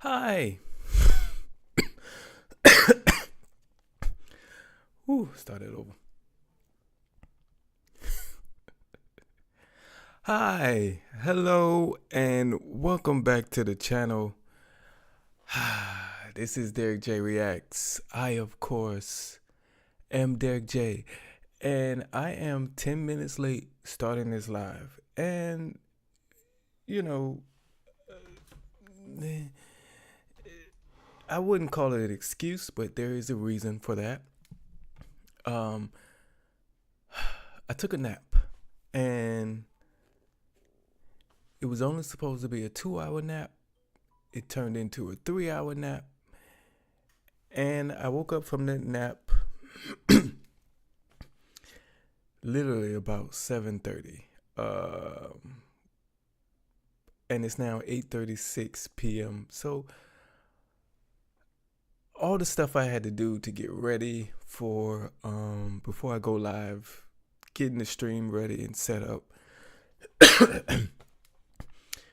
Hi. Started over. Hi, hello, and welcome back to the channel. This is Derrick J Reacts. I, of course, am Derrick J, and I am 10 minutes late starting this live. And, you know, I wouldn't call it an excuse, but there is a reason for that. Um, I took a nap, and it was only supposed to be a 2-hour nap. It turned into a 3-hour nap. And I woke up from that nap literally about 7:30. And it's now 8:36 p.m. So all the stuff I had to do to get ready for before I go live, getting the stream ready and set up,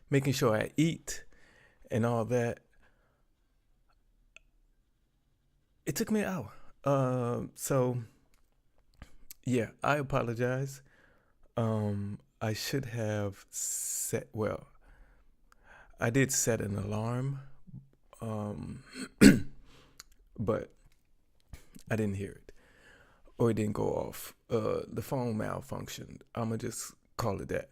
making sure I eat and all that. It took me an hour. So yeah, I apologize. I should have I did set an alarm, but I didn't hear it, or it didn't go off. The phone malfunctioned. I'ma just call it that.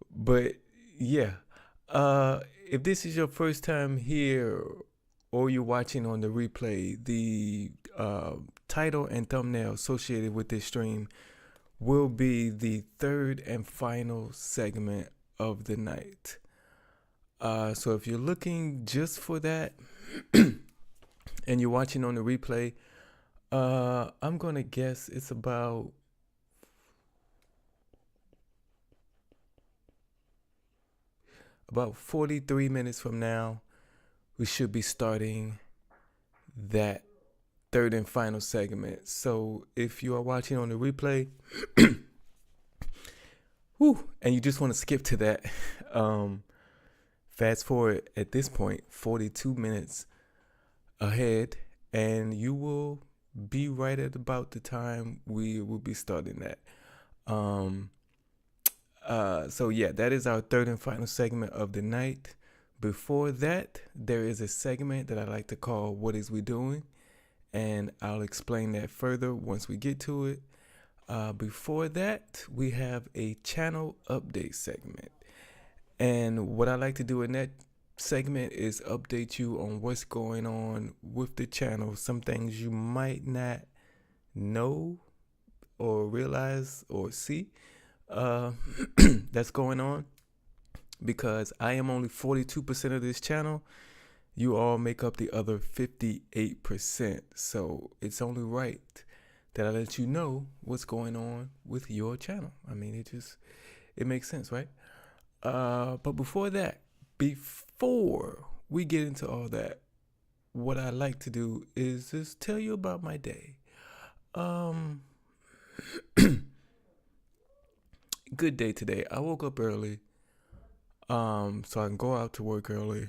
But yeah, if this is your first time here or you're watching on the replay, the title and thumbnail associated with this stream will be the third and final segment of the night. So if you're looking just for that and you're watching on the replay, I'm gonna guess it's about about 43 minutes from now. We should be starting that third and final segment. So if you are watching on the replay, and you just want to skip to that, fast forward at this point 42 minutes ahead, and you will be right at about the time we will be starting that. So yeah, that is our third and final segment of the night. Before that, there is a segment that I like to call What Is We Doing? And I'll explain that further once we get to it. Before that, we have a channel update segment. And what I like to do in that segment is update you on what's going on with the channel. Some things you might not know or realize or see that's going on, because I am only 42% of this channel. You all make up the other 58%. So it's only right that I let you know what's going on with your channel. I mean, it makes sense, right? But before we get into all that, what I like to do is just tell you about my day. Good day today. I woke up early, so I can go out to work early.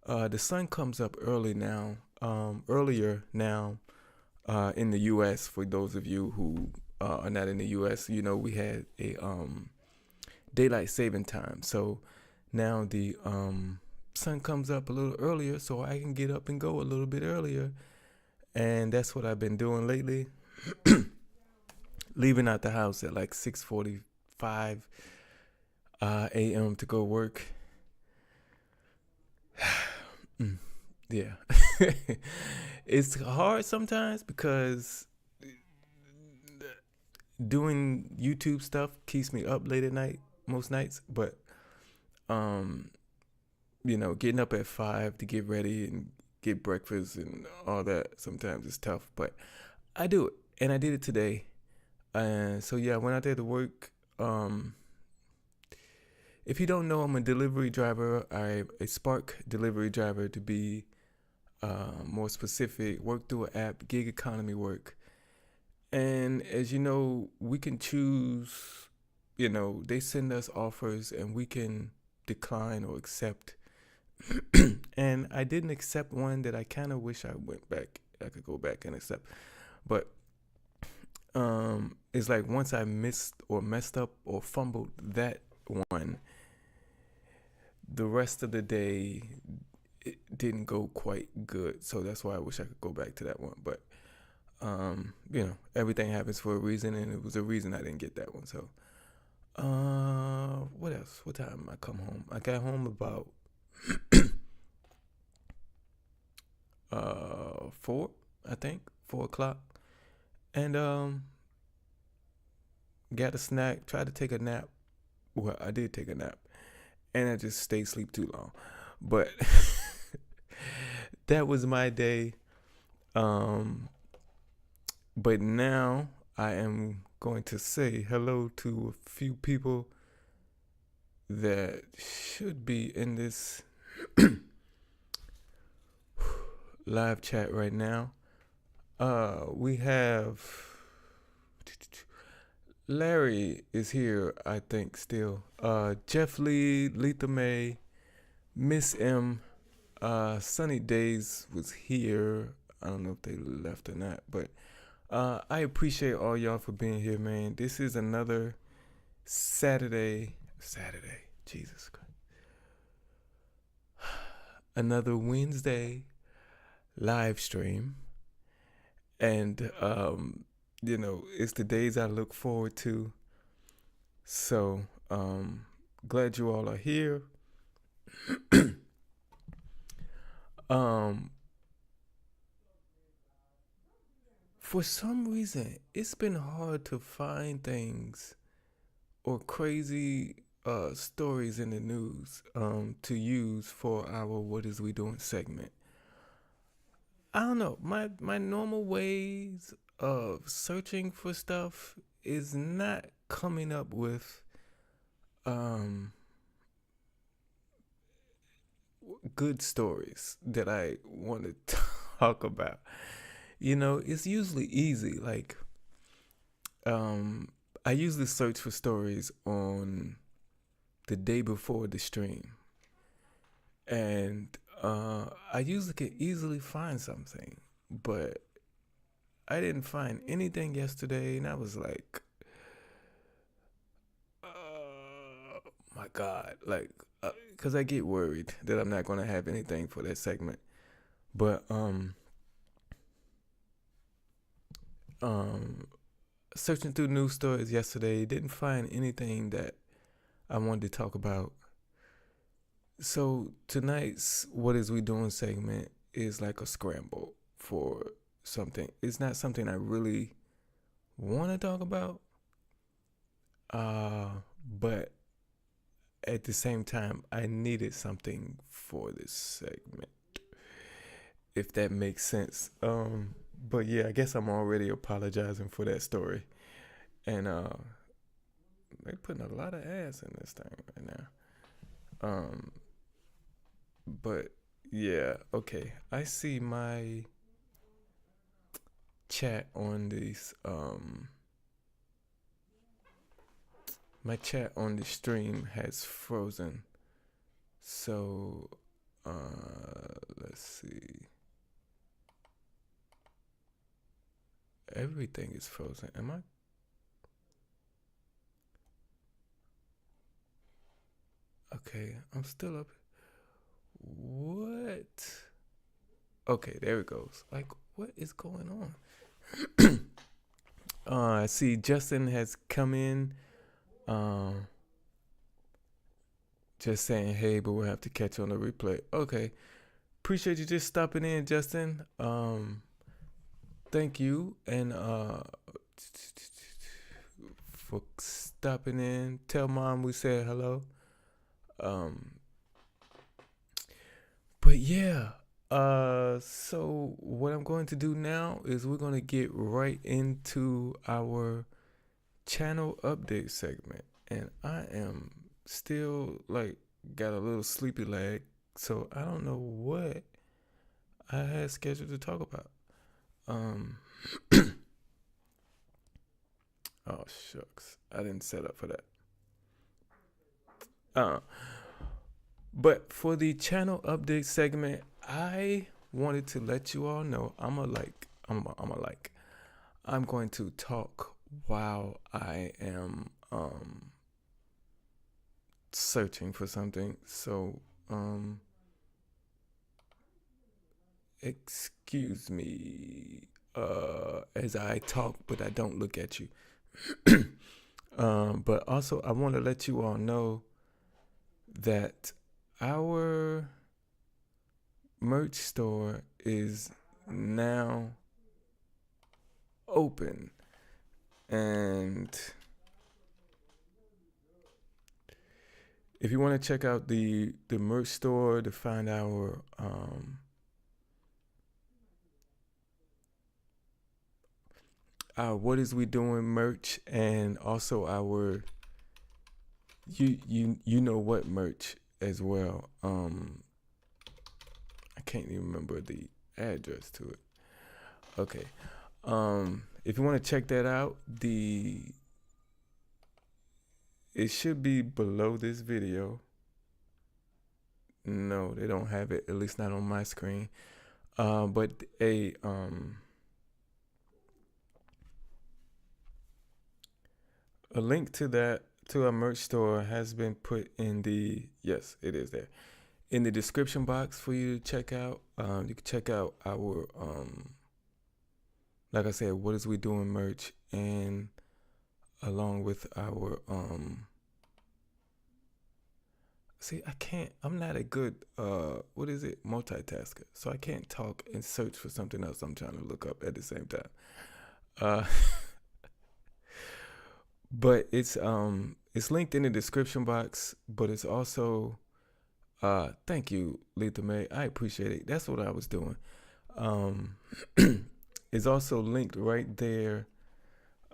The sun comes up earlier now, in the U.S. For those of you who are not in the U.S., we had a daylight saving time. So now the sun comes up a little earlier, so I can get up and go a little bit earlier. And that's what I've been doing lately. Leaving out the house at like 6:45 a.m. to go work. Yeah. It's hard sometimes because doing YouTube stuff keeps me up late at night most nights, but getting up at 5 to get ready and get breakfast and all that sometimes is tough, but I do it, and I did it today. So yeah, I went out there to work. If you don't know, I'm a delivery driver. I'm a Spark delivery driver, to be more specific. Work through an app, gig economy work. And as you know, we can choose, they send us offers and we can decline or accept. And I didn't accept one that I kind of wish I could go back and accept. But it's like once I missed or messed up or fumbled that one, the rest of the day it didn't go quite good. So that's why I wish I could go back to that one. But everything happens for a reason, and it was a reason I didn't get that one. So what else? What time I come home? I got home about 4, I think, 4 o'clock. And got a snack, tried to take a nap. Well, I did take a nap, and I just stayed asleep too long. But that was my day. But now I am going to say hello to a few people that should be in this live chat right now. We have Larry is here, I think, still. Jeff Lee, Letha May, Miss M, Sunny Days was here. I don't know if they left or not, but I appreciate all y'all for being here, man. This is another Saturday, Jesus Christ. Another Wednesday live stream. And, it's the days I look forward to. So, glad you all are here. For some reason, it's been hard to find things or crazy stories in the news to use for our What Is We Doing segment. I don't know. My normal ways of searching for stuff is not coming up with good stories that I want to talk about. It's usually easy. Like, I usually search for stories on the day before the stream. And I usually can easily find something. But I didn't find anything yesterday. And I was like, oh my God. Like, because I get worried that I'm not going to have anything for that segment. But searching through news stories yesterday, didn't find anything that I wanted to talk about. So tonight's What Is We Doing segment is like a scramble for something. It's not something I really want to talk about, but at the same time, I needed something for this segment, if that makes sense. But yeah, I guess I'm already apologizing for that story. And they're putting a lot of ass in this thing right now. But yeah, okay. I see my chat on this my chat on the stream has frozen. So let's see. Everything is frozen. Am I? Okay, I'm still up. What? Okay, there it goes. Like, what is going on? I see Justin has come in. Just saying hey, but we'll have to catch on the replay. Okay. Appreciate you just stopping in, Justin. Thank you. And for stopping in. Tell mom we said hello. But yeah, so what I'm going to do now is we're going to get right into our channel update segment. And I am still got a little sleepy leg, so I don't know what I had scheduled to talk about. Oh shucks, I didn't set up for that. But for the channel update segment, I wanted to let you all know I'm going to talk while I am searching for something. So excuse me as I talk, but I don't look at you. But also I want to let you all know that our merch store is now open, and if you want to check out the merch store to find our what is we doing merch, and also our you know what merch as well. I can't even remember the address to it. Okay. If you want to check that out, it should be below this video. No, they don't have it, at least not on my screen. But a link to our merch store has been put in yes, it is there, in the description box for you to check out. You can check out our like I said, what is we doing merch, and along with our I'm not a good multitasker, so I can't talk and search for something else I'm trying to look up at the same time. But it's linked in the description box, but it's also thank you, Letha May, I appreciate it. That's what I was doing. It's also linked right there.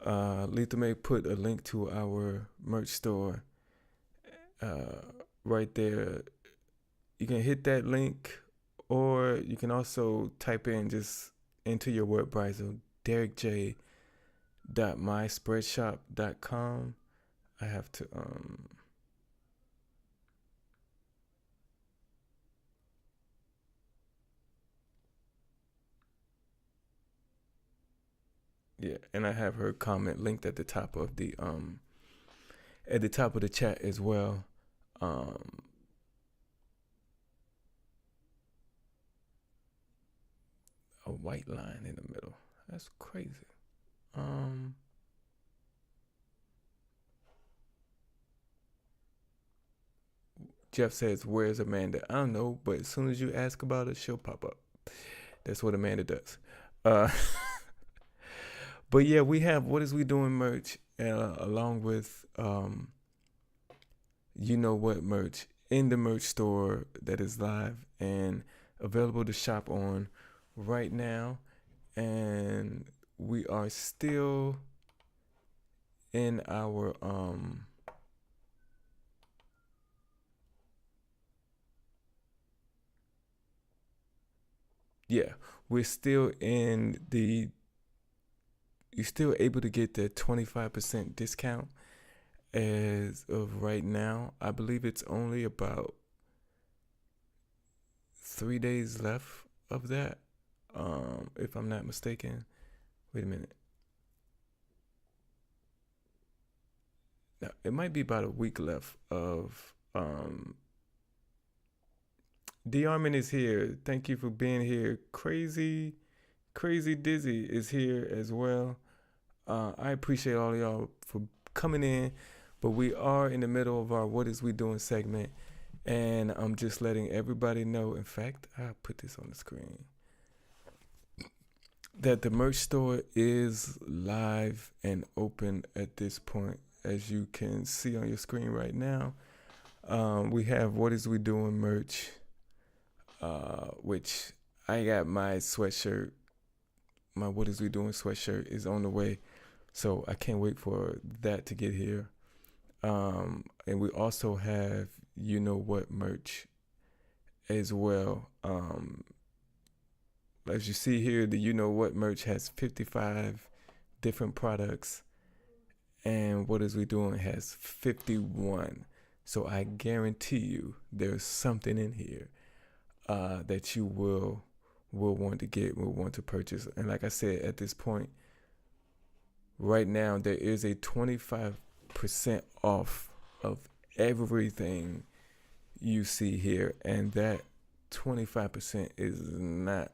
Letha May put a link to our merch store right there. You can hit that link, or you can also type in, just into your web browser, derrickj.myspreadshop.com. I have to yeah, and I have her comment linked at the top of the chat as well. A white line in the middle. That's crazy. Jeff says, where's Amanda? I don't know, but as soon as you ask about it, she'll pop up. That's what Amanda does. But yeah, we have What Is We Doing merch, along with you know what merch in the merch store that is live and available to shop on right now. And we are still in our we're still in you're still able to get the 25% discount as of right now. I believe it's only about 3 days left of that, if I'm not mistaken. Wait a minute. Now, it might be about a week left of D Armin is here. Thank you for being here. Crazy Dizzy is here as well. I appreciate all of y'all for coming in, but we are in the middle of our What Is We Doing segment, and I'm just letting everybody know. In fact, I'll put this on the screen, that the merch store is live and open at this point, as you can see on your screen right now. We have What Is We Doing merch, which I got my sweatshirt. My What Is We Doing sweatshirt is on the way, so I can't wait for that to get here. And we also have You Know What merch as well. As you see here, the You Know What merch has 55 different products, and What Is We Doing has 51. So I guarantee you there's something in here that you will want to get, will want to purchase. And like I said, at this point, right now, there is a 25% off of everything you see here. And that 25% is not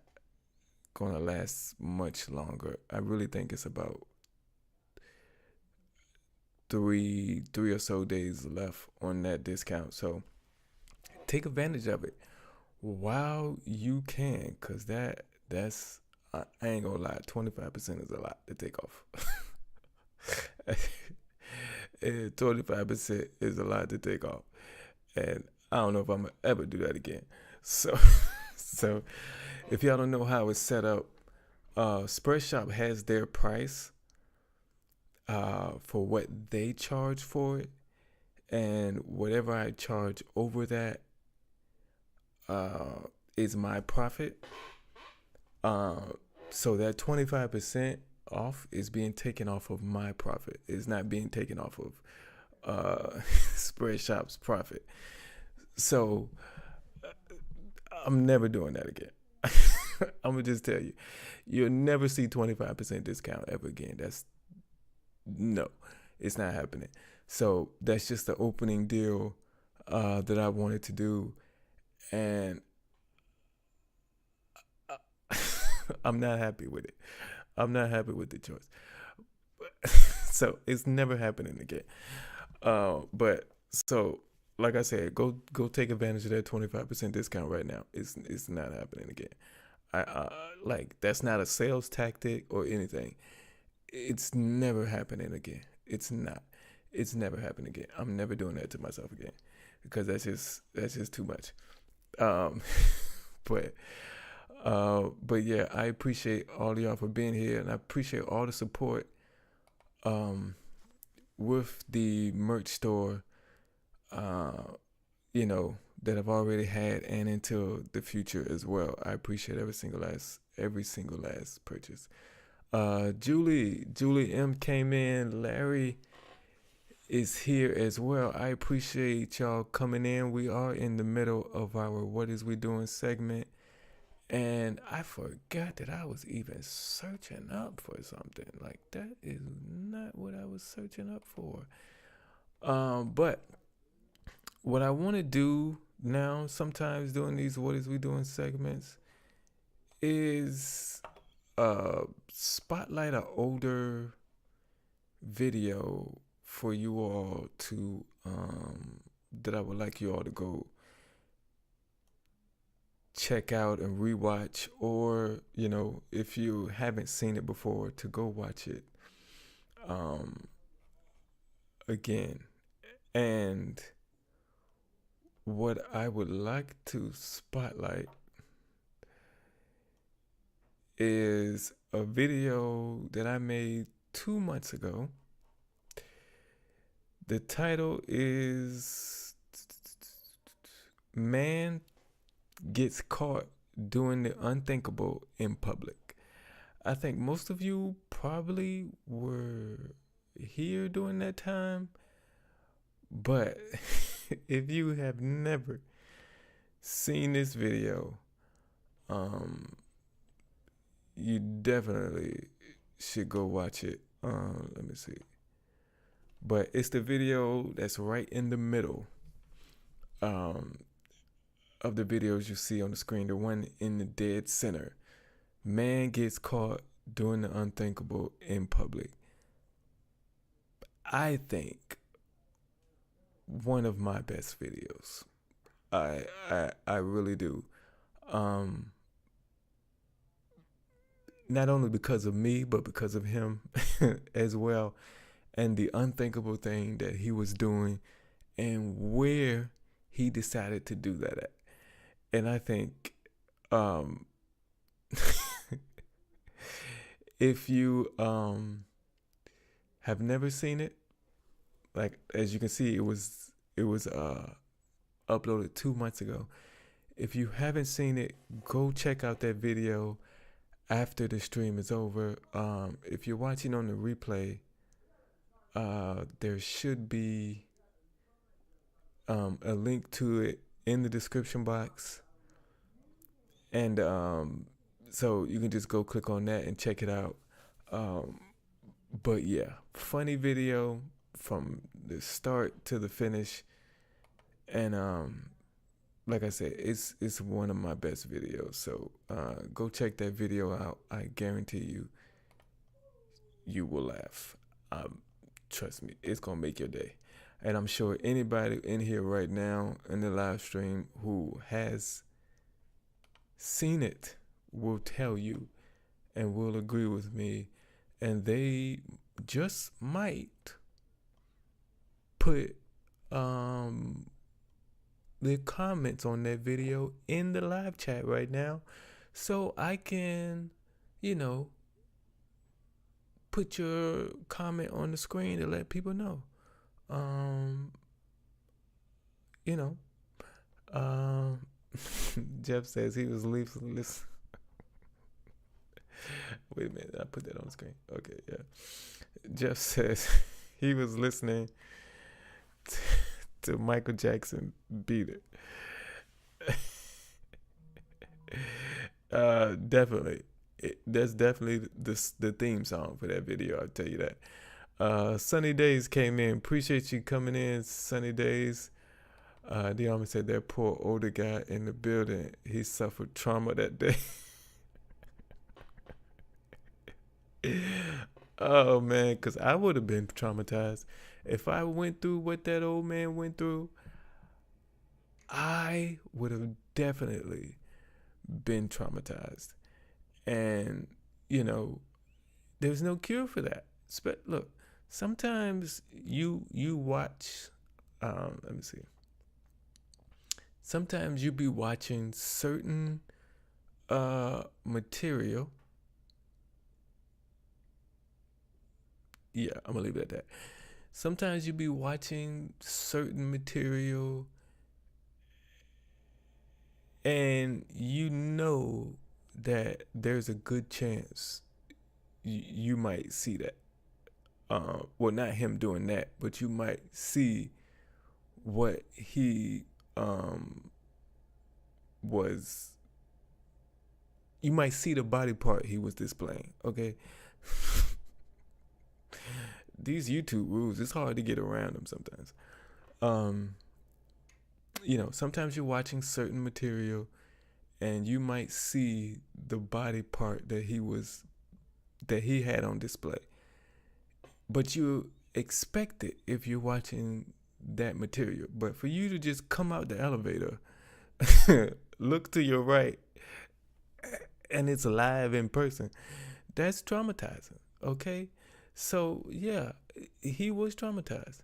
going to last much longer. I really think it's about three or so days left on that discount. So take advantage of it while you can, because that's I ain't gonna lie, 25% is a lot to take off. 25% is a lot to take off, and I don't know if I'm gonna ever do that again. So so if y'all don't know how it's set up, Spreadshop has their price for what they charge for it, and whatever I charge over that is my profit. So that 25% off is being taken off of my profit. It's not being taken off of Spreadshop's profit. So I'm never doing that again. I'm gonna just tell you, you'll never see 25% discount ever again. No, it's not happening. So that's just the opening deal that I wanted to do, and I'm not happy with it. I'm not happy with the choice. So it's never happening again. But so like I said, go take advantage of that 25% discount right now. It's not happening again. I like, that's not a sales tactic or anything. It's never happening again. It's not. It's never happening again. I'm never doing that to myself again, because that's just too much. Um, but yeah, I appreciate all of y'all for being here, and I appreciate all the support with the merch store, that I've already had and into the future as well. I appreciate every single last purchase. Julie M came in. Larry is here as well. I appreciate y'all coming in. We are in the middle of our What Is We Doing segment, and I forgot that I was even searching up for something. Like, that is not what I was searching up for. But what I want to do now, sometimes doing these What Is We Doing segments, is spotlight an older video for you all to that I would like you all to go check out and rewatch, or if you haven't seen it before, to go watch it again. And what I would like to spotlight is a video that I made 2 months ago. The title is Man Gets Caught Doing the Unthinkable in Public. I think most of you probably were here during that time, but if you have never seen this video, you definitely should go watch it. Let me see. But it's the video that's right in the middle of the videos you see on the screen, the one in the dead center. Man gets caught doing the unthinkable in public. I think one of my best videos. I really do. Not only because of me, but because of him as well, and the unthinkable thing that he was doing and where he decided to do that at. And I think if you have never seen it, like, as you can see, it was uploaded 2 months ago. If you haven't seen it, go check out that video after the stream is over. If you're watching on the replay, there should be a link to it in the description box, and so you can just go click on that and check it out. But yeah, funny video from the start to the finish, and like I said, it's one of my best videos. So go check that video out. I guarantee you will laugh. Trust me, it's gonna make your day. And I'm sure anybody in here right now in the live stream who has seen it will tell you and will agree with me, and they just might put the comments on that video in the live chat right now, so I can, put your comment on the screen to let people know. Jeff says he was listening. Wait a minute, I put that on the screen. Okay, yeah. Jeff says he was listening to Michael Jackson Beat It. Definitely. That's definitely the theme song for that video, I'll tell you that. Sunny Days came in. Appreciate you coming in, Sunny Days. The army said that poor older guy in the building, he suffered trauma that day. Oh man, because I would have been traumatized if I went through what that old man went through. I would have definitely been traumatized, and there's no cure for that. Look, sometimes you watch. Let me see. Sometimes you be watching certain material. Yeah, I'm gonna leave it at that. Sometimes you be watching certain material, and that there's a good chance you might see that. Well, not him doing that, but you might see what he was. You might see the body part he was displaying. Okay. These YouTube rules, it's hard to get around them sometimes. Sometimes you're watching certain material and you might see the body part that he had on display. But you expect it if you're watching that material. But for you to just come out the elevator, look to your right, and it's live in person, that's traumatizing, okay? So yeah, he was traumatized.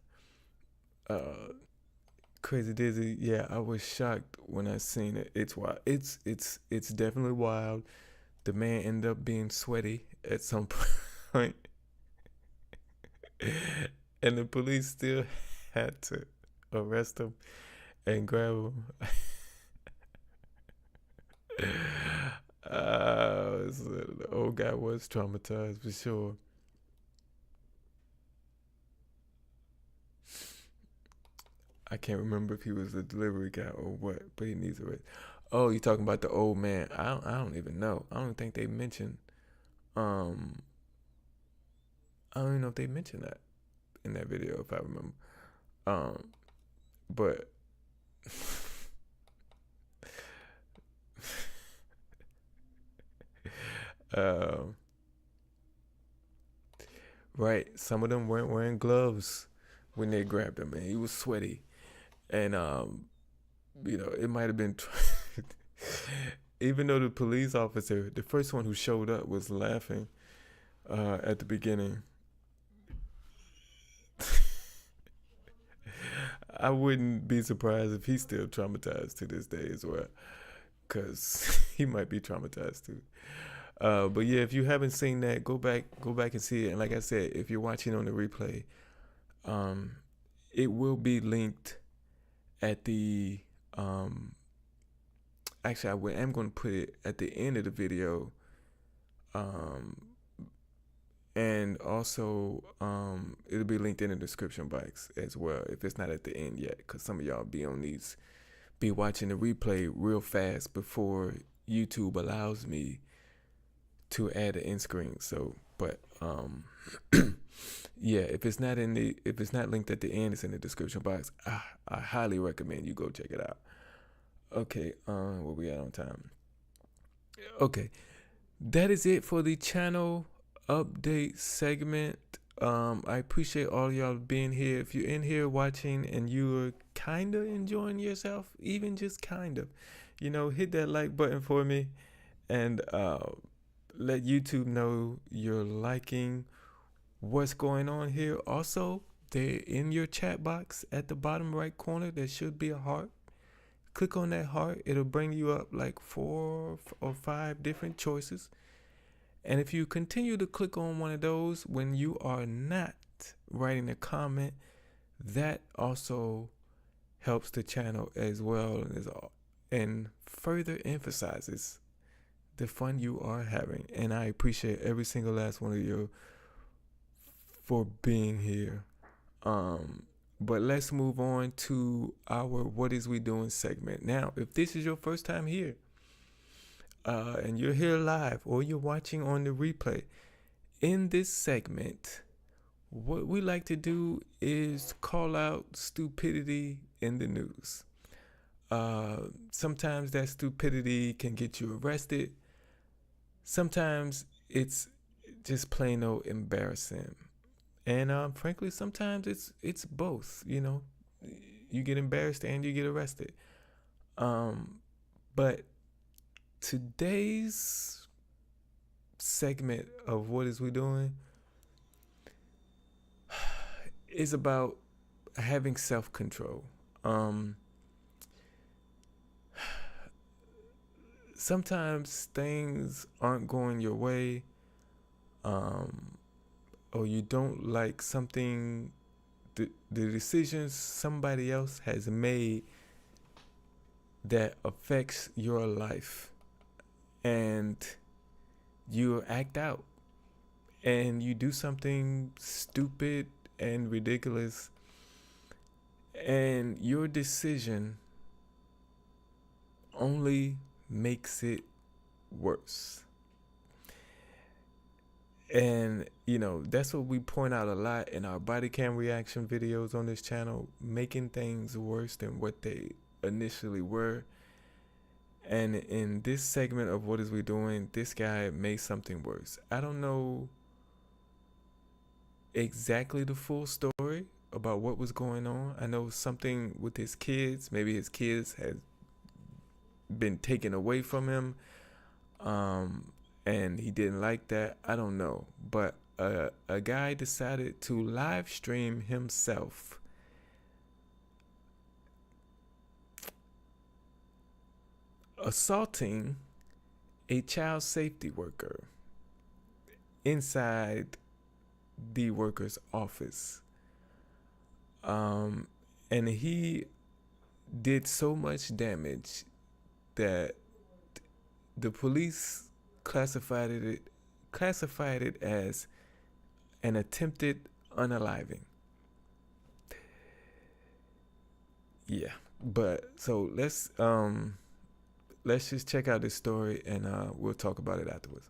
Crazy Dizzy, yeah, I was shocked when I seen it. It's wild. It's definitely wild. The man ended up being sweaty at some point, and the police still had to arrest him and grab him. So the old guy was traumatized for sure. I can't remember if he was a delivery guy or what, but he needs a rest. Oh, you talking about the old man? I don't even know. I don't think they mentioned. I don't even know if they mentioned that in that video, if I remember. But right, some of them weren't wearing gloves when they grabbed him, and he was sweaty, and it might have been. Even though the police officer, the first one who showed up, was laughing at the beginning, I wouldn't be surprised if he's still traumatized to this day as well, because he might be traumatized too. But yeah, if you haven't seen that, go back and see it. And like I said, if you're watching on the replay, it will be linked at the actually, I am going to put it at the end of the video, And also, it'll be linked in the description box as well if it's not at the end yet, because some of y'all be watching the replay real fast before YouTube allows me to add an end screen. So, but yeah, if it's not linked at the end, it's in the description box. I highly recommend you go check it out. Okay, where we at on time? Okay, that is it for the channel update segment. I appreciate all y'all being here. If you're in here watching and you're kind of enjoying yourself, even just kind of, hit that like button for me, and let YouTube know you're liking what's going on here. Also, there in your chat box at the bottom right corner, there should be a heart. Click on that heart. It'll bring you up like 4 or 5 different choices. And if you continue to click on one of those when you are not writing a comment, that also helps the channel as well, and further emphasizes the fun you are having. And I appreciate every single last one of you for being here. But let's move on to our What Is We Doing segment. Now, if this is your first time here, and you're here live or you're watching on the replay, in this segment, what we like to do is call out stupidity in the news. Sometimes that stupidity can get you arrested. Sometimes it's just plain old embarrassing. And frankly, sometimes it's both, You get embarrassed and you get arrested. But today's segment of What Is We Doing is about having self-control. Sometimes things aren't going your way, or you don't like something, the decisions somebody else has made that affects your life, and you act out and you do something stupid and ridiculous, and your decision only makes it worse. And that's what we point out a lot in our body cam reaction videos on this channel, making things worse than what they initially were. And in this segment of What Is We Doing, this guy made something worse. I don't know exactly the full story about what was going on. I know something with his kids. Maybe his kids had been taken away from him, and he didn't like that. I don't know. But a guy decided to live stream himself assaulting a child safety worker inside the worker's office. And he did so much damage that the police classified it as an attempted unaliving. Yeah, but so let's just check out this story, and we'll talk about it afterwards.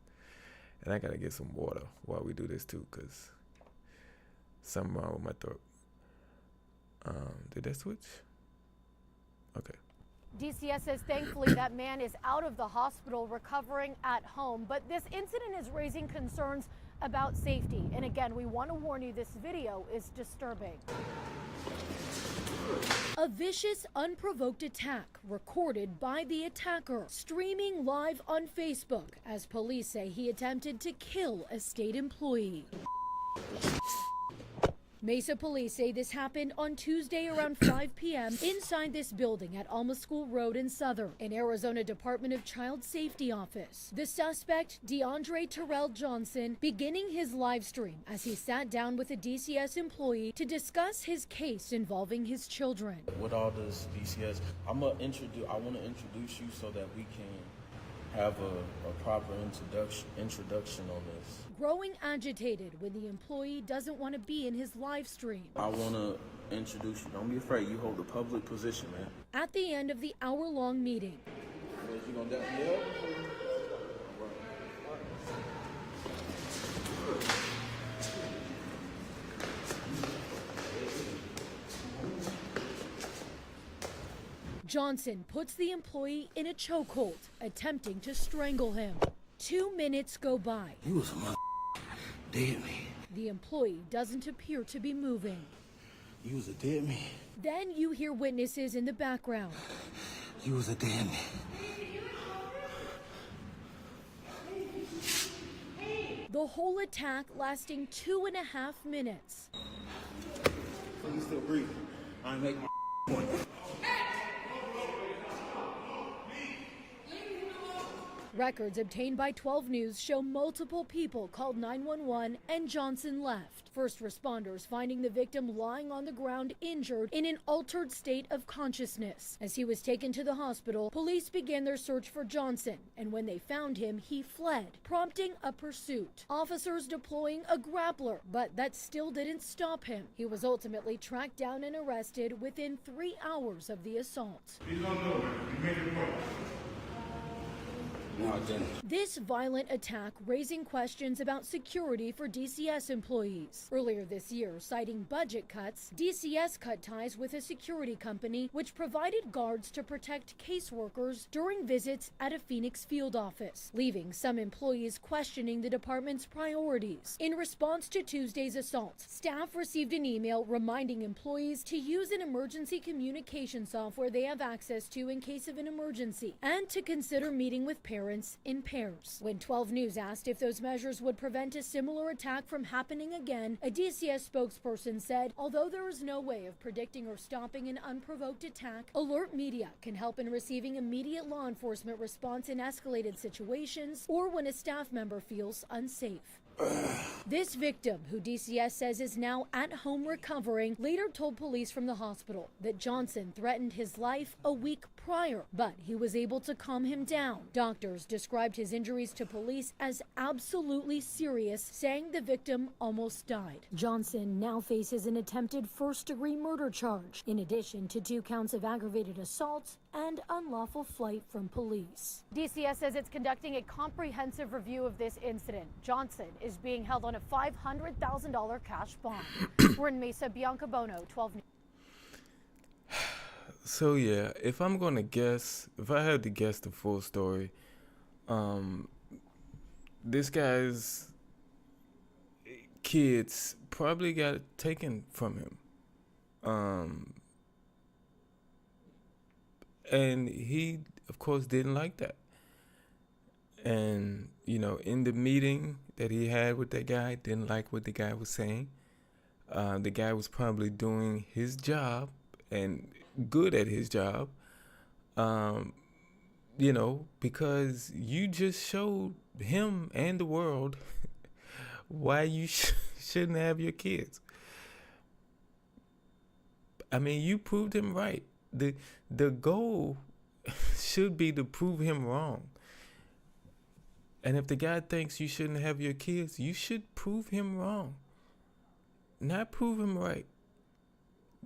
And I gotta get some water while we do this too, cause something wrong with my throat. Did that switch? Okay. DCS says thankfully that man is out of the hospital recovering at home, but this incident is raising concerns about safety. And again, we want to warn you, this video is disturbing. A vicious, unprovoked attack recorded by the attacker, streaming live on Facebook as police say he attempted to kill a state employee. Mesa police say this happened on Tuesday around 5 p.m. inside this building at Alma School Road in Southern, an Arizona Department of Child Safety office. The suspect, DeAndre Terrell Johnson, beginning his live stream as he sat down with a DCS employee to discuss his case involving his children. With all this DCS, I want to introduce you so that we can have a proper introduction on this. Growing agitated when the employee doesn't want to be in his live stream. I want to introduce you. Don't be afraid. You hold a public position, man. At the end of the hour-long meeting, You gonna dap me up? Johnson puts the employee in a chokehold, attempting to strangle him. 2 minutes go by. You was a mother dead man. The employee doesn't appear to be moving. You was a dead man. Then you hear witnesses in the background. You was a dead man. The whole attack lasting 2.5 minutes. You still breathing. I ain't make my point. Records obtained by 12 News show multiple people called 911 and Johnson left. First responders finding the victim lying on the ground injured in an altered state of consciousness. As he was taken to the hospital, police began their search for Johnson, and when they found him, he fled, prompting a pursuit. Officers deploying a grappler, but that still didn't stop him. He was ultimately tracked down and arrested within 3 hours of the assault. He's on the way. You made your point. No, I didn't. This violent attack raising questions about security for DCS employees. Earlier this year, citing budget cuts, DCS cut ties with a security company which provided guards to protect caseworkers during visits at a Phoenix field office, leaving some employees questioning the department's priorities. In response to Tuesday's assault, staff received an email reminding employees to use an emergency communication software they have access to in case of an emergency, and to consider meeting with parents in pairs. When 12 News asked if those measures would prevent a similar attack from happening again, a DCS spokesperson said, although there is no way of predicting or stopping an unprovoked attack, alert media can help in receiving immediate law enforcement response in escalated situations or when a staff member feels unsafe. This victim, who DCS says is now at home recovering, later told police from the hospital that Johnson threatened his life a week prior, but he was able to calm him down. Doctors described his injuries to police as absolutely serious, saying the victim almost died. Johnson now faces an attempted first-degree murder charge, in addition to 2 counts of aggravated assault and unlawful flight from police. DCS says it's conducting a comprehensive review of this incident. Johnson is being held on a $500,000 cash bond. We're in Mesa. Bianca Bono, 12 News. So yeah, if I'm gonna guess, if I had to guess the full story, this guy's kids probably got taken from him. And he, of course, didn't like that. And, you know, in the meeting that he had with that guy, didn't like what the guy was saying. The guy was probably doing his job and good at his job, you know, because you just showed him and the world why you shouldn't have your kids. I mean, you proved him right. The goal should be to prove him wrong. And if the guy thinks you shouldn't have your kids, you should prove him wrong, not prove him right.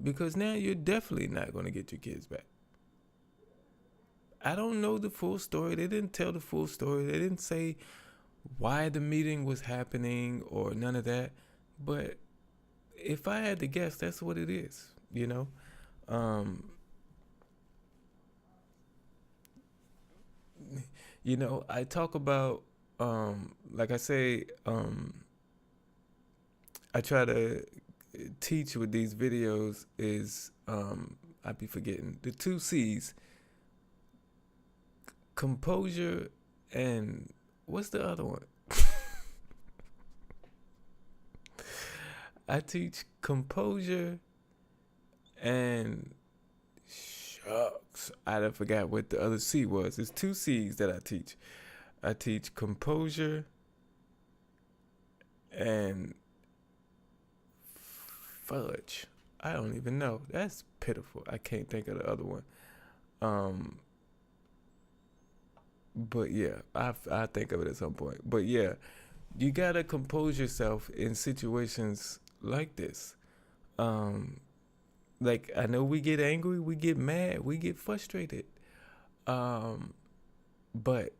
Because now you're definitely not going to get your kids back. I don't know the full story. They didn't tell the full story. They didn't say why the meeting was happening or none of that. But if I had to guess, that's what it is, you know. You know, I talk about, like I say, I try to teach with these videos is, I be forgetting, the 2 C's, composure and what's the other one? I teach composure and shucks, I done forgot what the other C was. It's 2 C's that I teach. I teach composure and fudge. I don't even know. That's pitiful. I can't think of the other one. But yeah, I think of it at some point. But yeah, you gotta compose yourself in situations like this. Um, like I know we get angry, we get mad, we get frustrated. Um, but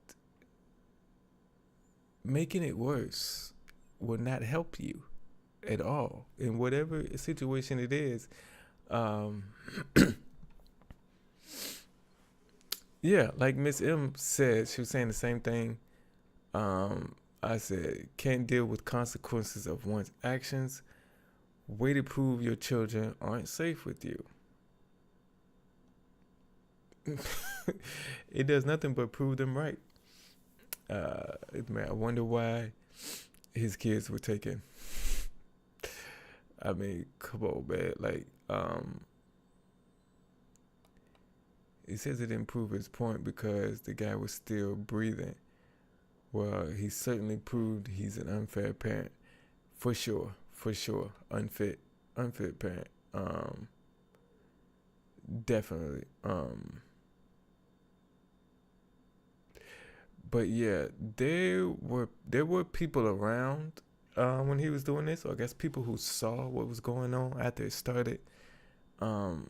making it worse will not help you at all in whatever situation it is. Um, yeah, like Miss M said, she was saying the same thing. I said, can't deal with consequences of one's actions. Way to prove your children aren't safe with you. It does nothing but prove them right. Man, I wonder why his kids were taken. I mean, come on, man. Like, he says it didn't prove his point because the guy was still breathing. Well, he certainly proved he's an unfair parent. For sure. Unfit parent. Definitely. But yeah, there were people around when he was doing this, or I guess people who saw what was going on after it started. And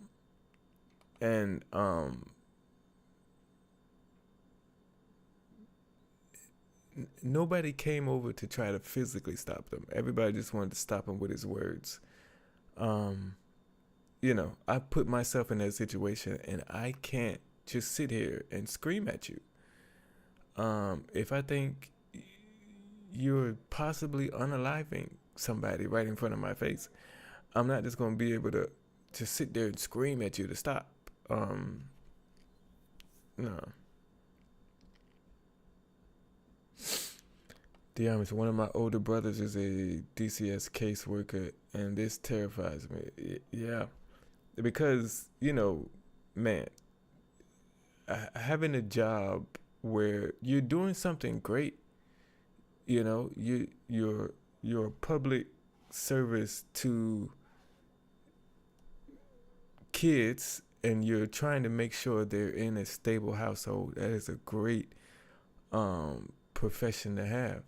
nobody came over to try to physically stop them. Everybody just wanted to stop him with his words. You know, I put myself in that situation, and I can't just sit here and scream at you. If I think you're possibly unaliving somebody right in front of my face, I'm not just going to be able to just sit there and scream at you to stop. No. Diamonds, one of my older brothers is a DCS caseworker, and this terrifies me. Yeah. Because, you know, man, having a job where you're doing something great, you know, you're a public service to kids, and you're trying to make sure they're in a stable household. That is a great profession to have.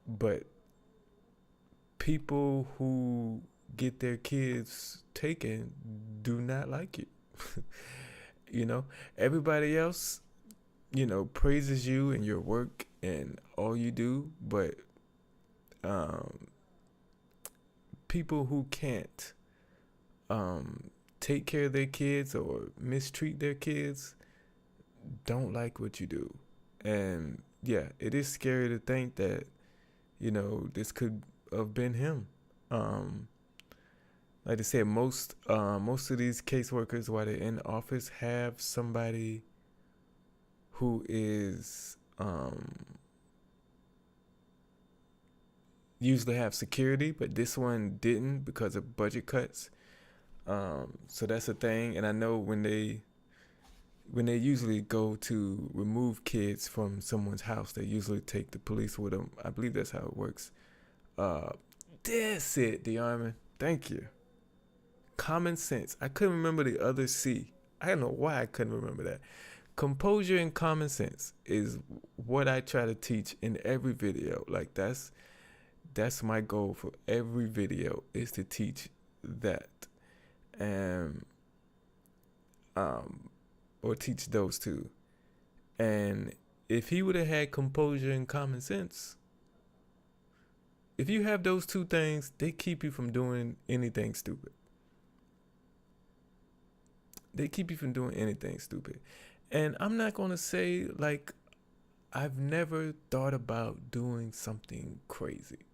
But people who get their kids taken do not like you. You know, everybody else, you know, praises you and your work and all you do, but people who can't take care of their kids or mistreat their kids don't like what you do. And yeah, it is scary to think that, you know, this could have been him. Like I said, most of these caseworkers, while they're in the office, have somebody who is usually have security, but this one didn't because of budget cuts. So that's a thing. And I know when they usually go to remove kids from someone's house, they usually take the police with them. I believe that's how it works. That's it, DeArmond. Thank you. Common sense. I couldn't remember the other C. I don't know why I couldn't remember that. Composure and common sense is what I try to teach in every video. Like that's my goal for every video, is to teach that. And or teach those two. And if he would have had composure and common sense, if you have those two things, they keep you from doing anything stupid. They keep you from doing anything stupid. And I'm not going to say, like, I've never thought about doing something crazy.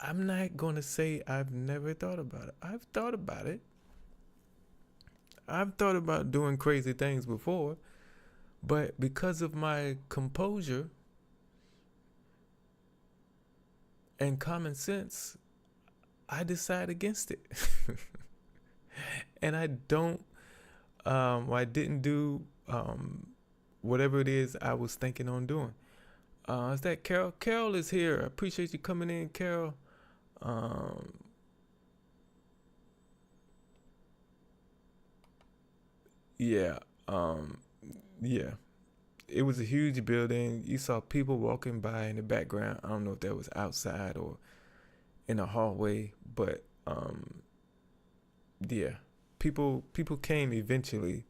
I'm not going to say I've never thought about it. I've thought about it. I've thought about doing crazy things before, but because of my composure and common sense, I decide against it. And I didn't do whatever it is I was thinking on doing. Is that Carol? Carol is here. I appreciate you coming in, Carol. yeah, um, yeah. It was a huge building. You saw people walking by in the background. I don't know if that was outside or in a hallway, but yeah, people came eventually,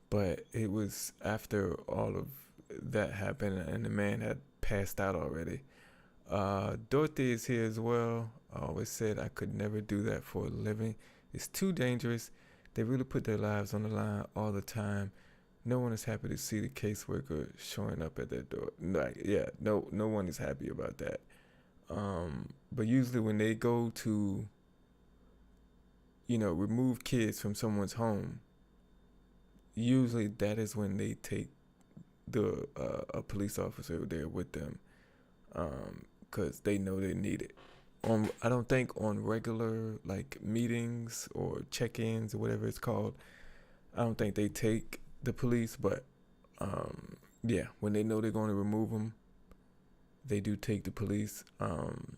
but it was after all of that happened and the man had passed out already. Dorothy is here as well. I always said I could never do that for a living. It's too dangerous. They really put their lives on the line all the time. No one is happy to see the caseworker showing up at their door. Like, yeah, no one is happy about that. But usually when they go to, remove kids from someone's home, usually that is when they take the a police officer there with them, because they know they need it. I don't think on regular like meetings or check-ins or whatever it's called, I don't think they take the police, but yeah, when they know they're going to remove them, they do take the police. Mhm.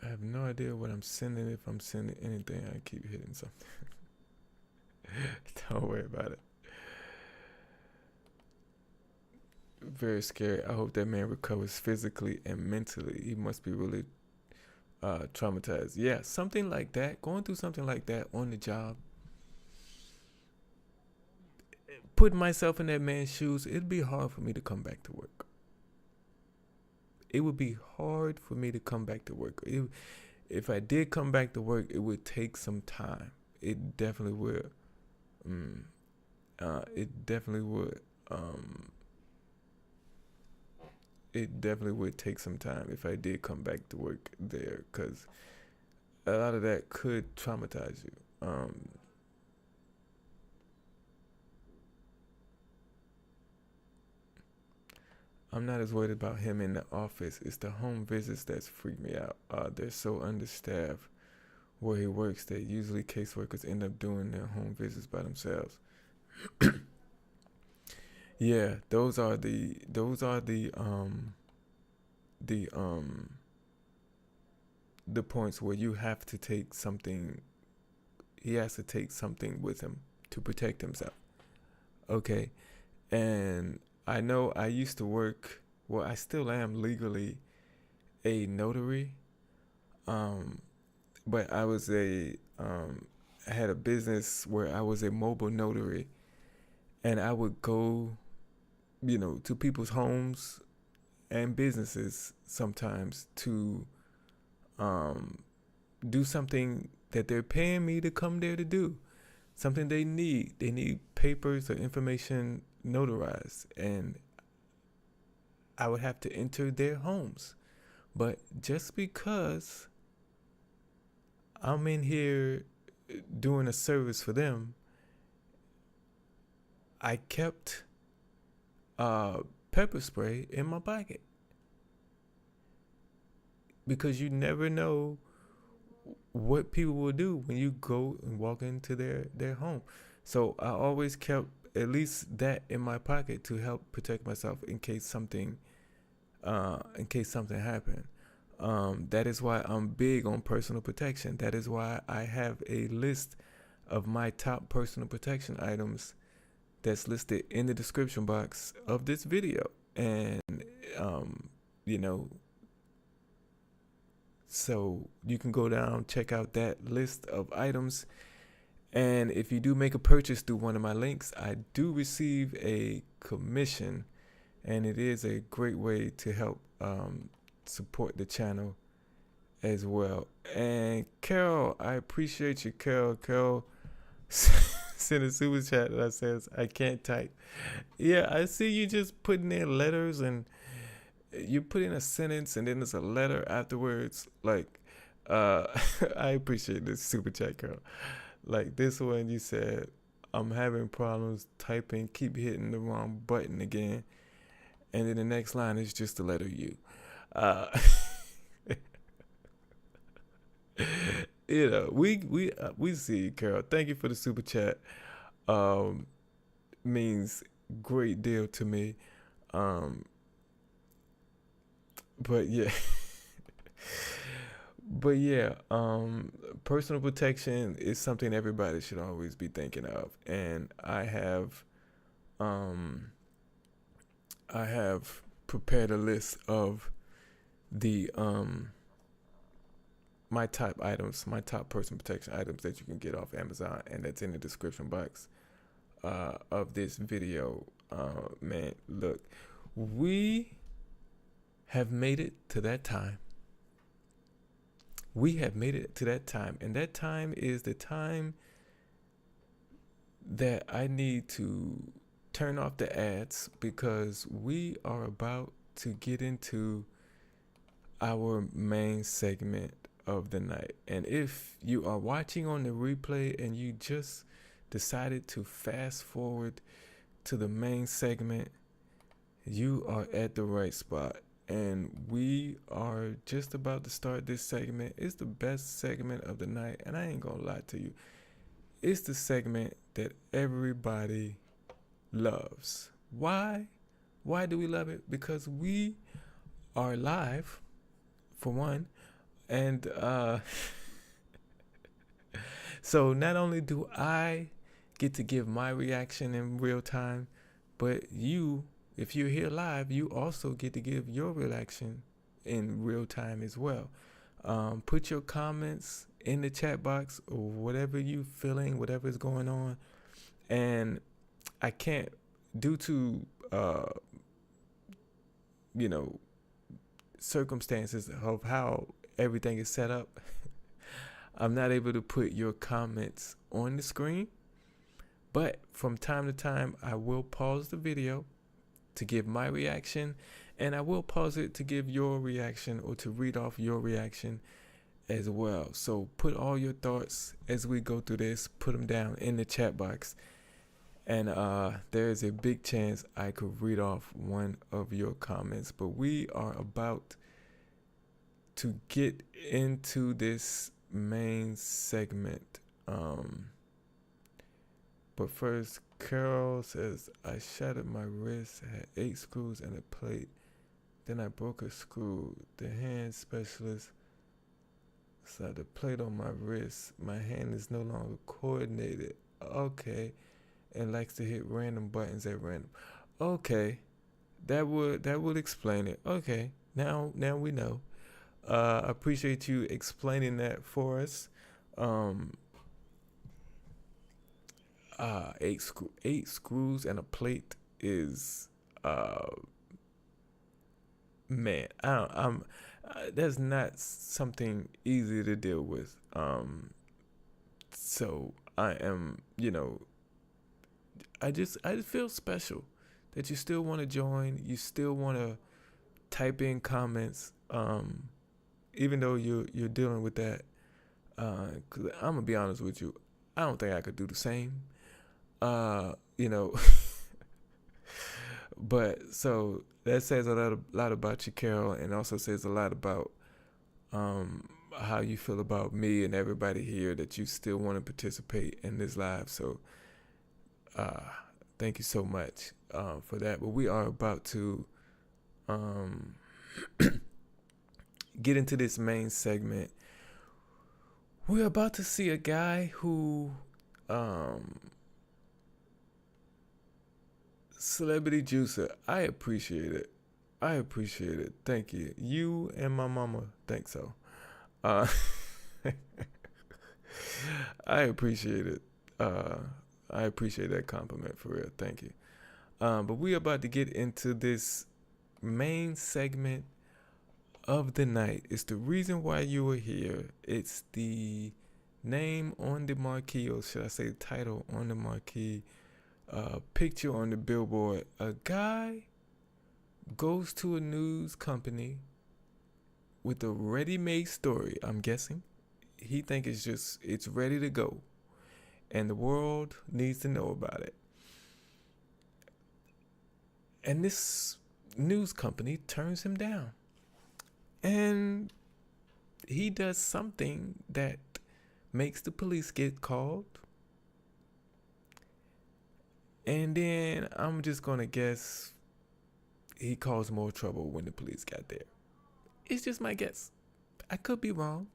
I have no idea what I'm sending. If I'm sending anything, I keep hitting something. Don't worry about it. Very scary. I hope that man recovers physically and mentally. He must be really traumatized. Yeah, something like that. Going through something like that on the job. Putting myself in that man's shoes, it'd be hard for me to come back to work. It would be hard for me to come back to work. If I did come back to work, it would take some time. It definitely would. It definitely would. It definitely would take some time if I did come back to work there, because a lot of that could traumatize you. I'm not as worried about him in the office. It's the home visits that's freak me out. They're so understaffed where he works that usually caseworkers end up doing their home visits by themselves. Yeah, those are the points where you have to take something. He has to take something with him to protect himself. Okay, and I know I used to work. Well, I still am legally a notary. But I was I had a business where I was a mobile notary, and I would go, to people's homes and businesses sometimes to do something that they're paying me to come there to do. Something they need. They need papers or information notarized, and I would have to enter their homes. But just because I'm in here doing a service for them, I kept pepper spray in my pocket, because you never know what people will do when you go and walk into their home. So I always kept at least that in my pocket to help protect myself in case something happened. That is why I'm big on personal protection. That is why I have a list of my top personal protection items that's listed in the description box of this video. And, so you can go down, check out that list of items. And if you do make a purchase through one of my links, I do receive a commission. And it is a great way to help support the channel as well. And Carol, I appreciate you, Carol. Carol sent a super chat that says, I can't type. Yeah, I see you just putting in letters, and you put in a sentence and then there's a letter afterwards. Like, I appreciate this super chat, Carol. Like this one, you said, I'm having problems typing, keep hitting the wrong button again. And then the next line is just the letter U. We see you, Carol. Thank you for the super chat. Means great deal to me. but yeah. But yeah, personal protection is something everybody should always be thinking of, and um, I have prepared a list of the my top items, my top personal protection items that you can get off Amazon, and that's in the description box of this video. Man, look, we have made it to that time. We have made it to that time, and that time is the time that I need to turn off the ads because we are about to get into our main segment of the night. And if you are watching on the replay and you just decided to fast forward to the main segment, you are at the right spot. And we are just about to start this segment. It's the best segment of the night, and I ain't gonna lie to you. It's the segment that everybody loves. Why? Why do we love it? Because we are live, for one, and so not only do I get to give my reaction in real time, but you, if you're here live, you also get to give your reaction in real time as well. Put your comments in the chat box or whatever you feeling, whatever is going on. And I can't, due to, circumstances of how everything is set up, I'm not able to put your comments on the screen. But from time to time, I will pause the video to give my reaction, and I will pause it to give your reaction or to read off your reaction as well. So put all your thoughts as we go through this, put them down in the chat box, and there is a big chance I could read off one of your comments. But we are about to get into this main segment. But first, Carol says, I shattered my wrist, had 8 screws and a plate. Then I broke a screw. The hand specialist said the plate on my wrist. My hand is no longer coordinated. Okay. And likes to hit random buttons at random. Okay. That would explain it. Okay. Now we know. I appreciate you explaining that for us. 8 screws and a plate is man, that's not something easy to deal with. So I am, I just feel special that you still want to join, you still want to type in comments, even though you're dealing with that. 'Cause I'm gonna be honest with you, I don't think I could do the same. But so that says a lot about you, Carol, and also says a lot about how you feel about me and everybody here, that you still want to participate in this live. So thank you so much for that. But we are about to get into this main segment. We're about to see a guy who Celebrity Juicer. I appreciate it. Thank you. You and my mama think so. I appreciate it. I appreciate that compliment, for real. Thank you. But we're about to get into this main segment of the night. It's the reason why you are here. It's the name on the marquee, or should I say the title on the marquee, picture on the billboard. A guy goes to a news company with a ready-made story. I'm guessing he think it's ready to go, and the world needs to know about it. And this news company turns him down, and he does something that makes the police get called. And then I'm just gonna guess he caused more trouble when the police got there. It's just my guess. I could be wrong.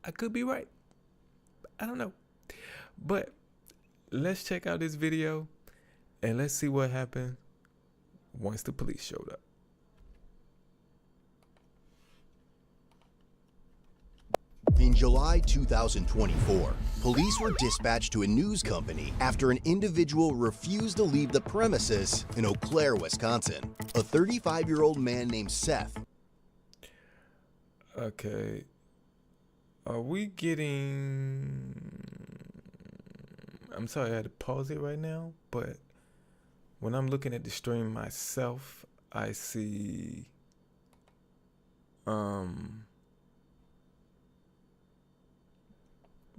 I could be right. I don't know. But let's check out this video and let's see what happened once the police showed up. In July 2024, police were dispatched to a news company after an individual refused to leave the premises in Eau Claire, Wisconsin. A 35-year-old man named Seth. Okay. Are we getting... I'm sorry I had to pause it right now, but when I'm looking at the stream myself, I see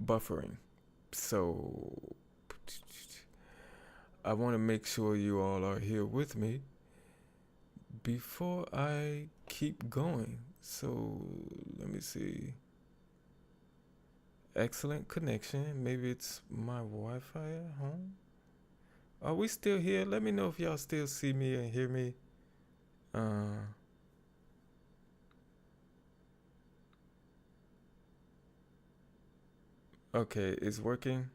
buffering. So I want to make sure you all are here with me before I keep going. So let me see. Excellent connection. Maybe it's my Wi-Fi at home. Are we still here? Let me know if y'all still see me and hear me. Okay, it's working.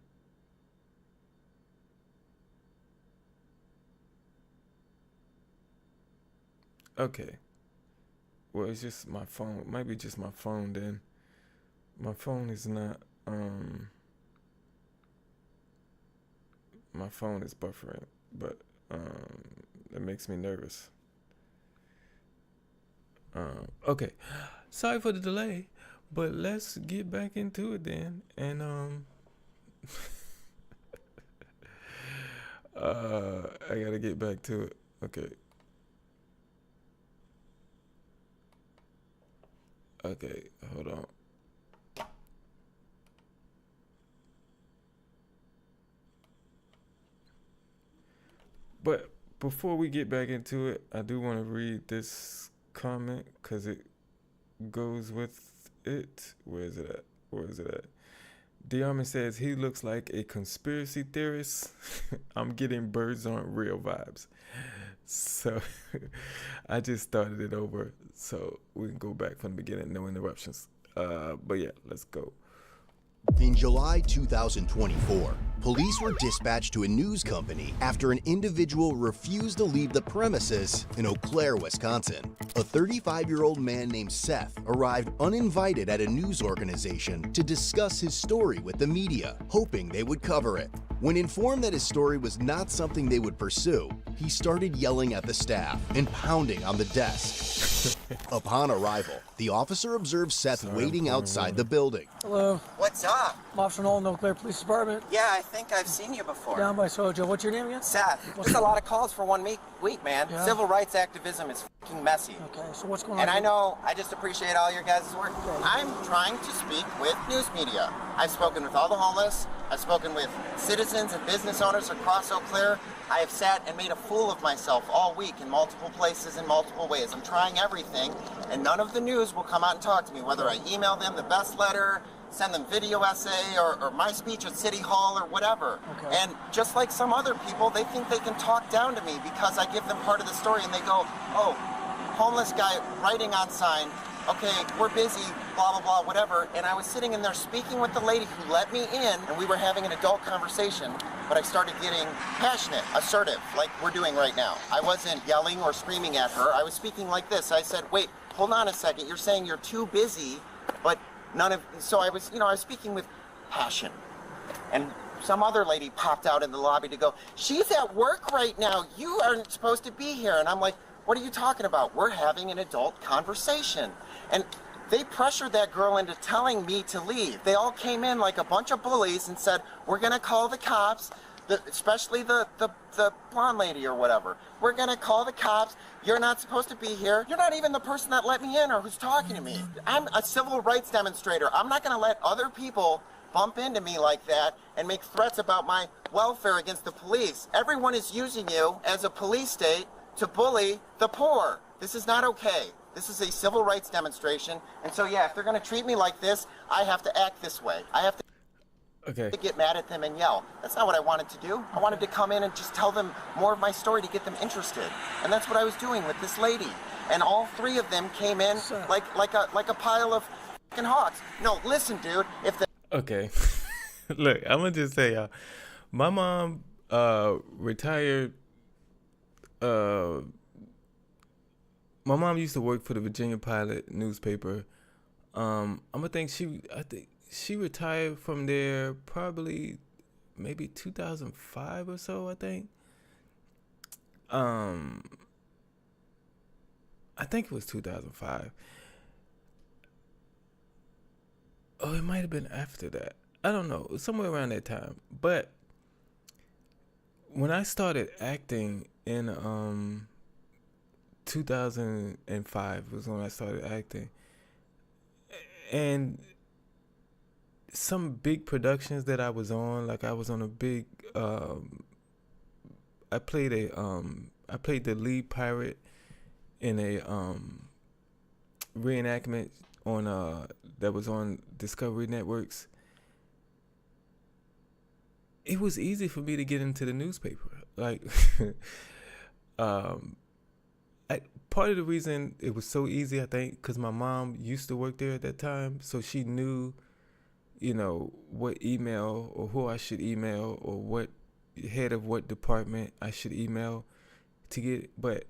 Okay. Well, it's just my phone. It might be just my phone then. My phone is not, my phone is buffering, but it makes me nervous. Okay. Sorry for the delay, but let's get back into it then. And I gotta get back to it. Okay. Okay, hold on. But before we get back into it, I do want to read this comment because it goes with it. Where is it at? Where is it at? Diarman says he looks like a conspiracy theorist. I'm getting birds aren't real vibes. So I just started it over so we can go back from the beginning, no interruptions. But yeah, let's go. In July 2024, police were dispatched to a news company after an individual refused to leave the premises in Eau Claire, Wisconsin. A 35-year-old man named Seth arrived uninvited at a news organization to discuss his story with the media, hoping they would cover it. When informed that his story was not something they would pursue, he started yelling at the staff and pounding on the desk. Upon arrival, the officer observed Seth waiting outside the building. Hello. What's up? I'm Officer Nolan, Eau Claire Police Department. Yeah, I think I've seen you before. Down by Sojo. What's your name again? Seth. There's a lot of calls for 1 week, man. Yeah. Civil rights activism is fucking messy. Okay, so what's going on? And I know, I just appreciate all your guys' work. Okay. I'm trying to speak with news media. I've spoken with all the homeless. I've spoken with citizens and business owners across Eau Claire. I have sat and made a fool of myself all week in multiple places in multiple ways. I'm trying everything, and none of the news will come out and talk to me, whether I email them the best letter, send them video essay, or my speech at City Hall, or whatever. Okay. And just like some other people, they think they can talk down to me because I give them part of the story, and they go, oh, homeless guy writing on sign, okay, we're busy, blah, blah, blah, whatever. And I was sitting in there speaking with the lady who let me in, and we were having an adult conversation, but I started getting passionate, assertive, like we're doing right now. I wasn't yelling or screaming at her. I was speaking like this. I said, wait, hold on a second. You're saying you're too busy, but none of, so I was speaking with passion. And some other lady popped out in the lobby to go, she's at work right now. You aren't supposed to be here. And I'm like, what are you talking about? We're having an adult conversation. And they pressured that girl into telling me to leave. They all came in like a bunch of bullies and said, we're gonna call the cops, especially the blonde lady or whatever. We're gonna call the cops. You're not supposed to be here. You're not even the person that let me in or who's talking to me. I'm a civil rights demonstrator. I'm not gonna let other people bump into me like that and make threats about my welfare against the police. Everyone is using you as a police state to bully the poor. This is not okay. This is a civil rights demonstration. And so, yeah, if they're going to treat me like this, I have to act this way. I have to... Okay. to get mad at them and yell. That's not what I wanted to do. I wanted to come in and just tell them more of my story to get them interested. And that's what I was doing with this lady. And all three of them came in like a pile of fucking hogs. No, listen, dude. If the Okay. Look, I'm gonna just say, y'all, my mom retired. My mom used to work for the Virginia Pilot newspaper. I think she retired from there probably maybe 2005 or so, I think. I think it was 2005. Oh, it might have been after that. I don't know, somewhere around that time. But when I started acting in 2005 was when I started acting. And some big productions that I was on, like I was on a big I played the lead pirate in a reenactment on that was on Discovery Networks. It was easy for me to get into the newspaper. Like part of the reason it was so easy, I think, because my mom used to work there at that time, so she knew, you know, what email or who I should email or what head of what department I should email to get. But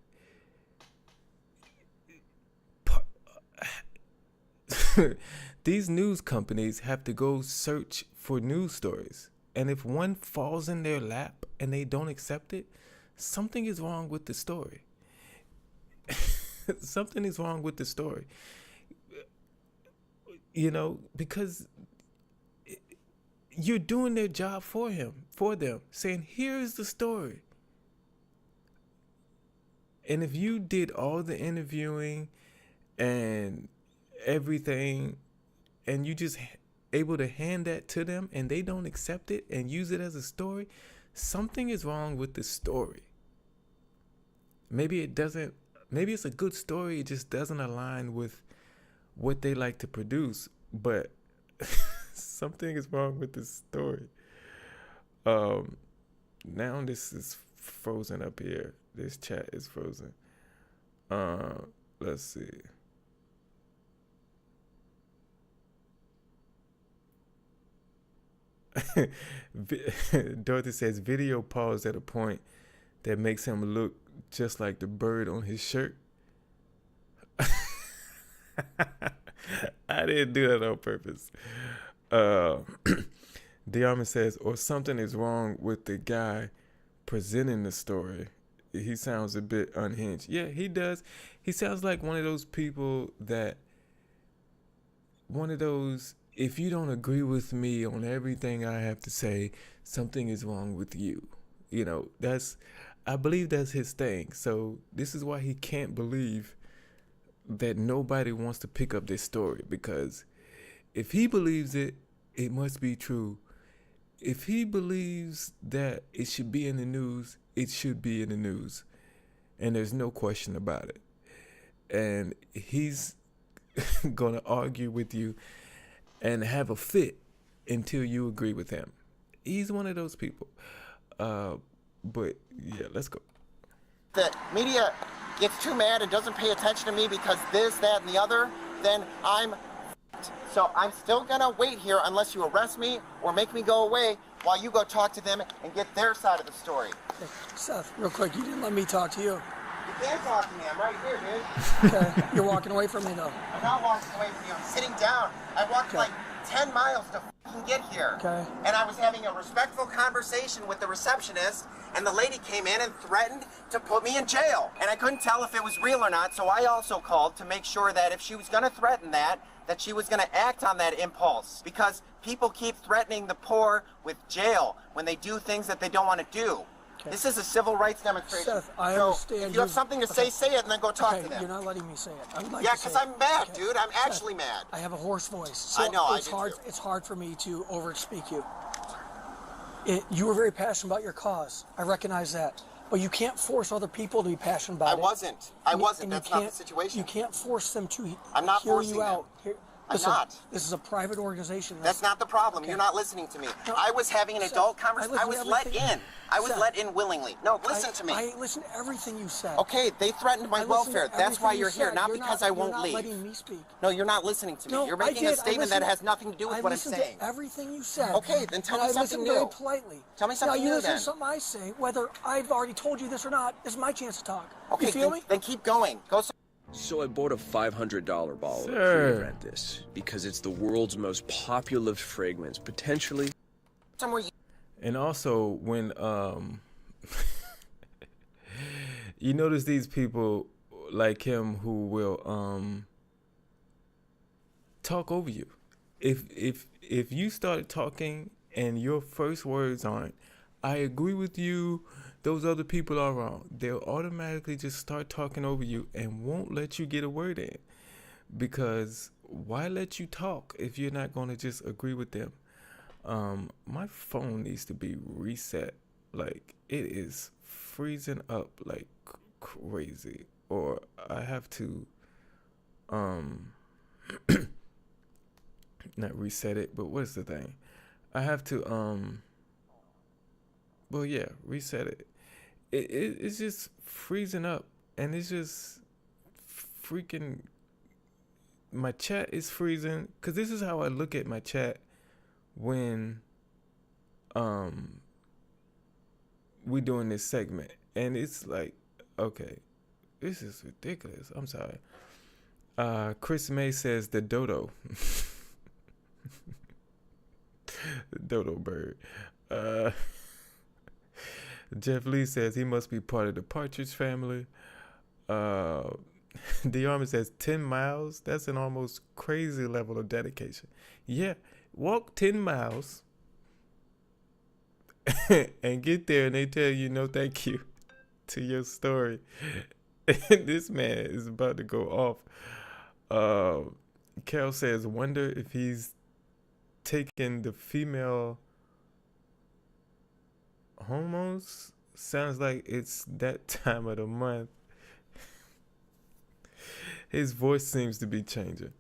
these news companies have to go search for news stories, and if one falls in their lap and they don't accept it, something is wrong with the story. Something is wrong with the story. You know, because you're doing their job for them, saying, here's the story. And if you did all the interviewing and everything, and you just able to hand that to them and they don't accept it and use it as a story, something is wrong with the story. Maybe it's a good story, it just doesn't align with what they like to produce, but something is wrong with the story. Now this is frozen up here. This chat is frozen. Let's see. Dorothy says video paused at a point that makes him look just like the bird on his shirt. I didn't do that on purpose. Dearman says, or something is wrong with the guy presenting the story. He sounds a bit unhinged. Yeah, he does. He sounds like one of those people if you don't agree with me on everything I have to say, something is wrong with you. You know, I believe that's his thing. So this is why he can't believe that nobody wants to pick up this story, because if he believes it, it must be true. If he believes that it should be in the news, it should be in the news. And there's no question about it. And he's going to argue with you and have a fit until you agree with him. He's one of those people. But yeah, let's go. The media gets too mad and doesn't pay attention to me because this, that, and the other, then I'm f***ed. So I'm still gonna wait here unless you arrest me or make me go away while you go talk to them and get their side of the story. Hey, Seth, real quick, you didn't let me talk to you. You can't talk to me, I'm right here, dude. Okay, you're walking away from me though. I'm not walking away from you, I'm sitting down. I walked like 10 miles to fucking get here. Okay. And I was having a respectful conversation with the receptionist, and the lady came in and threatened to put me in jail. And I couldn't tell if it was real or not, so I also called to make sure that if she was gonna threaten that she was gonna act on that impulse. Because people keep threatening the poor with jail when they do things that they don't wanna do. Okay. This is a civil rights demonstration. Seth, I understand. If you have something to say it, and then go talk to them. You're not letting me say it. I would like yeah, to say because I'm mad, okay. dude. I'm Seth, actually mad. I have a hoarse voice. So I know, it's hard. Too. It's hard for me to over-speak you. You were very passionate about your cause. I recognize that. But you can't force other people to be passionate about it. I wasn't. That's not the situation. You can't force them to I'm not hear forcing you out. I'm not. This is a private organization. That's not the problem. You're not listening to me. No, I was having an adult Seth, conversation. I was let in. I was let in willingly. No, listen to me. I listened to everything you said. Okay, they threatened my welfare. That's why you're here, not You're because I won't you're not leave. letting me speak. No, you're not listening to me. No, You're making a statement that has nothing to do with what I'm listened saying. to everything you said. Okay, then tell me and something I listened new. very politely. Tell me something now, you new, listen then. to something I say, whether I've already told you this or not. This is my chance to talk. Okay, you feel me? then keep going. Go. So I bought a $500 bottle Sir. of Pre-Ventus because it's the world's most popular fragrance, potentially. Somewhere. And also, when you notice these people like him who will talk over you. If you start talking and your first words aren't, "I agree with you, those other people are wrong," they'll automatically just start talking over you and won't let you get a word in. Because why let you talk if you're not going to just agree with them? My phone needs to be reset. Like, it is freezing up like crazy. Or I have to not reset it, but what's the thing? I have to well, yeah, reset it. It's just freezing up, and it's just freaking. My chat is freezing, cause this is how I look at my chat when we doing this segment, and it's like, okay, this is ridiculous. I'm sorry. Chris May says the dodo. The dodo bird. Jeff Lee says he must be part of the Partridge family. DeArmond says 10 miles. That's an almost crazy level of dedication. Yeah, walk 10 miles and get there, and they tell you no thank you to your story. And this man is about to go off. Carol says, wonder if he's taking the female hormones. Sounds like it's that time of the month. His voice seems to be changing.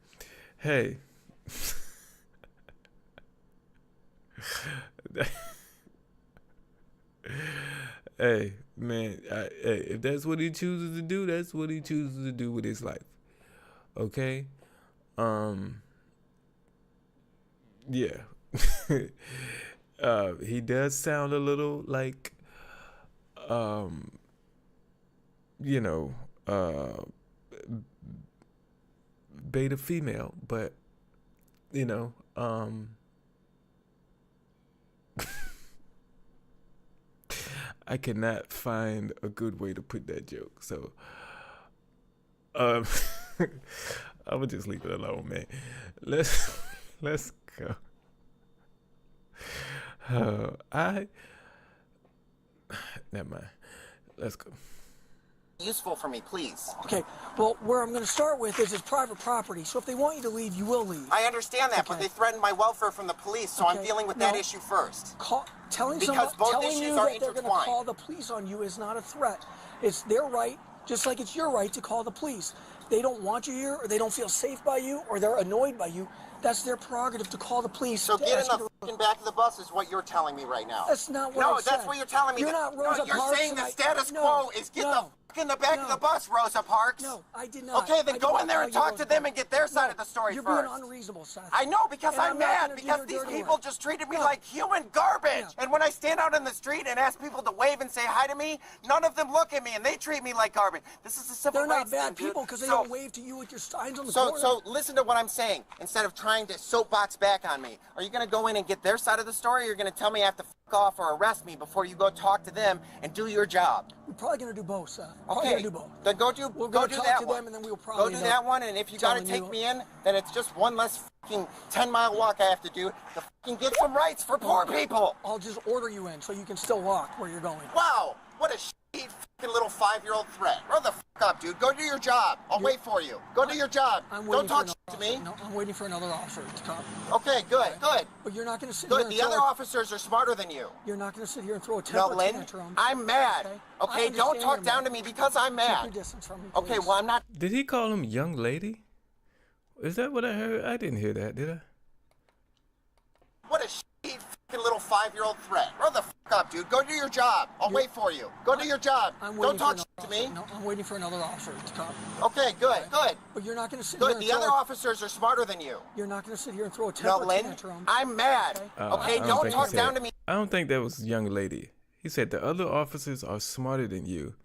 Hey. Hey, man. Hey, if that's what he chooses to do, that's what he chooses to do with his life. Okay? Yeah. He does sound a little like, beta female, but, I cannot find a good way to put that joke. So, I would just leave it alone, man. Let's go. Never mind. Let's go. Useful for me, please. Okay, well, where I'm going to start with is it's private property, so if they want you to leave, you will leave. I understand that, but Okay. they threatened my welfare from the police, so I'm Okay, dealing with that no. issue first. Telling Because both telling issues you are that they're going to intertwined. call the police on you is not a threat. It's their right, just like it's your right to call the police. They don't want you here, or they don't feel safe by you, or they're annoyed by you. That's their prerogative to call the police. So to get in ask you the to- fucking back of the bus is what you're telling me right now. That's not what No, I said. that's what you're telling me. You're not Rosa you're Parks, saying and the I- status no, quo is get no, the fuck in the back of no. the bus, Rosa Parks. No, I did not. Okay, then I go did in there not and tell you talk to Rosa them Parks. and get their side No, of the story you're first. being unreasonable, Seth. I know, because And I'm I'm not mad, gonna do because your these dirty people work. just treated me No. like human garbage. Yeah. And when I stand out in the street and ask people to wave and say hi to me, none of them look at me and they treat me like garbage. This is a civil They're not rights bad thing, dude. people because they So- don't wave to you with your signs on the So, corner. so listen to what I'm saying. Instead of trying to soapbox back on me, are you going to go in and get their side of the story, or you're going to tell me I have to fuck off or arrest me before you go talk to them and do your job? We're probably going to do both, Seth. We're probably Okay, going to do both. then go do We're go gonna do talk that to one. them, and then we'll Go probably do end that up one, and if you got to telling take you- me in, then it's just one less fucking 10-mile walk I have to do to fucking get some rights for poor people. I'll just order you in so you can still walk where you're going. Wow, what a shitty fucking little 5-year-old threat. Grow the fuck up, dude. Go do your job. I'll wait for you. Go do your job. I'm Don't waiting talk for shit to another me. officer. No, I'm waiting for another officer to come. Okay, good, good. But you're not going to sit Good. here and The throw other a- officers are smarter than you. You're not going to sit here and throw a No, temper Lynn, tantrum. I'm mad. Okay? Okay, I don't understand talk you're down mad. to me because I'm Keep your mad. distance from me, Okay, please. well, I'm not. Did he call him young lady? Is that what I heard? I didn't hear that, did I? What a shitty fucking little 5-year-old threat. Grow the fuck up, dude. Go do your job. I'll wait for you. Go do your job. Don't talk shit to me. No, I'm waiting for another officer to come. Okay, good, good. But you're not going to sit Good. here and The other officers are smarter than you. You're not going to sit here and throw a No, temper Lynn, tantrum. I'm mad. Okay, don't think talk he down said- to me. I don't think that was young lady. He said the other officers are smarter than you.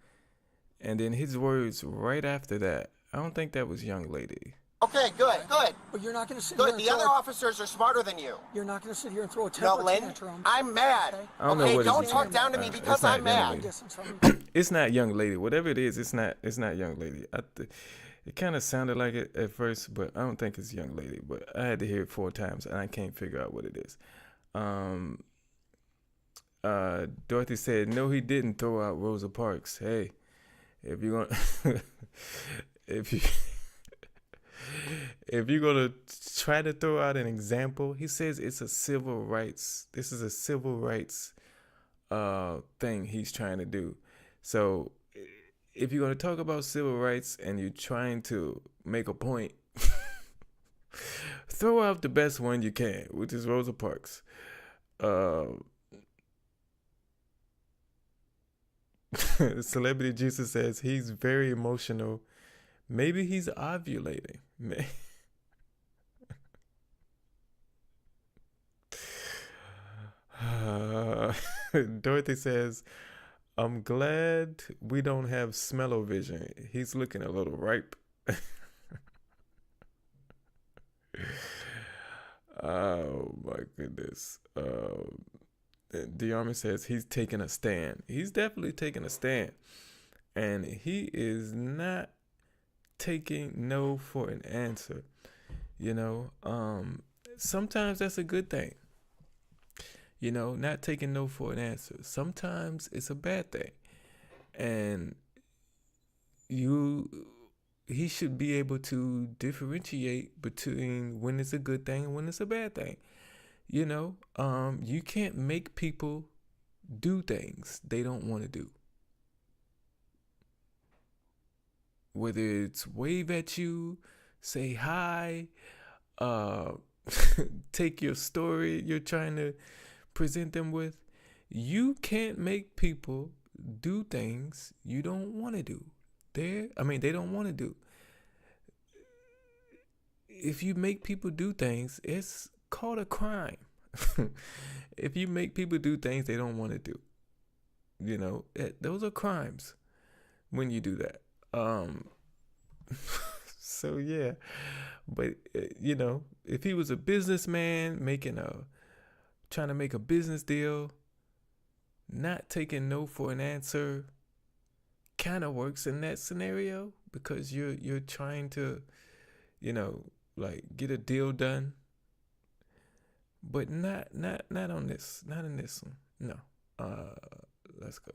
And then his words right after that, I don't think that was young lady. Okay, good, good. But you're not going to sit here Good. and The throw other officers are smarter than you. You're not going to sit here and throw a No, temper Lynn, tantrum. I'm mad. I don't know Okay, what don't it's- talk down to me it's because not I'm young mad. lady. Distance from me. It's not young lady. Whatever it is, it's not young lady. It kind of sounded like it at first, but I don't think it's young lady. But I had to hear it 4 times, and I can't figure out what it is. Dorothy said, no, he didn't throw out Rosa Parks. Hey, if you're gonna if you're gonna try to throw out an example, he says it's a civil rights. This is a civil rights thing he's trying to do. So if you're gonna talk about civil rights and you're trying to make a point, throw out the best one you can, which is Rosa Parks. Celebrity Jesus says he's very emotional. Maybe he's ovulating. Dorothy says, I'm glad we don't have smell-o-vision. He's looking a little ripe. Oh my goodness. Diarmy says he's taking a stand. He's definitely taking a stand. And he is not taking no for an answer. You know, sometimes that's a good thing. You know, not taking no for an answer. Sometimes it's a bad thing. And he should be able to differentiate between when it's a good thing and when it's a bad thing. You know, you can't make people do things they don't want to do. Whether it's wave at you, say hi, take your story you're trying to present them with. You can't make people do things you don't want to do. They don't want to do. If you make people do things, it's called a crime. If you make people do things they don't want to do, you know, those are crimes when you do that. So yeah, but you know, if he was a businessman trying to make a business deal, not taking no for an answer kind of works in that scenario, because you're trying to, you know, like get a deal done. But not on this, not in this one. No. Let's go.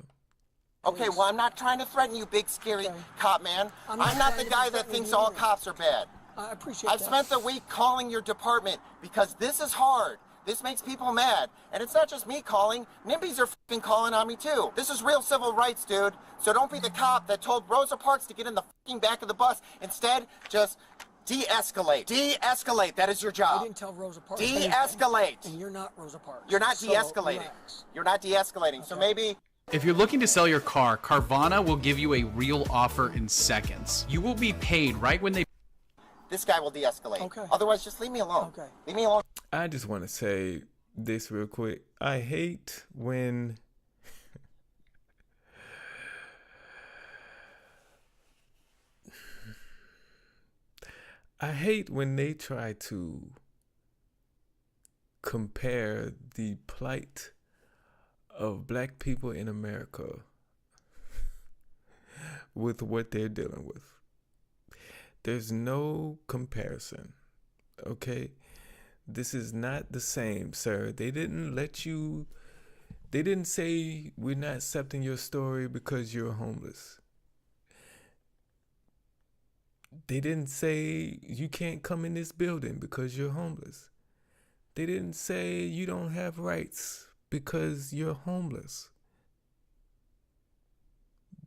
Okay, well, I'm not trying to threaten you, big scary cop man. I'm not the guy that thinks all cops are bad. I appreciate I've that. spent the week calling your department because this is hard. This makes people mad. And it's not just me calling. NIMBYs are fucking calling on me too. This is real civil rights, dude. So don't be the cop that told Rosa Parks to get in the fucking back of the bus. Instead, just de-escalate. De-escalate. That is your job. I didn't tell Rosa Parks. De-escalate. And you're not Rosa Parks. You're not So, de-escalating. relax. You're not de-escalating. So maybe... If you're looking to sell your car, Carvana will give you a real offer in seconds. You will be paid right when they... This guy will de-escalate. Okay. Otherwise, just leave me alone. Okay. Leave me alone. I just want to say this real quick. I hate when they try to compare the plight of black people in America with what they're dealing with. There's no comparison, okay? This is not the same, sir. They didn't say we're not accepting your story because you're homeless. They didn't say you can't come in this building because you're homeless. They didn't say you don't have rights because you're homeless.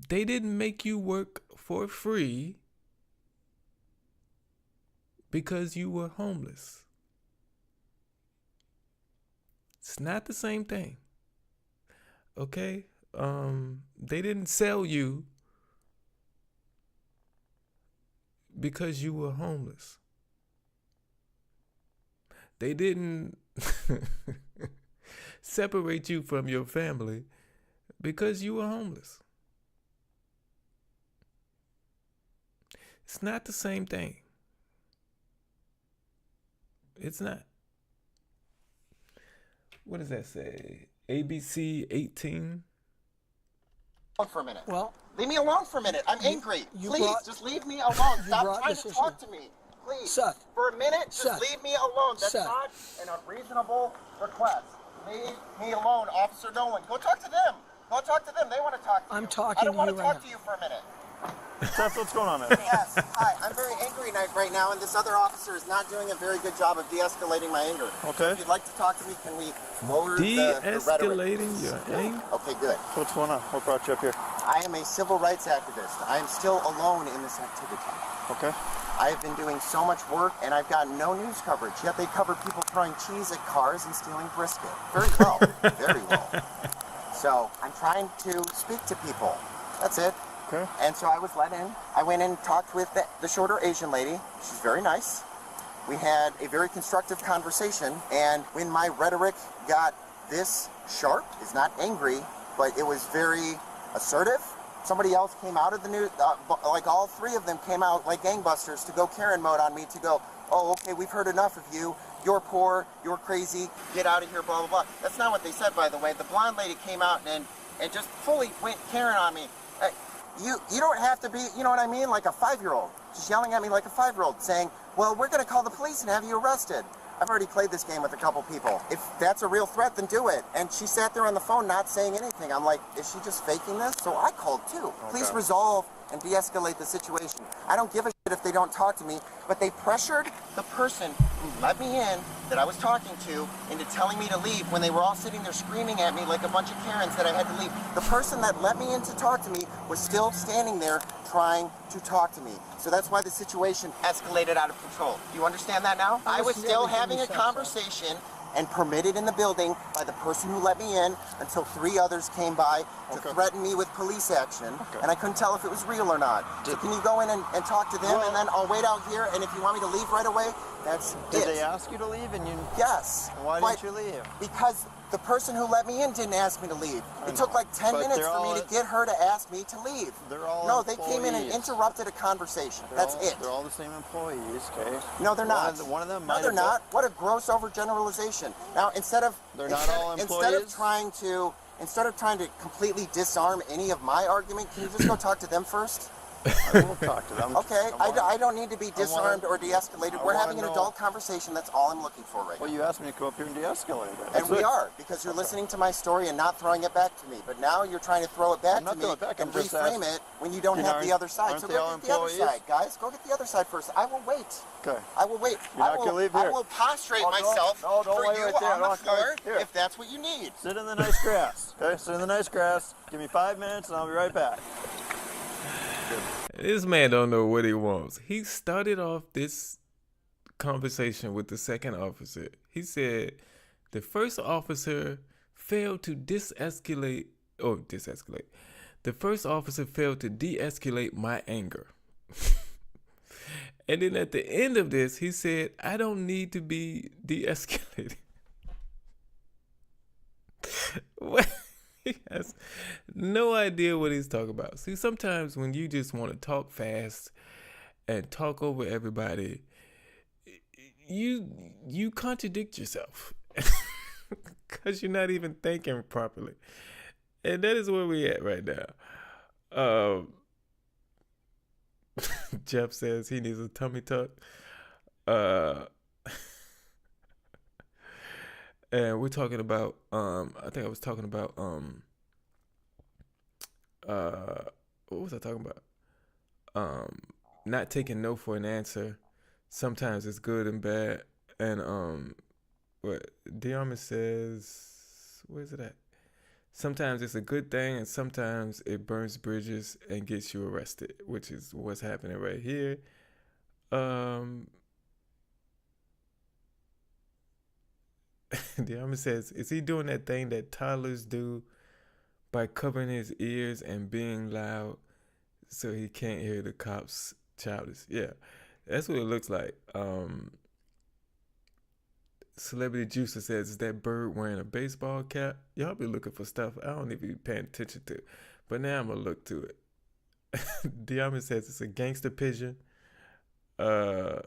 They didn't make you work for free because you were homeless. It's not the same thing. Okay? They didn't sell you because you were homeless. They didn't separate you from your family because you were homeless. It's not the same thing. It's not. What does that say? ABC 18? For a minute. Well, leave me alone for a minute. I'm angry. Please, just leave me alone. Stop trying to talk to me. Please. Seth. For a minute, just leave me alone. That's Seth. not an unreasonable request. Leave me alone, Officer Nolan. Go talk to them. Go talk to them. They want to talk to you. I'm talking I don't to want you to right talk now. to you for a minute. Seth, what's going on, man? Yes. Hi. I'm very angry right now, and this other officer is not doing a very good job of de-escalating my anger. Okay. If you'd like to talk to me, can we lower the rhetoric? De-escalating your anger? Okay, good. What's going on? What brought you up here? I am a civil rights activist. I am still alone in this activity. Okay. I have been doing so much work, and I've gotten no news coverage. Yet they cover people throwing cheese at cars and stealing brisket. Very well. Very well. So I'm trying to speak to people. That's it. Okay. And so I was let in. I went in and talked with the shorter Asian lady. She's very nice. We had a very constructive conversation, and when my rhetoric got this sharp, it's not angry, but it was very assertive. Somebody else came out of the news, like all three of them came out like gangbusters to go Karen mode on me, to go, oh, okay, we've heard enough of you. You're poor, you're crazy, get out of here, blah, blah, blah. That's not what they said, by the way. The blonde lady came out and just fully went Karen on me. You don't have to be, you know what I mean, like a 5-year-old. Just yelling at me like a 5-year-old, saying, well, we're going to call the police and have you arrested. I've already played this game with a couple people. If that's a real threat, then do it. And she sat there on the phone not saying anything. I'm like, is she just faking this? So I called too. Please resolve and de-escalate the situation. I don't give a shit if they don't talk to me, but they pressured the person who let me in, that I was talking to, into telling me to leave when they were all sitting there screaming at me like a bunch of Karens that I had to leave. The person that let me in to talk to me was still standing there trying to talk to me. So that's why the situation escalated out of control. Do you understand that now? I was still having a conversation and permitted in the building by the person who let me in until 3 others came by to threaten me with police action, and I couldn't tell if it was real or not. So can you go in and talk to them, and then I'll wait out here, and if you want me to leave right away, that's it. Did they ask you to leave and you... Yes. Why didn't you leave? Because the person who let me in didn't ask me to leave. It took like 10 minutes for me to get her to ask me to leave. They're all No, they came in and interrupted a conversation. That's it. They're all the same employees, okay? No, they're not. One of them No, they're not. What a gross overgeneralization. Now, instead of trying to completely disarm any of my argument, can you just go talk to them first? I will talk to them. Okay, I don't need to be disarmed or de-escalated. We're having an adult conversation. That's all I'm looking for right now. Well, you asked me to come up here and de-escalate it. And we are, because you're listening to my story and not throwing it back to me. But now you're trying to throw it back to me and reframe it when you don't have the other side. So go get the other side, guys. Go get the other side first. I will wait. Okay. I will wait. You're not going to leave here. I will prostrate myself for you on the floor if that's what you need. Sit in the nice grass. Okay, sit in the nice grass. Give me 5 minutes and I'll be right back. This man don't know what he wants. He started off this conversation with the second officer. He said the first officer failed to de-escalate. The first officer failed to de-escalate my anger. And then at the end of this, he said, I don't need to be de-escalated. What? He has no idea what he's talking about. See, sometimes when you just want to talk fast and talk over everybody, you contradict yourself because you're not even thinking properly. And that is where we're at right now. Jeff says he needs a tummy tuck. And we're talking about, I think I was talking about, what was I talking about? Not taking no for an answer. Sometimes it's good and bad. And, what Diarma says, where's it at? Sometimes it's a good thing and sometimes it burns bridges and gets you arrested, which is what's happening right here. Diamond says, is he doing that thing that toddlers do by covering his ears and being loud so he can't hear the cops childish? Yeah, that's what it looks like. Celebrity Juicer says, is that bird wearing a baseball cap? Y'all be looking for stuff I don't even be paying attention to. But now I'm going to look to it. Diamond says it's a gangster pigeon. And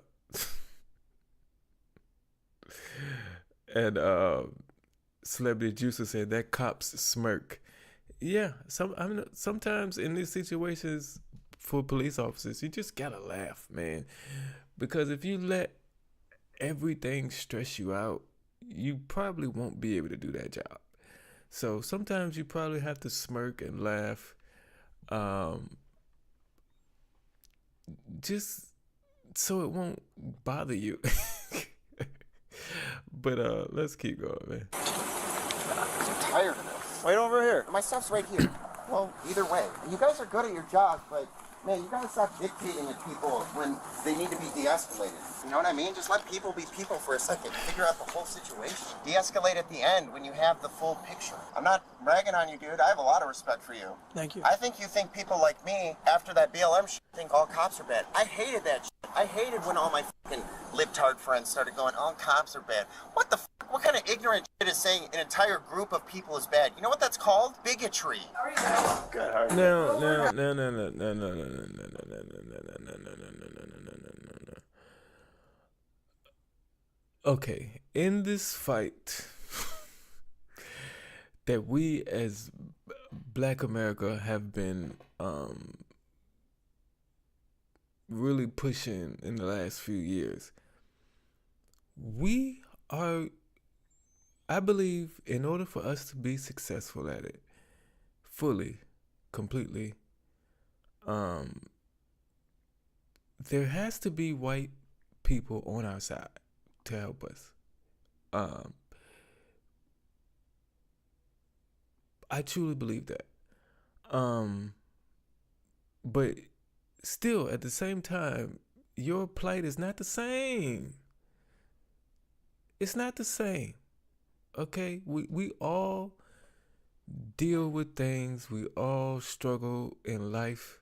Celebrity Juicer said that cop's smirk. Yeah, sometimes in these situations for police officers, you just gotta laugh, man. Because if you let everything stress you out, you probably won't be able to do that job. So sometimes you probably have to smirk and laugh. Just so it won't bother you. But let's keep going, man. I'm tired of this. Wait over here. My stuff's right here. Well, either way, you guys are good at your jobs, but man, you gotta stop dictating to people when they need to be de-escalated. You know what I mean? Just let people be people for a second. Figure out the whole situation. De-escalate at the end when you have the full picture. I'm not bragging on you, dude. I have a lot of respect for you. Thank you. I think you think people like me, after that BLM shit, think all cops are bad. I hated that shit. I hated when all my fucking libtard friends started going, all cops are bad. What the f***? What kind of ignorant shit is saying an entire group of people is bad? You know what that's called? Bigotry. Good. No. Okay, in this fight that we as Black America have been really pushing in the last few years, we are, I believe, in order for us to be successful at it, fully, completely, there has to be white people on our side to help us. I truly believe that. But still, at the same time, your plight is not the same. It's not the same. Okay? We all deal with things. We all struggle in life.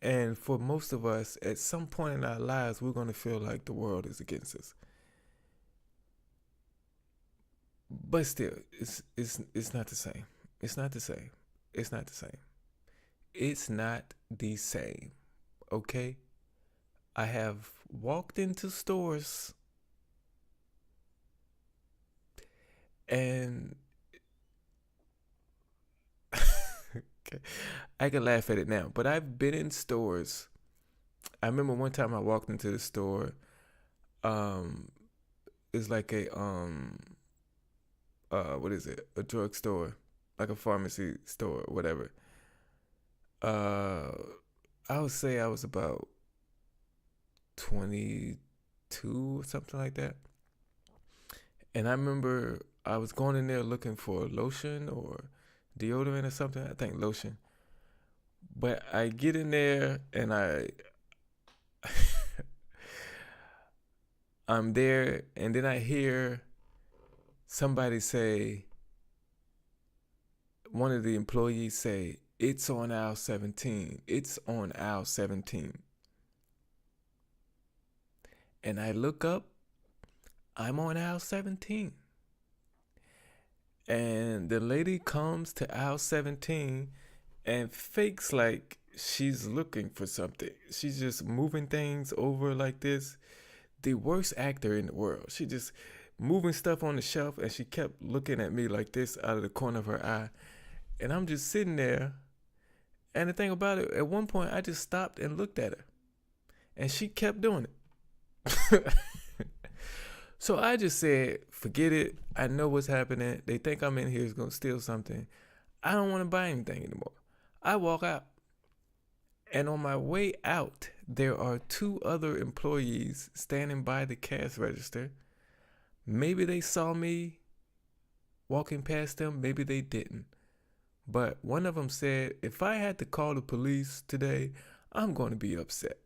And for most of us, at some point in our lives, we're going to feel like the world is against us. But still, it's not the same. It's not the same. It's not the same. It's not the same. Okay? I have walked into stores and okay, I can laugh at it now, but I've been in stores. I remember one time I walked into the store. It's like a what is it? A drugstore, like a pharmacy store, or whatever. I would say I was about 22 or something like that. And I remember I was going in there looking for lotion or deodorant or something. I think lotion. But I get in there and I'm there, and then I hear somebody say, one of the employees say, it's on aisle 17. It's on aisle 17. And I look up, I'm on aisle 17. And the lady comes to aisle 17 and fakes like she's looking for something. She's just moving things over like this. The worst actor in the world. She just moving stuff on the shelf, and she kept looking at me like this out of the corner of her eye. And I'm just sitting there. And the thing about it, at one point, I just stopped and looked at her. And she kept doing it. So I just said, forget it. I know what's happening. They think I'm in here is going to steal something. I don't want to buy anything anymore. I walk out. And on my way out, there are two other employees standing by the cash register. Maybe they saw me walking past them. Maybe they didn't. But one of them said, if I had to call the police today, I'm going to be upset.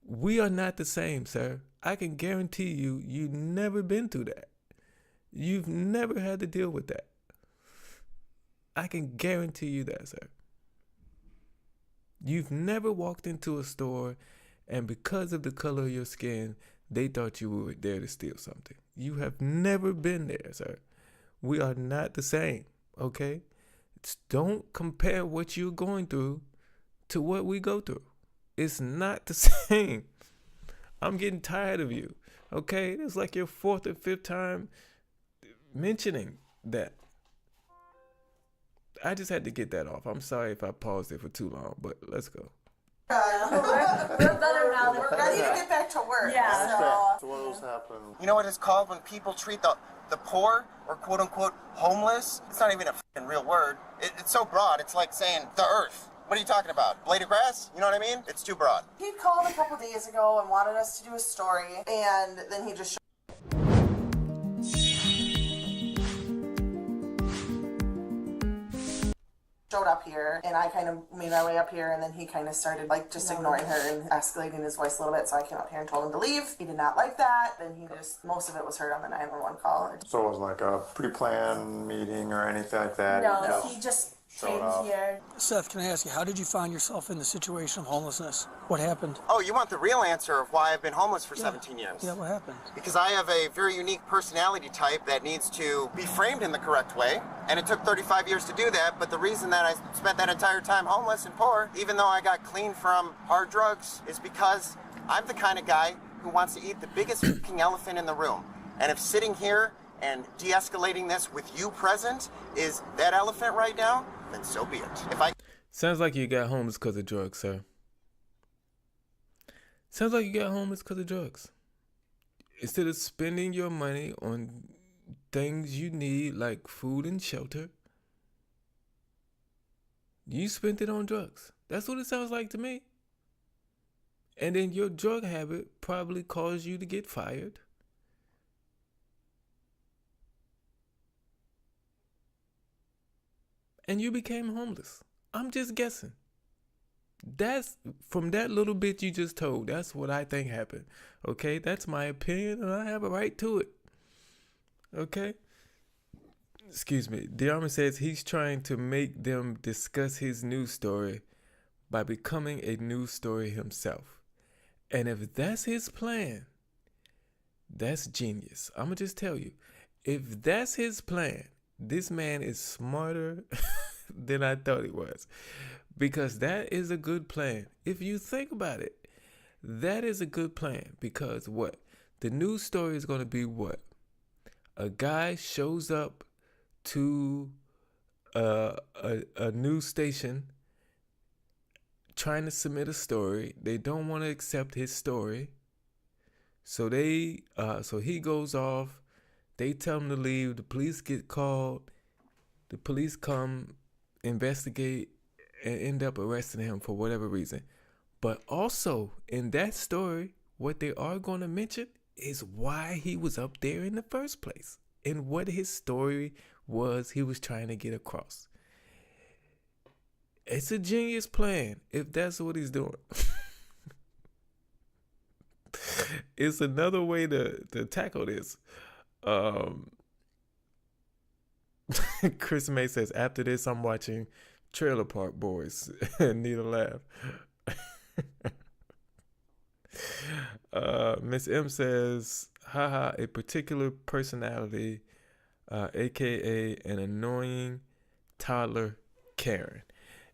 We are not the same, sir. I can guarantee you, you've never been through that. You've never had to deal with that. I can guarantee you that, sir. You've never walked into a store and because of the color of your skin, they thought you were there to steal something. You have never been there, sir. We are not the same, okay? Don't compare what you're going through to what we go through. It's not the same. I'm getting tired of you, okay? It's like your fourth or fifth time mentioning that. I just had to get that off. I'm sorry if I paused it for too long, but let's go. We're better now. We're ready to get back to work. Yeah. So what else happened? You know what it's called when people treat the poor or quote unquote homeless? It's not even a fucking real word. It's so broad. It's like saying the earth. What are you talking about? Blade of grass? You know what I mean? It's too broad. He called a couple days ago and wanted us to do a story, and then he just showed up here, and I kind of made my way up here, and then he kind of started like just ignoring her and escalating his voice a little bit, so I came up here and told him to leave. He did not like that, and he just, most of it was heard on the 911 call. So it was like a pre-planned meeting or anything like that? No, he just came here. Seth, can I ask you, how did you find yourself in the situation of homelessness? What happened? Oh, you want the real answer of why I've been homeless for 17 years? Yeah, what happened? Because I have a very unique personality type that needs to be framed in the correct way. And it took 35 years to do that, but the reason that I spent that entire time homeless and poor, even though I got clean from hard drugs, is because I'm the kind of guy who wants to eat the biggest fucking elephant in the room. And if sitting here and de-escalating this with you present is that elephant right now, then so be it. Sounds like you got homeless because of drugs, sir. Sounds like you got homeless because of drugs. Instead of spending your money on things you need like food and shelter, you spent it on drugs. That's what it sounds like to me. And then your drug habit probably caused you to get fired. And you became homeless. I'm just guessing. That's from that little bit you just told. That's what I think happened. Okay, that's my opinion, and I have a right to it. Okay. Excuse me. Diarma says he's trying to make them discuss his news story by becoming a news story himself. And if that's his plan, that's genius. I'm gonna just tell you, if that's his plan, this man is smarter than I thought he was, because that is a good plan. If you think about it, that is a good plan, because what? The news story is going to be what? A guy shows up to a news station trying to submit a story. They don't want to accept his story. So he goes off. They tell him to leave. The police get called. The police come, investigate, and end up arresting him for whatever reason. But also, in that story, what they are going to mention is why he was up there in the first place and what his story was he was trying to get across. It's a genius plan if that's what he's doing. It's another way to tackle this. Chris May says, after this, I'm watching Trailer Park Boys. Need a laugh. Miss M says, haha, a particular personality, aka an annoying toddler Karen.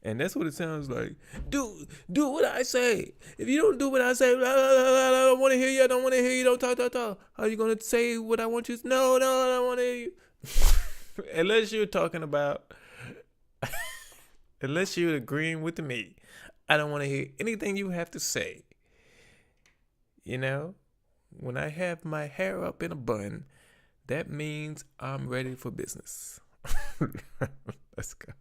And that's what it sounds like. Do what I say. If you don't do what I say, I don't want to hear you. I don't want to hear you. Don't talk. Are you going to say what I want you to? No, I don't want to hear you. Unless you're talking about, unless you're agreeing with me, I don't want to hear anything you have to say. You know, when I have my hair up in a bun, that means I'm ready for business. Let's go.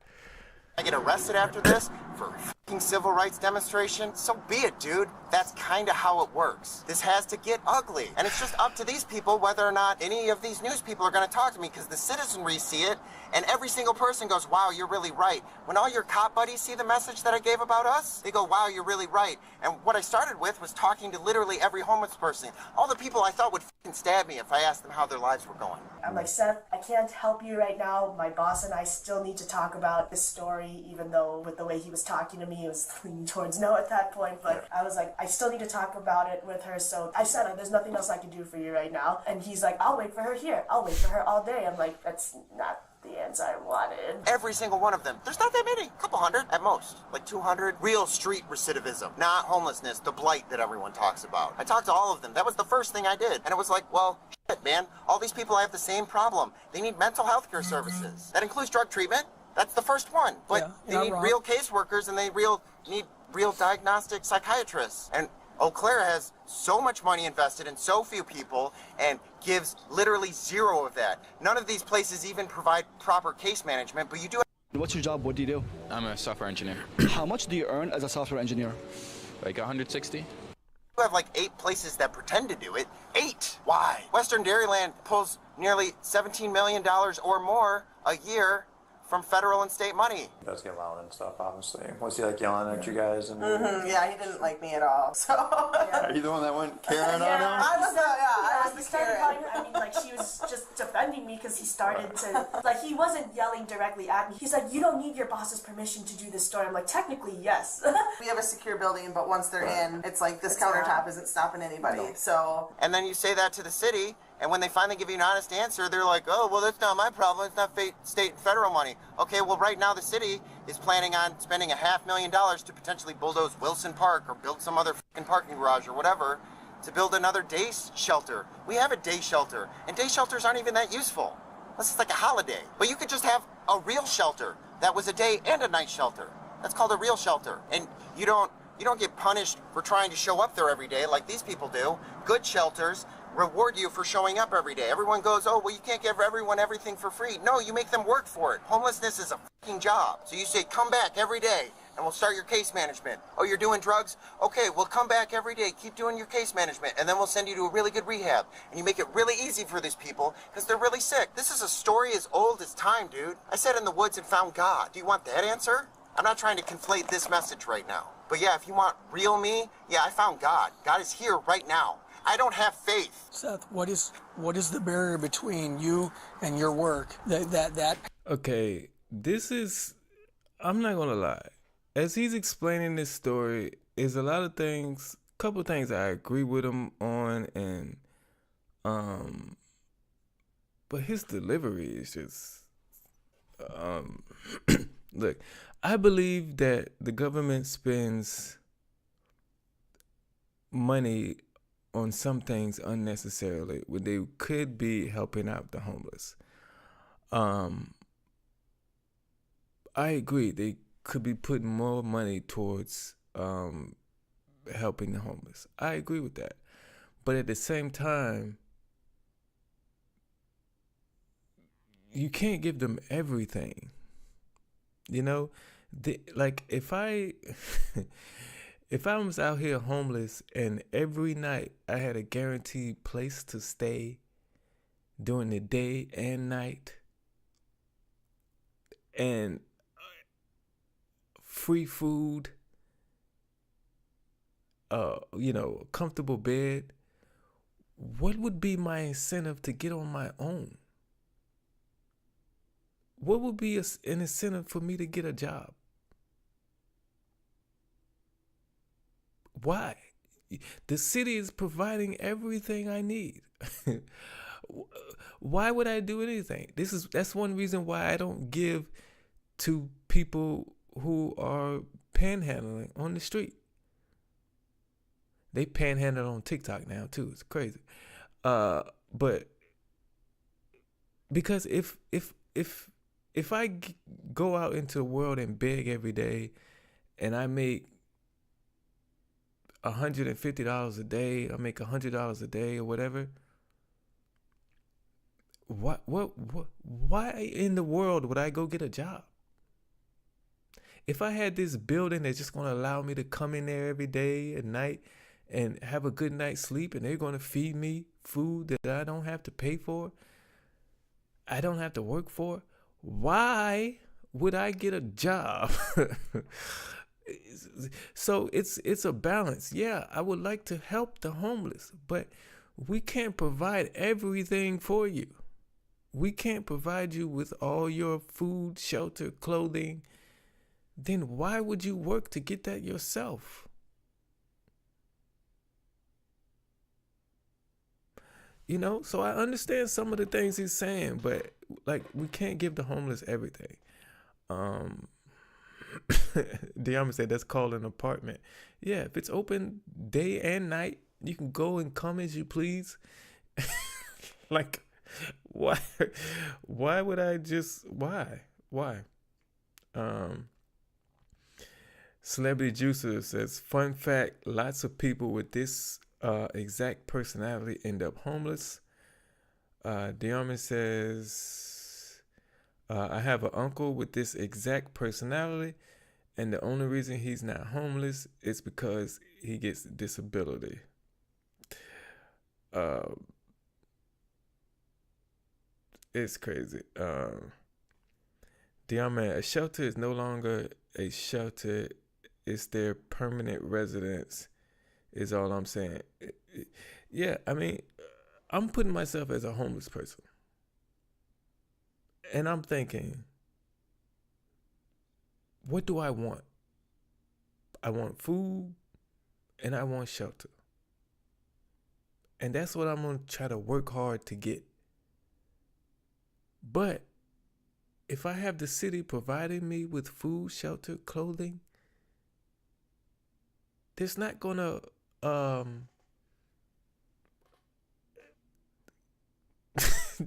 I get arrested after this for fucking civil rights demonstration, so be it, dude. That's kind of how it works. This has to get ugly. And it's just up to these people whether or not any of these news people are going to talk to me, because the citizenry see it, and every single person goes, wow, you're really right. When all your cop buddies see the message that I gave about us, they go, wow, you're really right. And what I started with was talking to literally every homeless person. All the people I thought would fucking stab me if I asked them how their lives were going. I'm like, Seth, I can't help you right now. My boss and I still need to talk about this story, even though with the way he was talking to me, it was leaning towards no at that point. But I was like, I still need to talk about it with her. So I said, there's nothing else I can do for you right now. And he's like, I'll wait for her here. I'll wait for her all day. I'm like, that's not the answer I wanted. Every single one of them. There's not that many. A couple hundred at most. Like 200. Real street recidivism. Not homelessness, the blight that everyone talks about. I talked to all of them. That was the first thing I did. And it was like, well, shit, man. All these people have the same problem. They need mental health care services. That includes drug treatment. That's the first one. But they need real caseworkers, and they need real diagnostic psychiatrists. And Eau Claire has so much money invested in so few people and gives literally zero of that. None of these places even provide proper case management, but you do. What's your job? What do you do? I'm a software engineer. How much do you earn as a software engineer? Like 160. You have like 8 places that pretend to do it. 8! Why? Western Dairyland pulls nearly $17 million or more a year from federal and state money. He does get loud and stuff, obviously. Was he like yelling at you guys? And Yeah, he didn't like me at all. So. Are you the one that went Karen on him? I was he started calling her, I mean, like, she was just defending me because he started to, like, he wasn't yelling directly at me. He's like, you don't need your boss's permission to do this story. I'm like, technically, yes. We have a secure building, but once they're in, it's like this countertop isn't stopping anybody. No. So. And then you say that to the city, and when they finally give you an honest answer, they're like, oh, well, that's not my problem. It's not state and federal money. Okay, well, right now the city is planning on spending $500,000 to potentially bulldoze Wilson Park or build some other fucking parking garage or whatever to build another day shelter. We have a day shelter, and day shelters aren't even that useful. This is like a holiday. But you could just have a real shelter that was a day and a night shelter. That's called a real shelter. And you don't get punished for trying to show up there every day like these people do. Good shelters reward you for showing up every day. Everyone goes, oh, well, you can't give everyone everything for free. No, you make them work for it. Homelessness is a fucking job. So you say, come back every day and we'll start your case management. Oh, you're doing drugs? Okay, we'll come back every day. Keep doing your case management, and then we'll send you to a really good rehab. And you make it really easy for these people because they're really sick. This is a story as old as time, dude. I sat in the woods and found God. Do you want that answer? I'm not trying to conflate this message right now. But yeah, if you want real me, yeah, I found God. God is here right now. I don't have faith. Seth, what is the barrier between you and your work? That Okay, this is, I'm not gonna lie. As he's explaining this story, is a lot of things, couple things I agree with him on, and but his delivery is just look, I believe that the government spends money on some things unnecessarily when they could be helping out the homeless. I agree, they could be putting more money towards helping the homeless. I agree with that. But at the same time, you can't give them everything. You know, like if I was out here homeless and every night I had a guaranteed place to stay during the day and night and free food, a comfortable bed, what would be my incentive to get on my own? What would be an incentive for me to get a job? Why? The city is providing everything I need. Why would I do anything? That's one reason why I don't give to people who are panhandling on the street. They panhandle on TikTok now too. It's crazy. But because if I go out into the world and beg every day and I make $150 a day, I make $100 a day or whatever, why in the world would I go get a job? If I had this building that's just going to allow me to come in there every day at night and have a good night's sleep, and they're going to feed me food that I don't have to pay for, I don't have to work for, why would I get a job? So it's a balance. Yeah, I would like to help the homeless, but we can't provide everything for you. We can't provide you with all your food, shelter, clothing. Then why would you work to get that yourself? You know, so I understand some of the things he's saying, but like, we can't give the homeless everything. Diamond said that's called an apartment. Yeah, if it's open day and night, you can go and come as you please. Like, why would I just, why? Celebrity Juicer says, fun fact, lots of people with this exact personality end up homeless. Diamond says, I have an uncle with this exact personality, and the only reason he's not homeless is because he gets a disability. It's crazy. Diamond, a shelter is no longer a shelter. It's their permanent residence, is all I'm saying. Yeah, I mean, I'm putting myself as a homeless person. And I'm thinking, what do I want? I want food and I want shelter. And that's what I'm going to try to work hard to get. But if I have the city providing me with food, shelter, clothing, there's not going to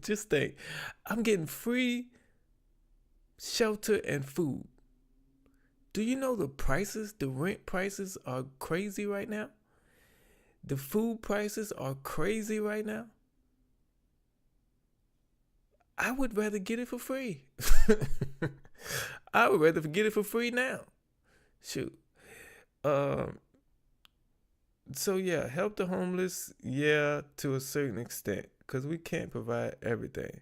just think, I'm getting free shelter and food. Do you know the prices, the rent prices are crazy right now? The food prices are crazy right now. I would rather get it for free. I would rather get it for free now. Shoot. So yeah, help the homeless, yeah, to a certain extent, because we can't provide everything.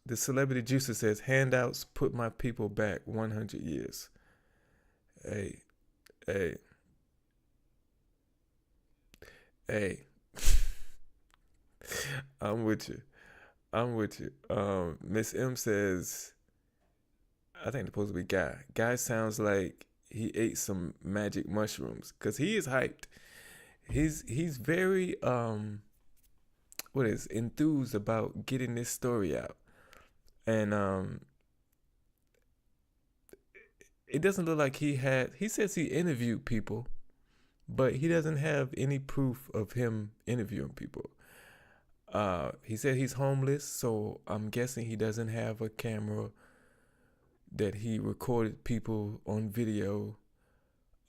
The Celebrity Juicer says, handouts put my people back 100 years. Hey. I'm with you. Miss M says, I think it's supposed to be Guy. Guy sounds like he ate some magic mushrooms, because he is hyped. He's very enthused about getting this story out. And it doesn't look like he says he interviewed people, but he doesn't have any proof of him interviewing people. He said he's homeless, so I'm guessing he doesn't have a camera that he recorded people on video,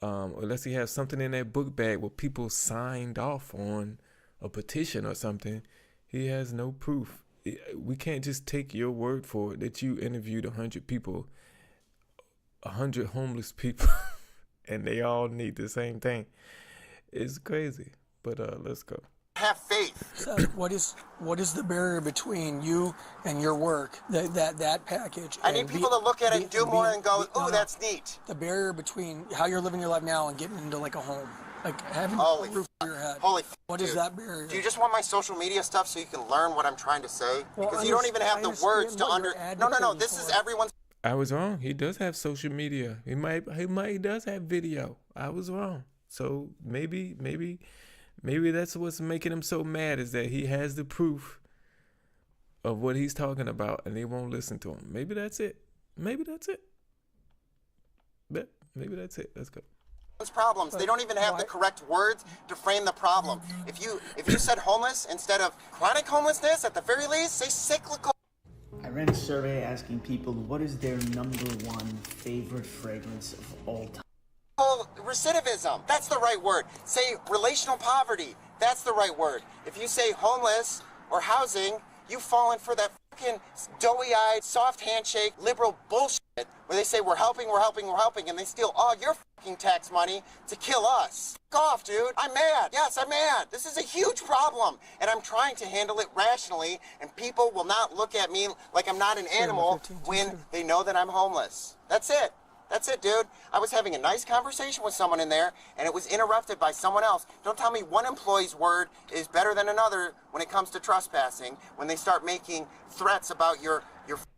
unless he has something in that book bag where people signed off on a petition or something. He has no proof. We can't just take your word for it that you interviewed 100 people, 100 homeless people, and they all need the same thing. It's crazy, but let's go. Have faith. So what is the barrier between you and your work? That package. I need people to look at it and do more and go, ooh, that's neat. The barrier between how you're living your life now and getting into like a home, like having a roof over your head. What is that barrier? Do you just want my social media stuff so you can learn what I'm trying to say? Because you don't even have the words to No. This is everyone's. I was wrong. He does have social media. He does have video. I was wrong. So maybe that's what's making him so mad, is that he has the proof of what he's talking about and they won't listen to him. Maybe that's it. Maybe that's it. Let's go. Problems. They don't even have the correct words to frame the problem. If you said homeless instead of chronic homelessness, at the very least, say cyclical. I ran a survey asking people what is their #1 favorite fragrance of all time. Recidivism, that's the right word. Say relational poverty, that's the right word. If you say homeless or housing, you've fallen for that fucking doughy-eyed, soft handshake, liberal bullshit where they say we're helping, and they steal all your fucking tax money to kill us. Fuck off, dude. I'm mad. Yes, I'm mad. This is a huge problem, and I'm trying to handle it rationally, and people will not look at me like I'm not an animal when they know that I'm homeless. That's it. That's it, dude. I was having a nice conversation with someone in there, and it was interrupted by someone else. Don't tell me one employee's word is better than another when it comes to trespassing, when they start making threats about your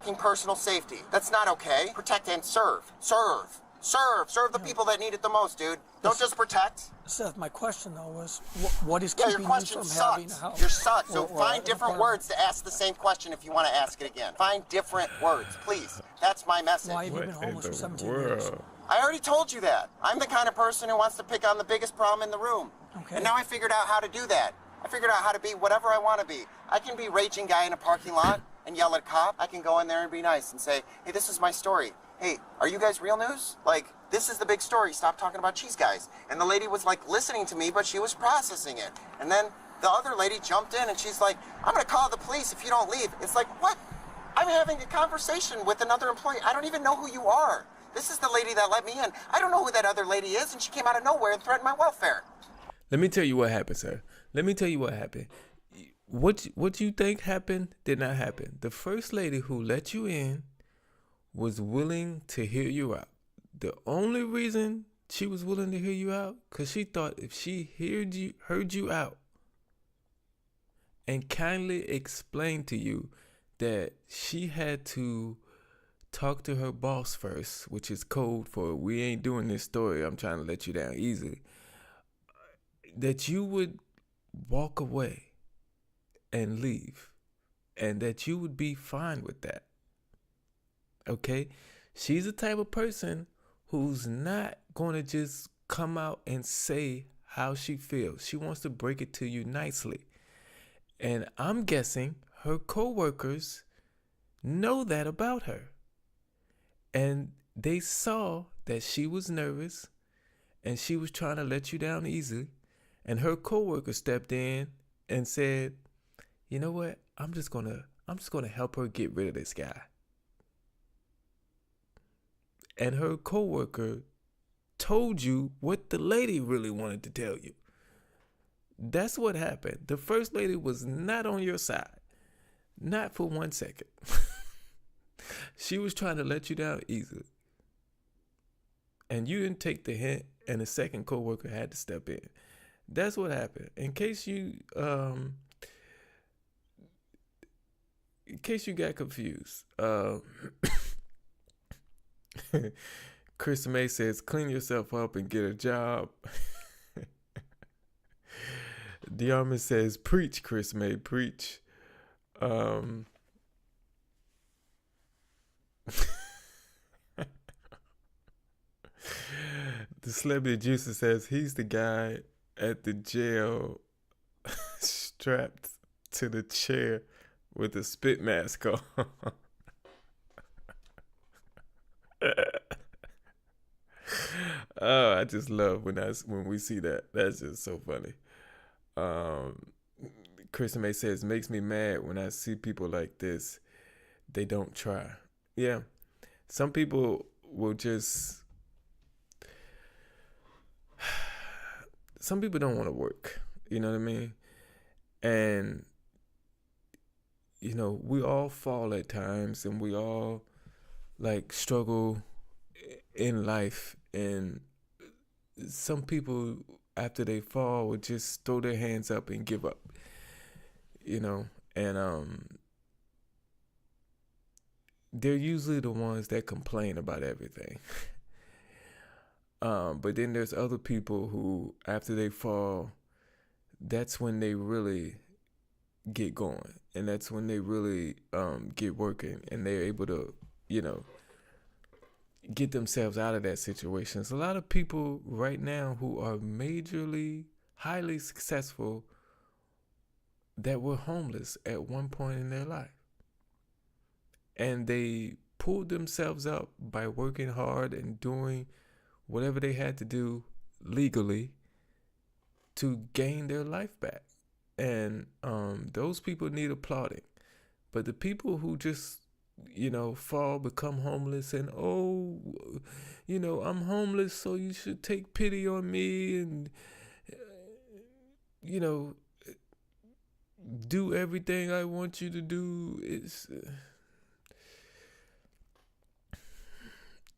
fucking personal safety. That's not okay. Protect and serve. Serve the people that need it the most, dude. Don't just protect. Seth, my question though was, what is Yeah, keeping your you question from sucks. having a house? You're sucked. So Or find an different apartment? words to ask the same question if you want to ask it again. Find different words, please. That's my message. Why have you been homeless for 17 years? I already told you that. I'm the kind of person who wants to pick on the biggest problem in the room. Okay. And now I figured out how to do that. I figured out how to be whatever I want to be. I can be raging guy in a parking lot and yell at a cop. I can go in there and be nice and say, hey, this is my story. Hey, are you guys real news? Like, this is the big story. Stop talking about cheese guys. And the lady was like listening to me, but she was processing it. And then the other lady jumped in and she's like, I'm going to call the police if you don't leave. It's like, what? I'm having a conversation with another employee. I don't even know who you are. This is the lady that let me in. I don't know who that other lady is, and she came out of nowhere and threatened my welfare. Let me tell you what happened, sir. Let me tell you what happened. What you think happened did not happen. The first lady who let you in was willing to hear you out. The only reason she was willing to hear you out, because she thought if she heard you out and kindly explained to you that she had to talk to her boss first, which is code for we ain't doing this story, I'm trying to let you down easily, that you would walk away and leave, and that you would be fine with that. Okay? She's the type of person who's not going to just come out and say how she feels. She wants to break it to you nicely. And I'm guessing her coworkers know that about her. And they saw that she was nervous and she was trying to let you down easily. And her coworker stepped in and said, you know what? I'm just gonna help her get rid of this guy. And her coworker told you what the lady really wanted to tell you. That's what happened. The first lady was not on your side. Not for 1 second. She was trying to let you down easily. And you didn't take the hint, and the second coworker had to step in. That's what happened. In case you got confused, Chris May says, clean yourself up and get a job. Diarma says, preach, Chris May, preach. The Celebrity Juicer says he's the guy at the jail strapped to the chair with a spit mask on. Oh, I just love when we see that. That's just so funny. Chris May says, makes me mad when I see people like this. They don't try. Yeah. Some people will just... Some people don't want to work. You know what I mean? And, you know, we all fall at times and we all, like, struggle in life. And some people, after they fall, would just throw their hands up and give up. You know? And they're usually the ones that complain about everything. But then there's other people who, after they fall, that's when they really get going. And that's when they really get working. And they're able to, you know, get themselves out of that situation. There's a lot of people right now who are majorly, highly successful that were homeless at one point in their life. And they pulled themselves up by working hard and doing whatever they had to do legally to gain their life back. And those people need applauding. But the people who just, become homeless and, I'm homeless, so you should take pity on me and, do everything I want you to do.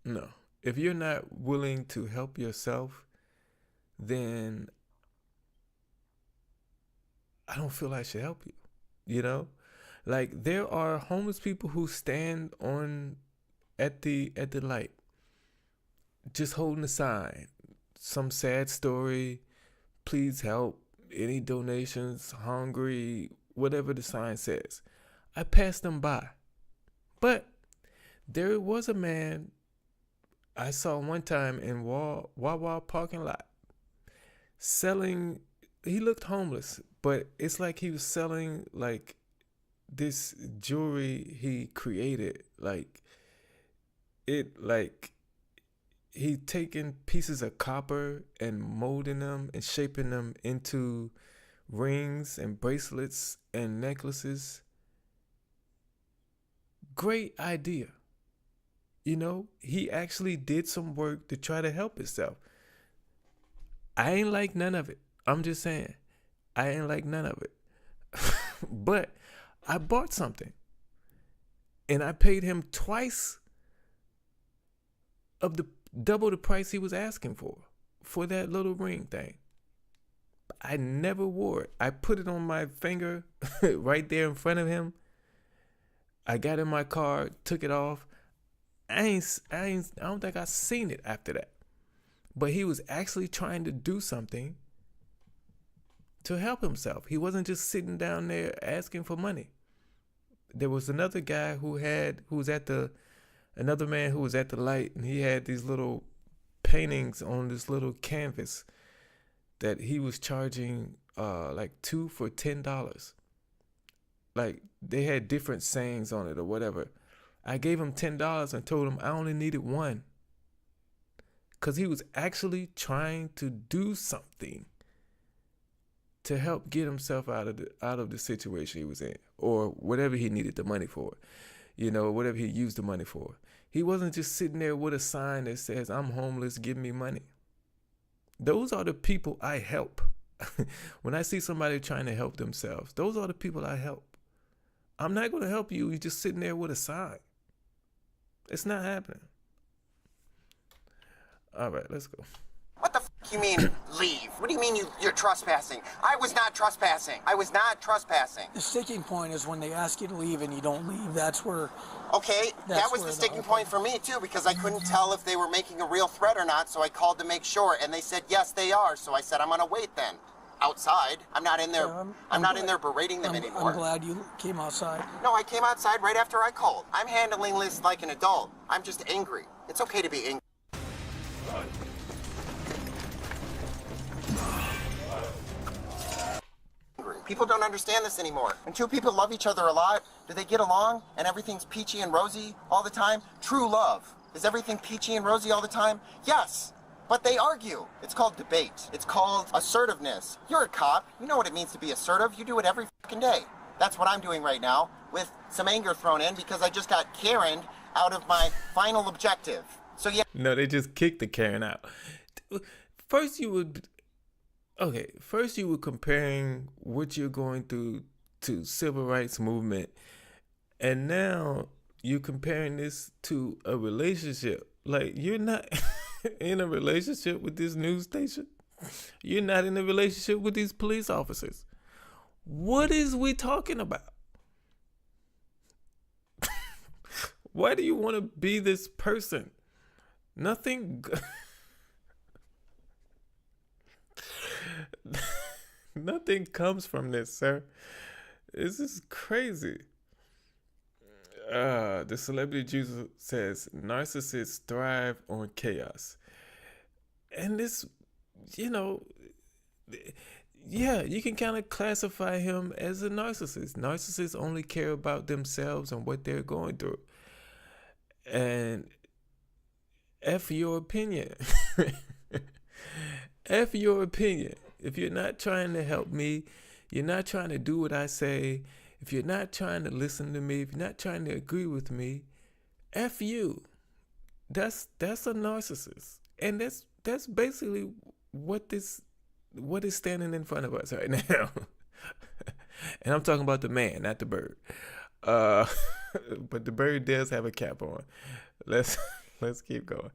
No. If you're not willing to help yourself, then I don't feel I should help you. Like, there are homeless people who stand at the light, just holding a sign, some sad story, please help, any donations, hungry, whatever the sign says. I passed them by. But there was a man I saw one time in Wawa parking lot selling. He looked homeless, but it's like he was selling like this jewelry he created. He taking pieces of copper and molding them and shaping them into rings and bracelets and necklaces. Great idea. He actually did some work to try to help himself. I ain't like none of it. I'm just saying, I ain't like none of it. But I bought something and I paid him double the price he was asking for that little ring thing. I never wore it. I put it on my finger right there in front of him. I got in my car, took it off. I don't think I seen it after that. But he was actually trying to do something to help himself. He wasn't just sitting down there asking for money. There was another guy another man who was at the light, and he had these little paintings on this little canvas that he was charging like 2 for $10. Like, they had different sayings on it or whatever. I gave him $10 and told him I only needed one, because he was actually trying to do something to help get himself out of the situation he was in, or whatever he needed the money for, whatever he used the money for. He wasn't just sitting there with a sign that says, I'm homeless, give me money. Those are the people I help. When I see somebody trying to help themselves, those are the people I help. I'm not going to help you. You're just sitting there with a sign. It's not happening. All right, let's go. What the you mean, leave? What do you mean you're trespassing? I was not trespassing. I was not trespassing. The sticking point is when they ask you to leave and you don't leave. That's where... Okay, that was the sticking point for me, too, because I couldn't tell if they were making a real threat or not, so I called to make sure, and they said, yes, they are. So I said, I'm going to wait then. Outside. I'm not in there. I'm not in there berating them anymore. I'm glad you came outside. No, I came outside right after I called. I'm handling this like an adult. I'm just angry. It's okay to be angry. People don't understand this anymore. When two people love each other a lot, do they get along and everything's peachy and rosy all the time? True love. Is everything peachy and rosy all the time? Yes. But they argue. It's called debate. It's called assertiveness. You're a cop. You know what it means to be assertive. You do it every fucking day. That's what I'm doing right now, with some anger thrown in because I just got Karen'd out of my final objective. So yeah. No, they just kicked the Karen out. First you were comparing what you're going through to civil rights movement, and now you're comparing this to a relationship. Like, you're not in a relationship with this news station. You're not in a relationship with these police officers. What is we talking about? Why do you want to be this person? Nothing nothing comes from this, sir. This is crazy. The celebrity juicer says narcissists thrive on chaos. And this, yeah, you can kind of classify him as a narcissist. Narcissists only care about themselves and what they're going through. And F your opinion. F your opinion. If you're not trying to help me, you're not trying to do what I say, If you're not trying to listen to me, if you're not trying to agree with me, F you. That's a narcissist. And that's basically what is standing in front of us right now. And I'm talking about the man, not the bird. But the bird does have a cap on. Let's keep going.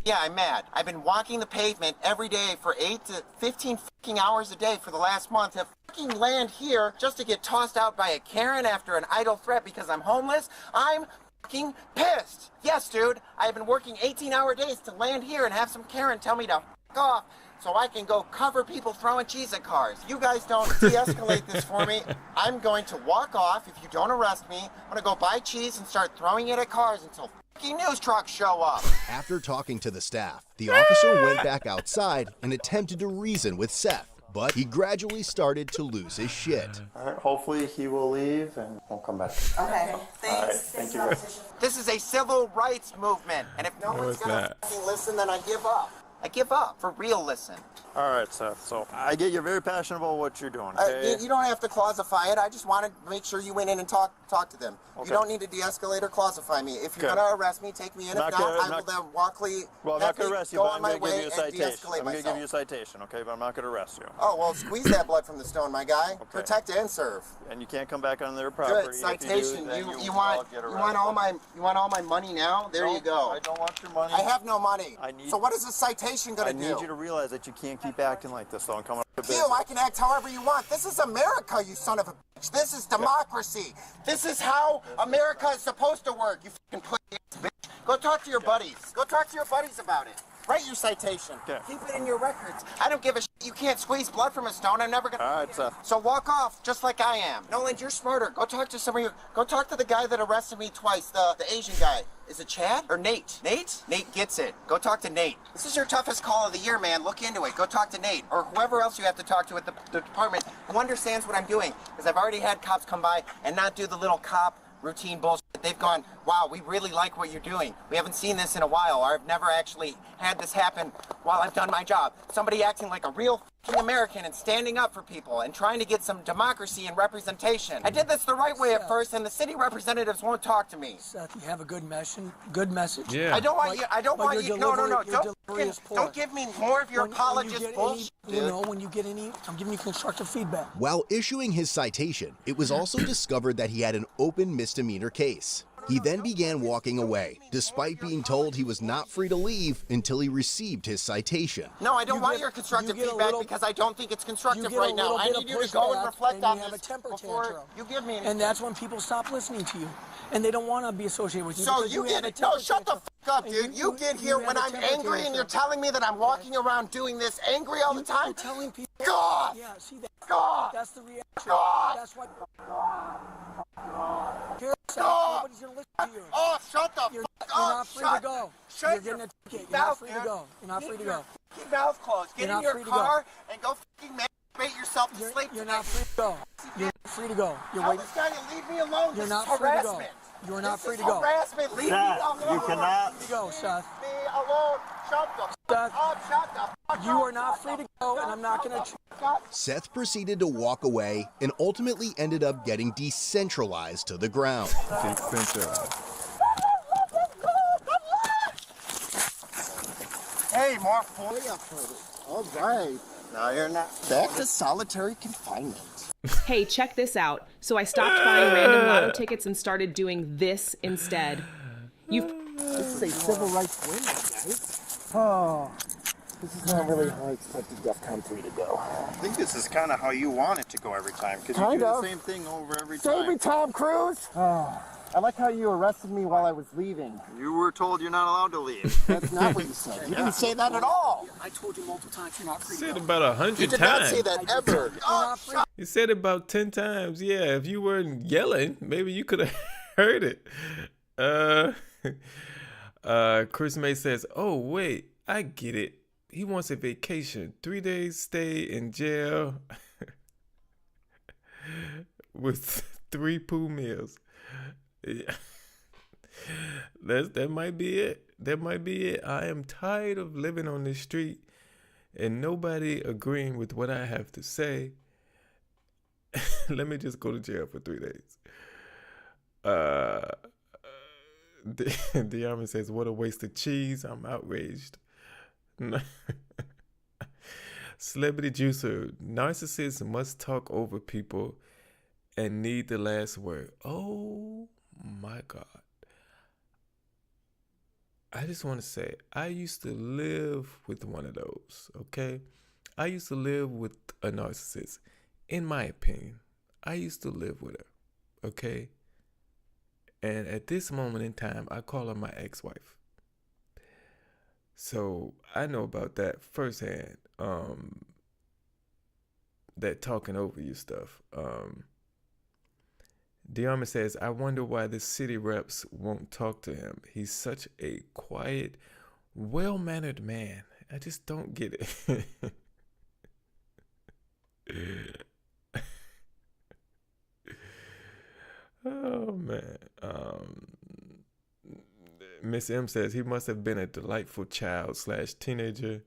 Yeah, I'm mad. I've been walking the pavement every day for 8 to 15 fucking hours a day for the last month to fucking land here just to get tossed out by a Karen after an idle threat because I'm homeless. I'm fucking pissed. Yes, dude. I've been working 18-hour days to land here and have some Karen tell me to fuck off so I can go cover people throwing cheese at cars. You guys don't de-escalate this for me. I'm going to walk off if you don't arrest me. I'm going to go buy cheese and start throwing it at cars until fucking news trucks show up. After talking to the staff, the officer went back outside and attempted to reason with Seth, but he gradually started to lose his shit. All right, hopefully he will leave and won't come back. Okay, thanks. All right, thank you. This is a civil rights movement, and if no one's going to fucking listen, then I give up. I give up. For real, listen. All right, Seth. So I get you're very passionate about what you're doing. Okay? You don't have to clausify it. I just wanted to make sure you went in and talk to them. Okay. You don't need to de-escalate or clausify me. If you're going to arrest me, take me in. If not, I will then walkly I'm not going to arrest you, but I'm going to give you a citation. I'm going to give you a citation, okay? But I'm not going to arrest you. Oh, well, squeeze that blood from the stone, my guy. Okay. Protect and serve. And you can't come back on their property. Good citation. You want all my money now? There you go. I don't want your money. I have no money. So what is a citation going to do? I need you to realize that you can't keep acting like this, though, and come up with Ew, I can act however you want. This is America, you son of a bitch. This is democracy. This is how America is supposed to work, you fucking pussy bitch. Go talk to your buddies. Go talk to your buddies about it. Write your citation. Keep it in your records. I don't give a shit. You can't squeeze blood from a stone. I'm never gonna. All right, Seth. So walk off, just like I am. Nolan, you're smarter. Go talk to somebody. Go talk to the guy that arrested me twice. The Asian guy. Is it Chad or Nate? Nate? Nate gets it. Go talk to Nate. This is your toughest call of the year, man. Look into it. Go talk to Nate or whoever else you have to talk to at the department who understands what I'm doing. Because I've already had cops come by and not do the little cop routine bullshit. They've gone, wow, we really like what you're doing. We haven't seen this in a while, or I've never actually had this happen while I've done my job. Somebody acting like a real fucking American and standing up for people and trying to get some democracy and representation. I did this the right way at first, and the city representatives won't talk to me. Seth, you have a good message. Yeah. I don't want you. No. Don't give me more of your apologist bullshit. When you get any, I'm giving you constructive feedback. While issuing his citation, it was also discovered that he had an open misdemeanor case. He then began walking away, despite being told he was not free to leave until he received his citation. No, I don't want your constructive feedback because I don't think it's constructive right now. I need you to go and reflect on this before you give me anything. And that's when people stop listening to you, and they don't want to be associated with you. So you get it. No, shut the fuck up, dude. You get here when I'm angry, and you're telling me that I'm walking around doing this angry all the time. You're telling people. God. Yeah, see that. God. That's the reaction. God. That's what. Here, nobody's gonna listen to you. Oh, shut the You're fuck not up. free to go. Shut You're getting a ticket. You're not free to go. You're not free to go. Keep your mouth closed. Get in your car and go fucking masturbate yourself to sleep. You're not free to go. You're not free to go. You're waiting. This guy to leave me alone. You're This not is free to go. harassment. You're not free to This is go. harassment. Leave me alone. You cannot. Free to go, Seth. Leave me alone. Shut the fuck up. Shut the fuck up. You are not free to go, and I'm not gonna. Seth proceeded to walk away and ultimately ended up getting decentralized to the ground. Decentralized. Hey, more fully up for it. All right. Now you're not back to solitary confinement. Hey, check this out. So I stopped buying random lotto tickets and started doing this instead. This is a civil rights win, guys. Oh, this is not really how I expected DEFCON 3 to go. I think this is kind of how you want it to go every time, because you do the same thing over every time. Save me, Tom Cruise! Oh, I like how you arrested me while I was leaving. You were told you're not allowed to leave. That's not what you said. You didn't say that at all. I told you multiple times you're not free to go. Said about 100 times. You did not say that ever. Oh, shut You said it about 10 times. Yeah, if you weren't yelling, maybe you could have heard it. Chris May says, oh, wait, I get it. He wants a vacation. 3 days stay in jail with 3 pool meals. Yeah. That might be it. That might be it. I am tired of living on this street and nobody agreeing with what I have to say. let me just go to jail for 3 days. The Army says, what a waste of cheese. I'm outraged. Celebrity Juicer, narcissists must talk over people and need the last word. Oh my God. I just want to say, I used to live with one of those, okay? I used to live with a narcissist. In my opinion, I used to live with her, okay? And at this moment in time, I call her my ex-wife. So I know about that firsthand, that talking over you stuff. Diarma says, I wonder why the city reps won't talk to him. He's such a quiet, well-mannered man. I just don't get it. Oh, man. Miss M says, he must have been a delightful child / teenager.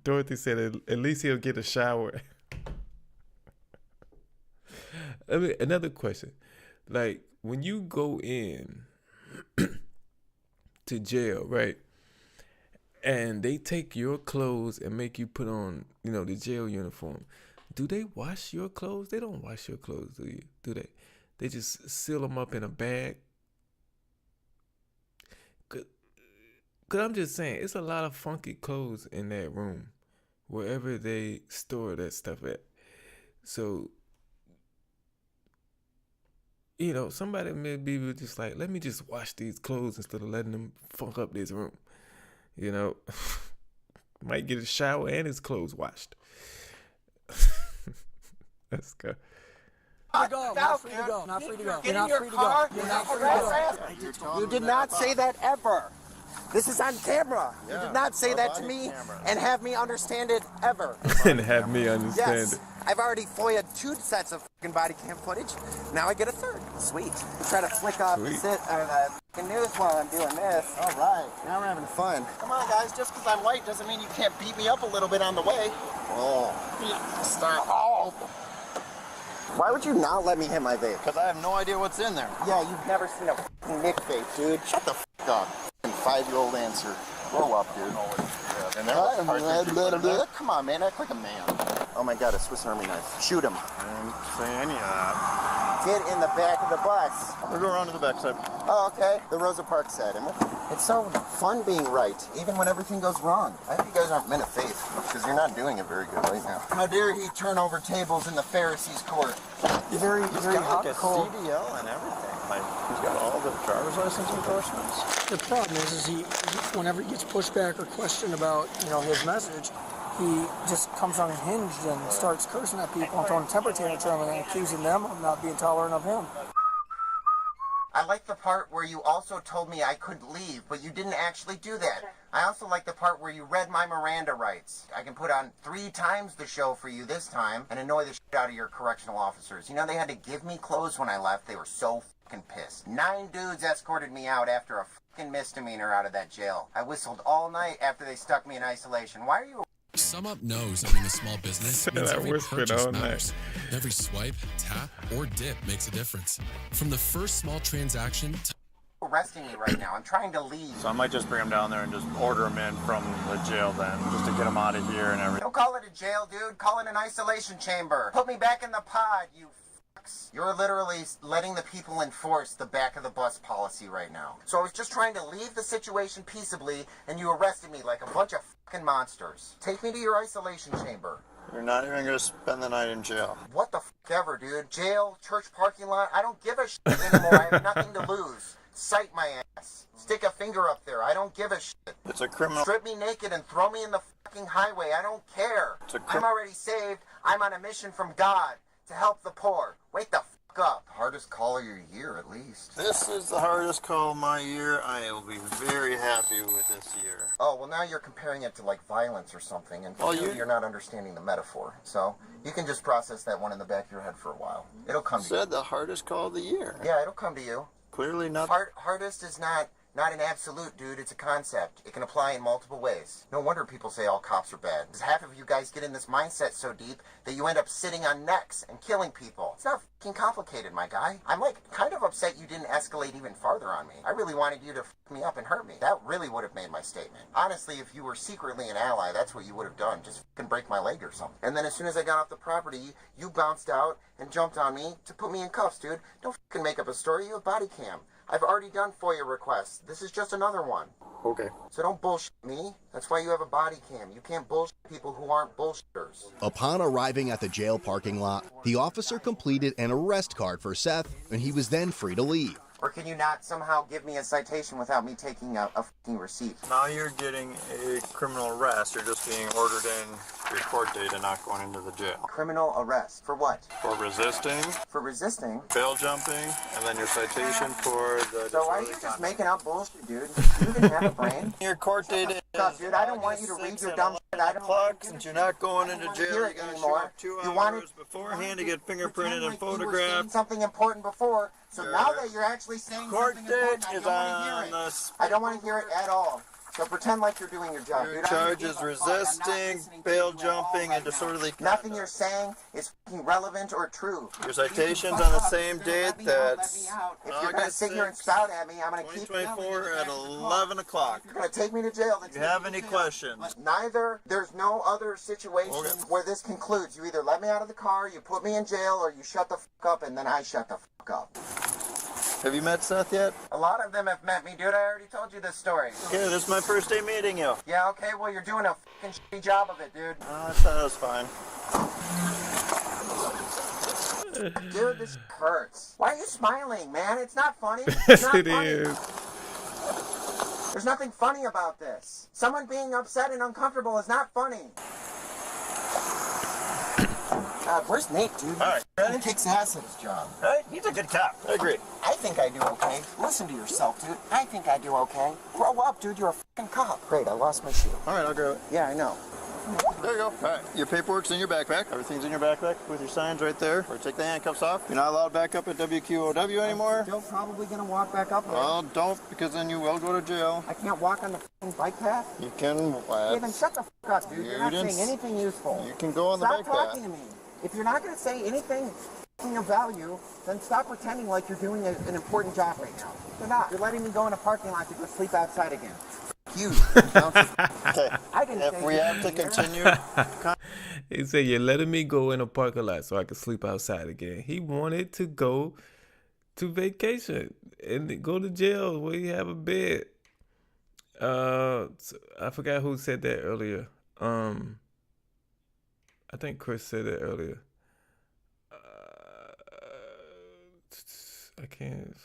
Dorothy said, at least he'll get a shower. I mean, another question. Like, when you go in to jail, right? And they take your clothes and make you put on, the jail uniform. Do they wash your clothes? They don't wash your clothes, do they? They just seal them up in a bag. Cause I'm just saying, it's a lot of funky clothes in that room, wherever they store that stuff at. So, somebody may be just like, let me just wash these clothes instead of letting them funk up this room. Might get a shower and his clothes washed. Let's go. Not free to go. Not free to go. You're not free to go. You're not free to go. You did not say that ever. This is on camera. You did not say that to me and have me understand it ever. And have me understand it. I've already FOIA'd 2 sets of fucking body cam footage. Now I get a 3rd. Sweet. Try to flick off the fucking news while I'm doing this. All right. Now we're having fun. Come on, guys. Just because I'm white doesn't mean you can't beat me up a little bit on the way. Oh. Stop. Oh. Why would you not let me hit my vape? Because I have no idea what's in there. Yeah, you've never seen a fucking Nick vape, dude. Shut the fuck up. 5-year-old answer. Grow up, dude. And come on, man. Act like a man. Oh my God, a Swiss Army knife. Shoot him. I didn't say any of that. Get in the back of the bus. We'll go around to the back side. Oh, okay. The Rosa Parks side. It's so fun being right, even when everything goes wrong. I hope you guys aren't men of faith, because you're not doing it very good right now. How dare he turn over tables in the Pharisees' court? You're very hot, like a cold. CDL and everything. Like, he's got all the driver's license endorsements. The problem is he whenever he gets pushed back or questioned about, his message, he just comes unhinged and starts cursing at people and throwing a temper tantrum and accusing them of not being tolerant of him. I like the part where you also told me I could leave, but you didn't actually do that. I also like the part where you read my Miranda rights. I can put on 3 times the show for you this time and annoy the shit out of your correctional officers. They had to give me clothes when I left. They were so fucking pissed. 9 dudes escorted me out after a fucking misdemeanor out of that jail. I whistled all night after they stuck me in isolation. Why are you... Sum Up knows owning a small business means every purchase all matters. Every swipe, tap, or dip makes a difference. From the first small transaction to arresting me right now. I'm trying to leave. So I might just bring him down there and just order him in from the jail then, just to get him out of here and everything. Don't call it a jail, dude. Call it an isolation chamber. Put me back in the pod, you fucks. You're literally letting the people enforce the back of the bus policy right now. So I was just trying to leave the situation peaceably, and you arrested me like a bunch of fucking monsters. Take me to your isolation chamber. You're not even going to spend the night in jail. What the fuck ever, dude. Jail, church parking lot. I don't give a shit anymore. I have nothing to lose. Sight my ass. Stick a finger up there. I don't give a shit. It's a criminal. Strip me naked and throw me in the fucking highway. I don't care. I'm already saved. I'm on a mission from God to help the poor. Wake the fuck up. Hardest call of your year, at least. This is the hardest call of my year. I will be very happy with this year. Oh, well, now you're comparing it to, like, violence or something, and you're not understanding the metaphor. So you can just process that one in the back of your head for a while. It'll come to you. Said the hardest call of the year. Yeah, it'll come to you. Clearly not. Hardest is not not an absolute, dude. It's a concept. It can apply in multiple ways. No wonder people say all cops are bad. Because half of you guys get in this mindset so deep that you end up sitting on necks and killing people. It's not fucking complicated, my guy. I'm like kind of upset you didn't escalate even farther on me. I really wanted you to fuck me up and hurt me. That really would have made my statement. Honestly, if you were secretly an ally, that's what you would have done. Just fucking break my leg or something. And then as soon as I got off the property, you bounced out and jumped on me to put me in cuffs, dude. Don't fucking make up a story. You have body cam. I've already done FOIA requests. This is just another one. Okay. So don't bullshit me. That's why you have a body cam. You can't bullshit people who aren't bullshitters. Upon arriving at the jail parking lot, the officer completed an arrest card for Seth, and he was then free to leave. Or can you not somehow give me a citation without me taking a fucking receipt? Now you're getting a criminal arrest. You're just being ordered in for your court date and not going into the jail. Criminal arrest. For what? For resisting. For resisting? Bail jumping. And then your citation for the... So why are you just making up bullshit, dude? You even have a brain? Your court date is... Dude, I don't want you to read your dumb shit. I don't clock. Since you're not going into jail, you gotta show up 2 hours beforehand to get fingerprinted and photographed. Something important before. So now that you're actually saying court something date important, is on the... I don't want to hear it at all. So pretend like you're doing your job. Your charge is resisting, bail jumping, and disorderly conduct. Nothing you're saying is fucking relevant or true. Your citation's on the same date that's... If you're going to sit here and spout at me, I'm going to keep... 2024 at 11 o'clock. You're going to take me to jail. If you have any questions? Neither. There's no other situation where this concludes. You either let me out of the car, you put me in jail, or you shut the fuck up, and then I shut the fuck up. Have you met Seth yet? A lot of them have met me, dude. I already told you this story. Okay, this is my first day meeting you. Yeah, okay, well, you're doing a fucking shitty job of it, dude. I thought that was fine. Dude, this hurts. Why are you smiling, man? It's not funny. Yes, not it funny. is. There's nothing funny about this. Someone being upset and uncomfortable is not funny. Where's Nate, dude? All right, ready? He kicks ass at his job. Right? He's a good cop. I agree. I think I do okay. Listen to yourself, dude. I think I do okay. Grow up, dude. You're a fucking cop. Great, I lost my shoe. All right, I'll grab it. Yeah, I know. There you go. All right, your paperwork's in your backpack. Everything's in your backpack with your signs right there. Or take the handcuffs off. You're not allowed back up at WQOW anymore. Still probably gonna walk back up there. Well, don't, because then you will go to jail. I can't walk on the fucking bike path? You can... Hey, then shut the fuck up, dude. You're not saying anything useful. You can go on the Stop bike path. talking to me. If you're not gonna say anything of value, then stop pretending like you're doing an important job right now. You're not. You're letting me go in a parking lot to go sleep outside again. You. Okay. I didn't if we have to continue... He said, you're letting me go in a parking lot so I can sleep outside again. He wanted to go to vacation and go to jail where you have a bed. I forgot who said that earlier. I think Chris said it earlier. I can't.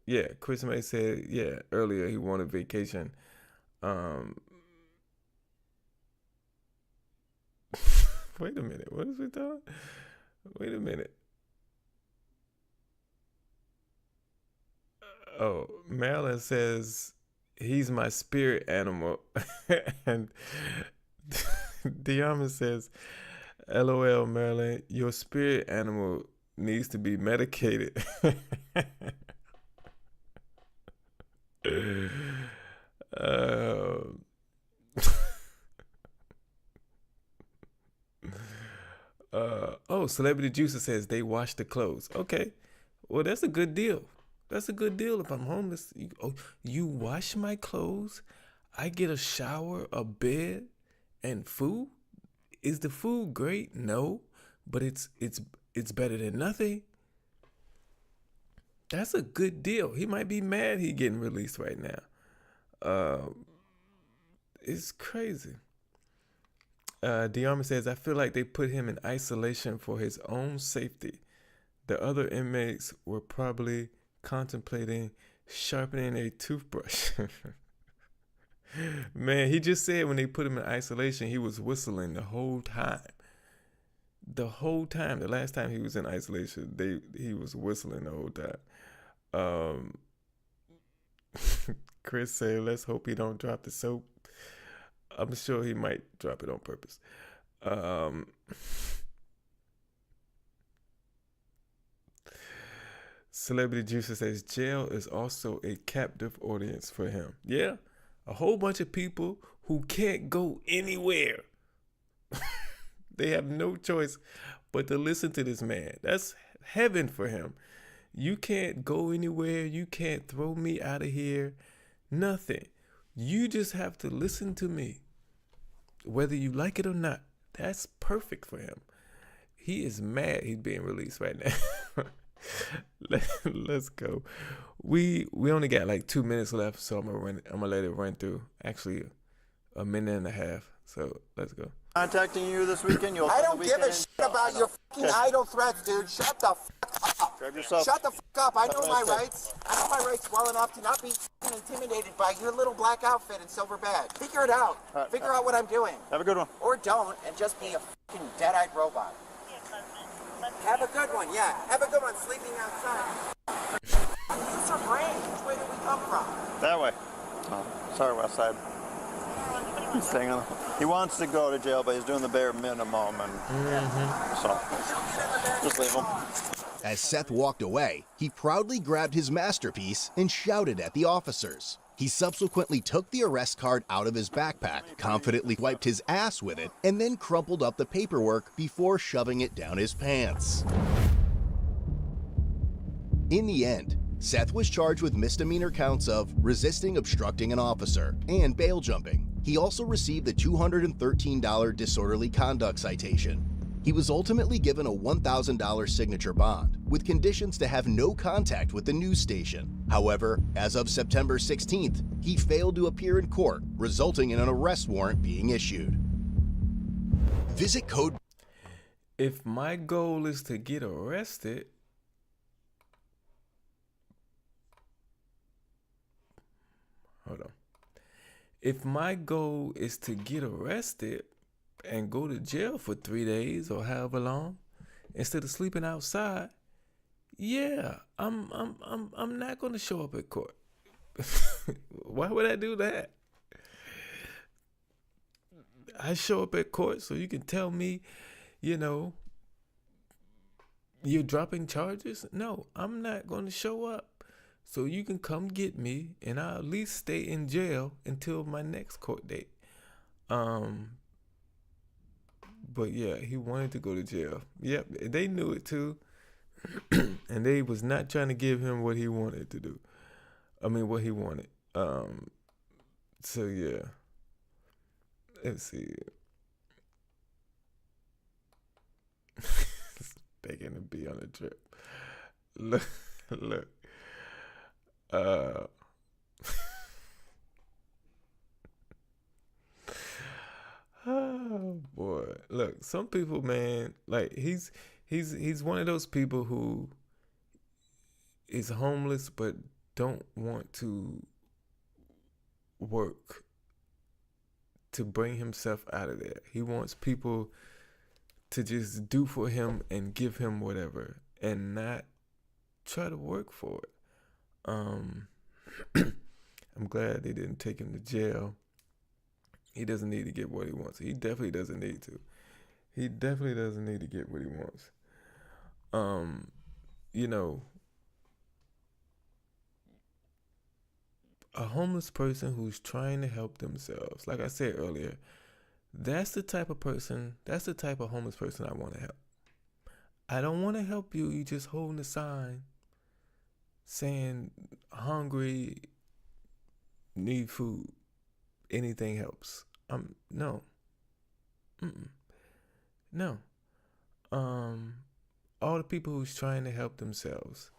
Yeah, Chris May said, earlier he wanted vacation. Wait a minute. What is we doing? Wait a minute. Oh, Marilyn says he's my spirit animal. And Diarma says, LOL, Marilyn, your spirit animal needs to be medicated. Celebrity Juicer says they wash the clothes. Okay, well, that's a good deal. That's a good deal. If I'm homeless, you wash my clothes, I get a shower, a bed, and food. Is the food great? No, but it's better than nothing. That's a good deal. He might be mad he getting released right now. It's crazy. Diarma says, I feel like they put him in isolation for his own safety. The other inmates were probably contemplating sharpening a toothbrush. Man, he just said when they put him in isolation, he was whistling the whole time. The whole time. The last time he was in isolation, he was whistling the whole time. Chris said, let's hope he don't drop the soap. I'm sure he might drop it on purpose. Celebrity Juicer says jail is also a captive audience for him. Yeah, a whole bunch of people who can't go anywhere. They have no choice but to listen to this man. That's heaven for him. You can't go anywhere. You can't throw me out of here. Nothing. You just have to listen to me, whether you like it or not. That's perfect for him. He is mad he's being released right now. Let's go. We only got like 2 minutes left, so I'm gonna let it run through. Actually, a minute and a half. So let's go. Contacting you this weekend. I don't give a shit about your fucking idle threats, dude. Shut the fuck up. Grab yourself. Shut the fuck up. I know my rights. I know my rights well enough to not be fucking intimidated by your little black outfit and silver badge. Figure it out. Figure out what I'm doing. Have a good one. Or don't, and just be a fucking dead-eyed robot. Have a good one, yeah. Have a good one sleeping outside. Use your brain. Which way did we come from? That way. Oh, sorry, West Side. He's staying on. He wants to go to jail, but he's doing the bare minimum, and so just leave him. As Seth walked away, he proudly grabbed his masterpiece and shouted at the officers. He subsequently took the arrest card out of his backpack, confidently wiped his ass with it, and then crumpled up the paperwork before shoving it down his pants. In the end, Seth was charged with misdemeanor counts of resisting obstructing an officer and bail jumping. He also received a $213 disorderly conduct citation. He was ultimately given a $1,000 signature bond, with conditions to have no contact with the news station. However, as of September 16th, he failed to appear in court, resulting in an arrest warrant being issued. Visit code. If my goal is to get arrested, hold on. If my goal is to get arrested and go to jail for 3 days or however long, instead of sleeping outside, yeah, I'm not gonna show up at court. Why would I do that? I show up at court so you can tell me, you're dropping charges. No, I'm not gonna show up. So you can come get me, and I'll at least stay in jail until my next court date. But yeah, he wanted to go to jail. Yep, they knew it too. And they was not trying to give him what he wanted to do. What he wanted. So yeah. Let's see. They're gonna be on a trip. Look. Oh boy, look, some people, man, like he's one of those people who is homeless but don't want to work to bring himself out of there. He wants people to just do for him and give him whatever and not try to work for it. I'm glad they didn't take him to jail. He doesn't need to get what he wants. He definitely doesn't need to. He definitely doesn't need to get what he wants. A homeless person who's trying to help themselves, like I said earlier, that's the type of homeless person I want to help. I don't want to help you. You just holding a sign saying hungry, need food, anything helps. No. No. All the people who's trying to help themselves,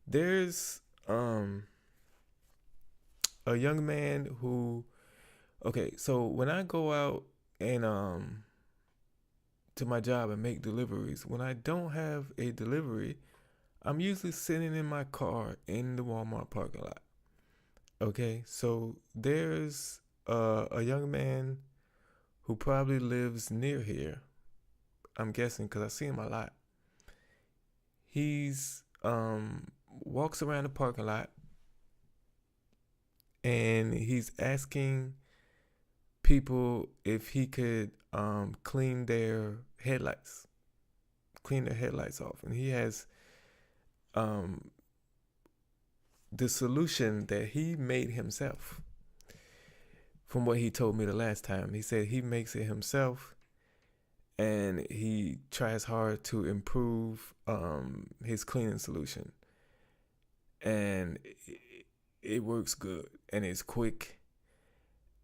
there's a young man who, okay, so when I go out and to my job and make deliveries, when I don't have a delivery, I'm usually sitting in my car in the Walmart parking lot. Okay, so there's a young man who probably lives near here. I'm guessing because I see him a lot. He's walks around the parking lot and he's asking people if he could clean their headlights off. And he has the solution that he made himself. From what he told me the last time, he said he makes it himself, and he tries hard to improve his cleaning solution, and it works good and it's quick.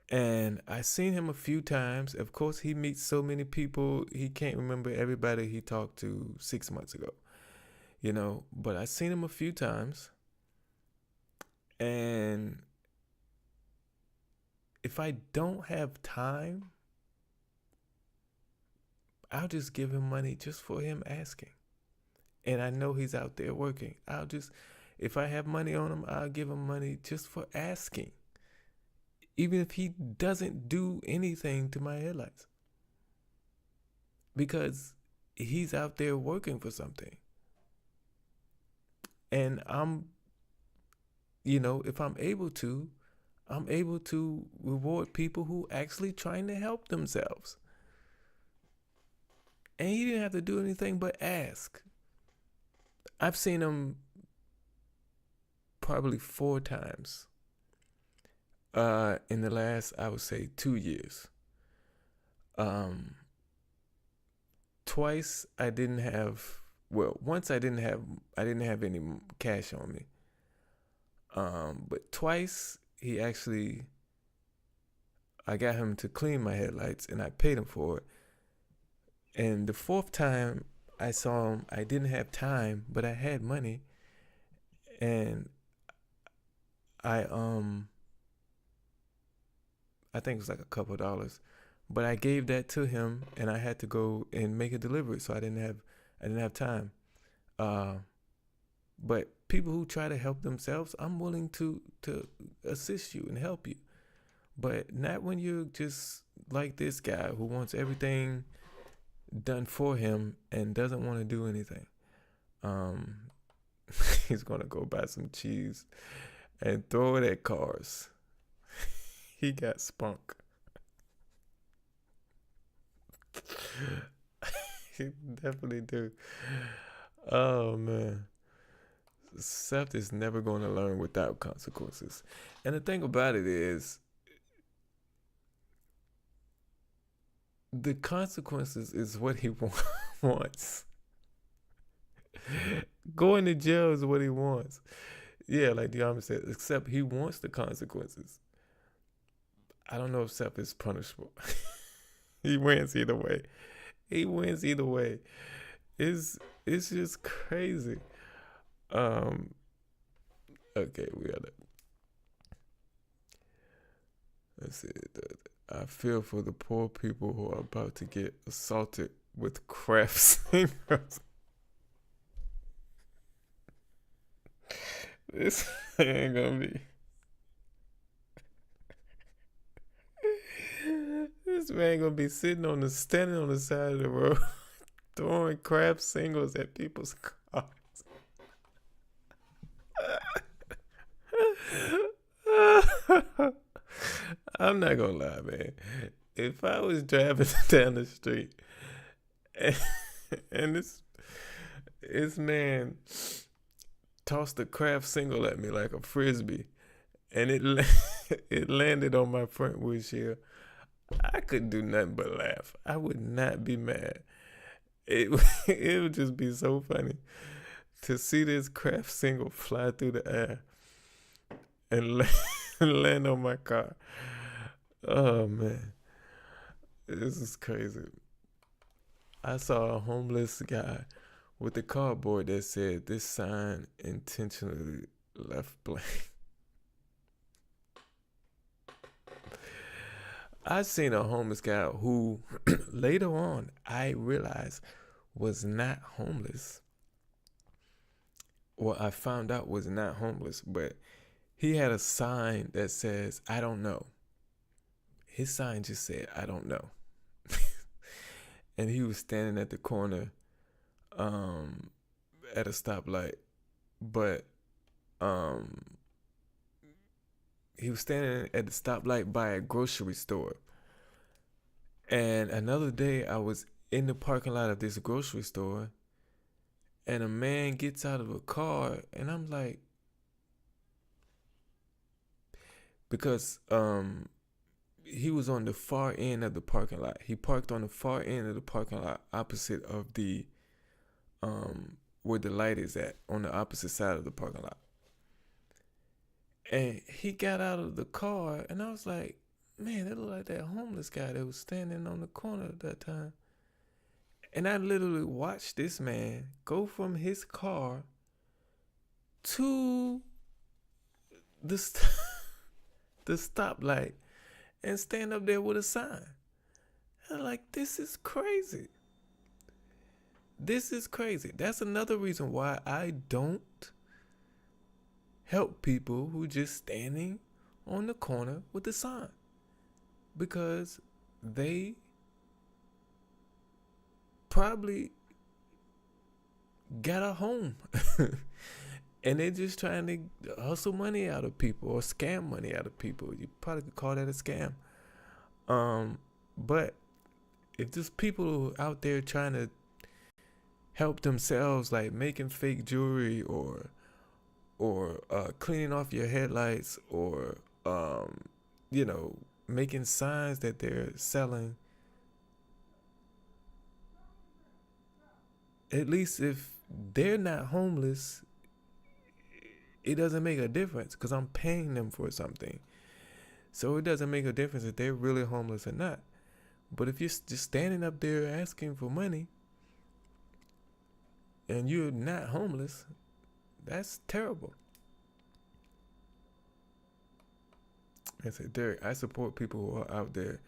And I seen him a few times. Of course, he meets so many people, he can't remember everybody he talked to 6 months ago, you know. But I seen him a few times, and if I don't have time, I'll just give him money just for him asking. And I know he's out there working. If I have money on him, I'll give him money just for asking. Even if he doesn't do anything to my headlights. Because he's out there working for something. And if I'm able to reward people who actually trying to help themselves. And he didn't have to do anything but ask. I've seen him probably 4 times in the last, I would say, 2 years. Twice once I didn't have any cash on me. But twice I got him to clean my headlights and I paid him for it. And the 4th time I saw him, I didn't have time, but I had money. And I think it was like a couple of dollars, but I gave that to him and I had to go and make a delivery. So I didn't have time. But people who try to help themselves, I'm willing to assist you and help you. But not when you're just like this guy who wants everything done for him and doesn't want to do anything. He's going to go buy some cheese and throw it at cars. He got spunk. He definitely do. Oh, man. Seth is never going to learn without consequences. And the thing about it is, the consequences is what he wants. Going to jail is what he wants. Yeah, like Diamond said, except he wants the consequences. I don't know if Seth is punishable. He wins either way. It's just crazy. Okay, we got it. Let's see. I feel for the poor people who are about to get assaulted with craft singers. This ain't gonna be. This man gonna be standing on the side of the road, throwing craft singles at people's cars. I'm not gonna lie, man. If I was driving down the street and this man tossed a craft single at me like a frisbee, and it landed on my front windshield, I couldn't do nothing but laugh. I would not be mad. It would just be so funny to see this craft single fly through the air and land on my car. Oh, man. This is crazy. I saw a homeless guy with a cardboard that said, "This sign intentionally left blank." I seen a homeless guy who later on I realized was not homeless. Well, I found out was not homeless, but he had a sign that says, "I don't know." His sign just said, "I don't know." And he was standing at the corner at a stoplight, but he was standing at the stoplight by a grocery store. And another day I was in the parking lot of this grocery store, and a man gets out of a car, and I'm like, because he was on the far end of the parking lot. He parked on the far end of the parking lot, opposite of the where the light is at, on the opposite side of the parking lot. And he got out of the car, and I was like, man, that looked like that homeless guy that was standing on the corner at that time. And I literally watched this man go from his car to the stoplight and stand up there with a sign. And I'm like, this is crazy. This is crazy. That's another reason why I don't help people who just standing on the corner with a sign, because they probably got a home and they're just trying to hustle money out of people or scam money out of people. You probably could call that a scam. But if there's people out there trying to help themselves, like making fake jewelry or cleaning off your headlights, or making signs that they're selling, at least if they're not homeless, it doesn't make a difference, because I'm paying them for something. So it doesn't make a difference if they're really homeless or not. But if you're just standing up there asking for money and you're not homeless, that's terrible. I said, Derrick, I support people who are out there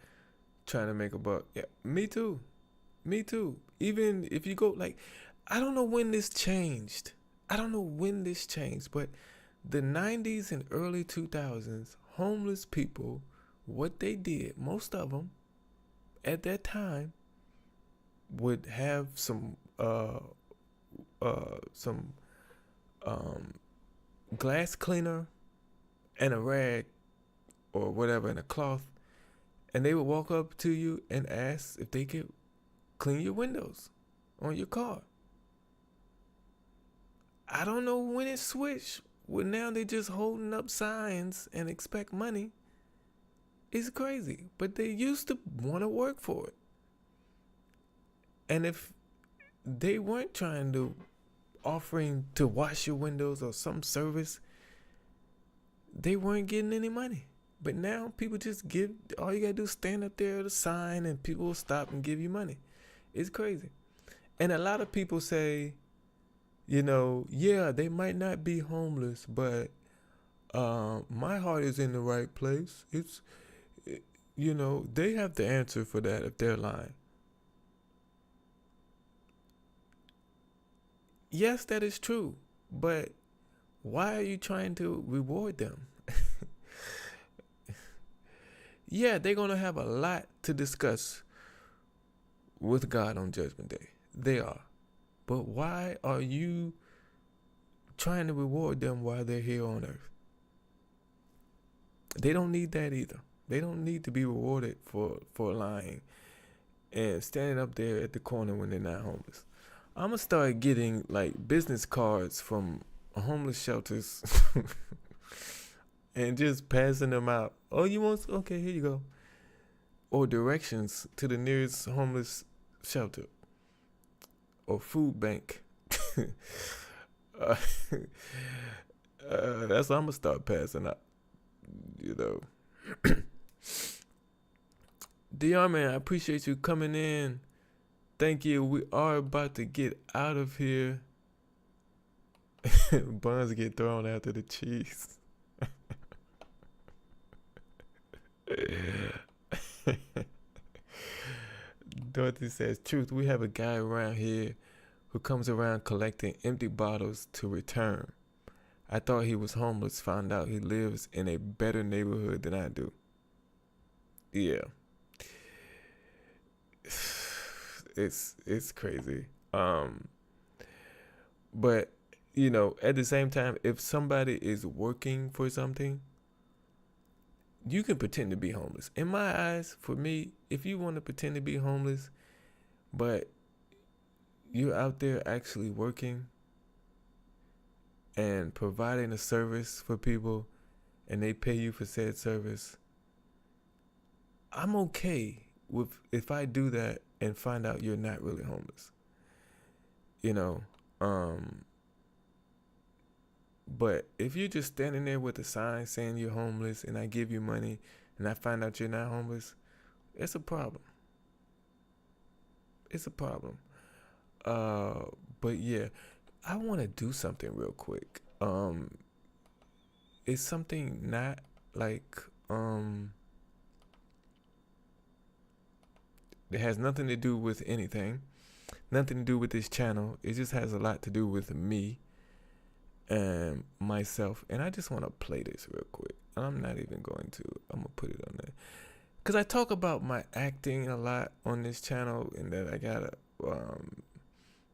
trying to make a buck. Yeah, me too. Me too. Even if you go, like, I don't know when this changed. But the 90s and early 2000s, homeless people, what they did, most of them at that time would have some glass cleaner and a rag or whatever, and a cloth, and they would walk up to you and ask if they could clean your windows on your car. I don't know when it switched. Well, now they just holding up signs and expect money. It's crazy. But they used to want to work for it. And if they weren't trying to offering to wash your windows or some service, they weren't getting any money. But now people just give, all you gotta do is stand up there with a sign and people will stop and give you money. It's crazy. And a lot of people say, yeah, they might not be homeless, but my heart is in the right place. They have the answer for that if they're lying. Yes, that is true, but why are you trying to reward them? Yeah, they're going to have a lot to discuss with God on Judgment Day. They are. But why are you trying to reward them while they're here on earth? They don't need that either. They don't need to be rewarded for lying and standing up there at the corner when they're not homeless. I'm going to start getting like business cards from homeless shelters and just passing them out. Oh, you want? Okay, here you go. Or directions to the nearest homeless shelter or food bank. That's what I'm gonna start passing out. DR man, I appreciate you coming in. Thank you. We are about to get out of here. Buns get thrown after the cheese. Dorothy says, truth, we have a guy around here who comes around collecting empty bottles to return. I thought he was homeless, found out he lives in a better neighborhood than I do. Yeah. It's crazy. But, at the same time, if somebody is working for something, you can pretend to be homeless. In my eyes, for me, if you want to pretend to be homeless, but you're out there actually working and providing a service for people, and they pay you for said service, I'm okay with if I do that and find out you're not really homeless. You know, but if you're just standing there with a sign saying you're homeless and I give you money and I find out you're not homeless, it's a problem. It's a problem. But yeah, I want to do something real quick. It's something not like, it has nothing to do with anything, nothing to do with this channel. It just has a lot to do with me and myself. And I just want to play this real quick. I'm not even going to. I'm going to put it on there. Because I talk about my acting a lot on this channel, and that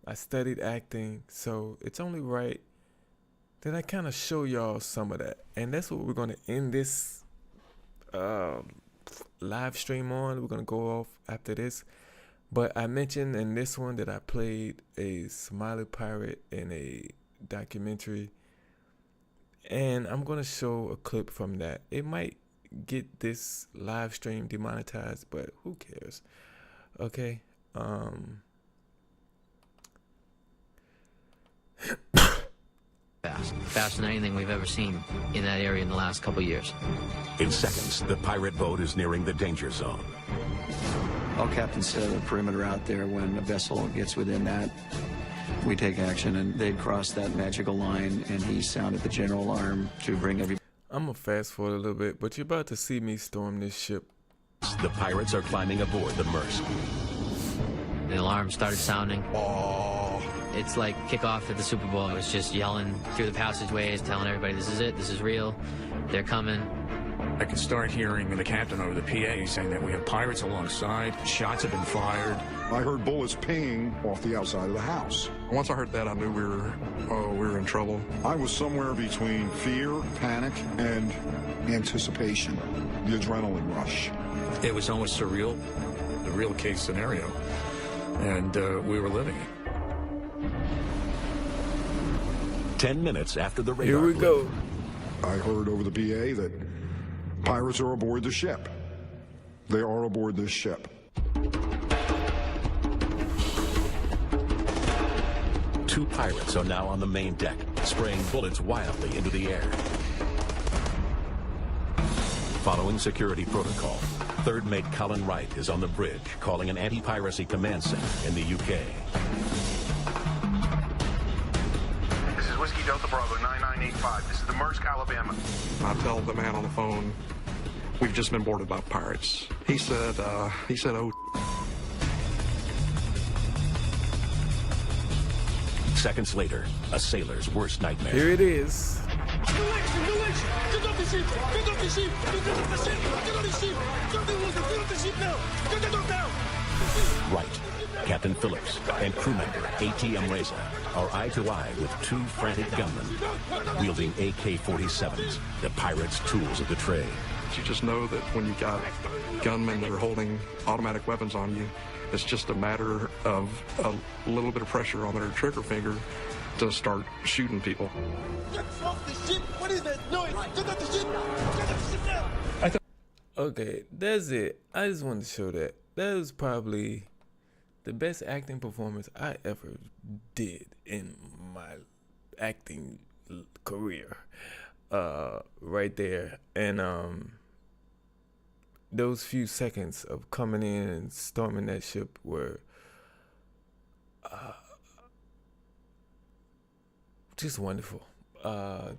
I studied acting. So it's only right that I kind of show y'all some of that. And that's what we're going to end this live stream on. We're going to go off after this. But I mentioned in this one that I played a Somali pirate in a documentary. And I'm going to show a clip from that. It might get this live stream demonetized, but who cares? Okay. Faster than anything we've ever seen in that area in the last couple of years. In seconds, the pirate boat is nearing the danger zone. All captains set a perimeter out there. When a vessel gets within that, we take action, and they'd cross that magical line, and he sounded the general alarm to bring everybody. I'm going to fast forward a little bit, but you're about to see me storm this ship. The pirates are climbing aboard the Maersk. The alarm started sounding. It's like kickoff at the Super Bowl. It was just yelling through the passageways, telling everybody, this is it, this is real, they're coming. I could start hearing the captain over the PA saying that we have pirates alongside, shots have been fired. I heard bullets pinging off the outside of the house. Once I heard that, I knew we were in trouble. I was somewhere between fear, panic, and anticipation, the adrenaline rush. It was almost surreal, the real case scenario, and we were living it. 10 minutes after the radar Here we go. I heard over the PA that pirates are aboard the ship. They are aboard this ship. Two pirates are now on the main deck, spraying bullets wildly into the air. Following security protocol, third mate Colin Wright is on the bridge, calling an anti-piracy command center in the UK. This is Whiskey Delta Bravo 9985. This is the Maersk, Alabama. I tell the man on the phone, we've just been boarded by pirates. He said, oh. Seconds later, a sailor's worst nightmare. Here it is. Wright, Captain Phillips, and crew member ATM Reza are eye to eye with two frantic gunmen wielding AK-47s, the pirates' tools of the trade. You just know that when you got gunmen that are holding automatic weapons on you, it's just a matter of a little bit of pressure on their trigger finger to start shooting people. Get off the ship! What is that noise? Get off the ship! Get off the ship now! Okay, that's it. I just wanted to show that. That was probably the best acting performance I ever did in my acting career. Right there. And those few seconds of coming in and storming that ship were just wonderful.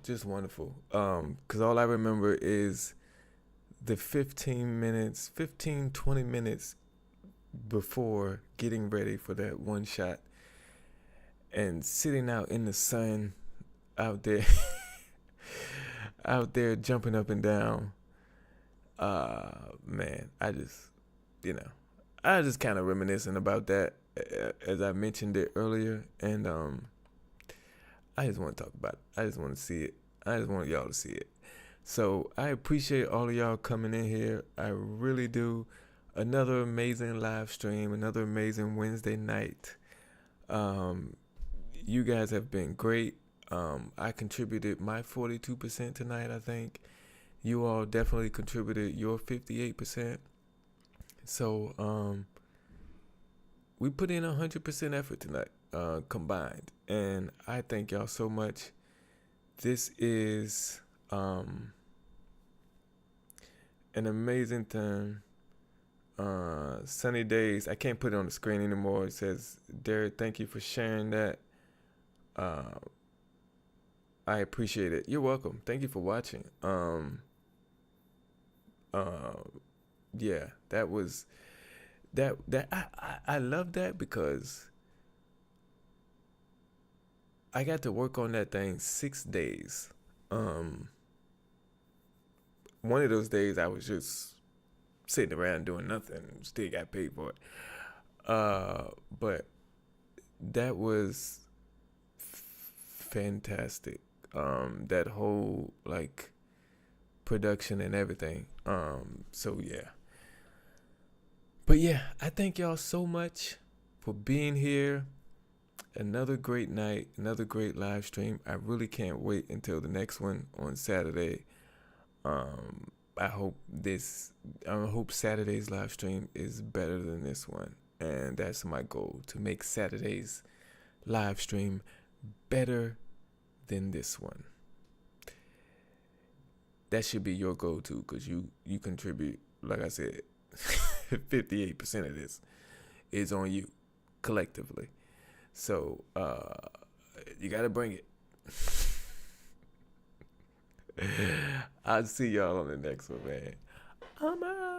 Just wonderful. Because all I remember is the 20 minutes before getting ready for that one shot and sitting out in the sun out there out there jumping up and down. Man, I just kind of reminiscing about that as I mentioned it earlier, and I just want to talk about it. I just want to see it. I just want y'all to see it. So I appreciate all of y'all coming in here. I really do. Another amazing live stream, another amazing Wednesday night. You guys have been great. I contributed my 42% tonight, I think. You all definitely contributed your 58%. So we put in 100% effort tonight, combined. And I thank y'all so much. This is an amazing time. Sunny days. I can't put it on the screen anymore. It says, Derrick, thank you for sharing that. I appreciate it. You're welcome. Thank you for watching. Yeah, that was that I love that because I got to work on that thing 6 days. One of those days I was just sitting around doing nothing, still got paid for it. But that was fantastic. That whole like production and everything. So yeah. But yeah, I thank y'all so much for being here. Another great night, another great live stream. I really can't wait until the next one on Saturday. I hope Saturday's live stream is better than this one. And that's my goal, to make Saturday's live stream better than this one. That should be your goal too, because you contribute, like I said, 58% of this is on you collectively. So you gotta bring it. I'll see y'all on the next one, man. I'm out.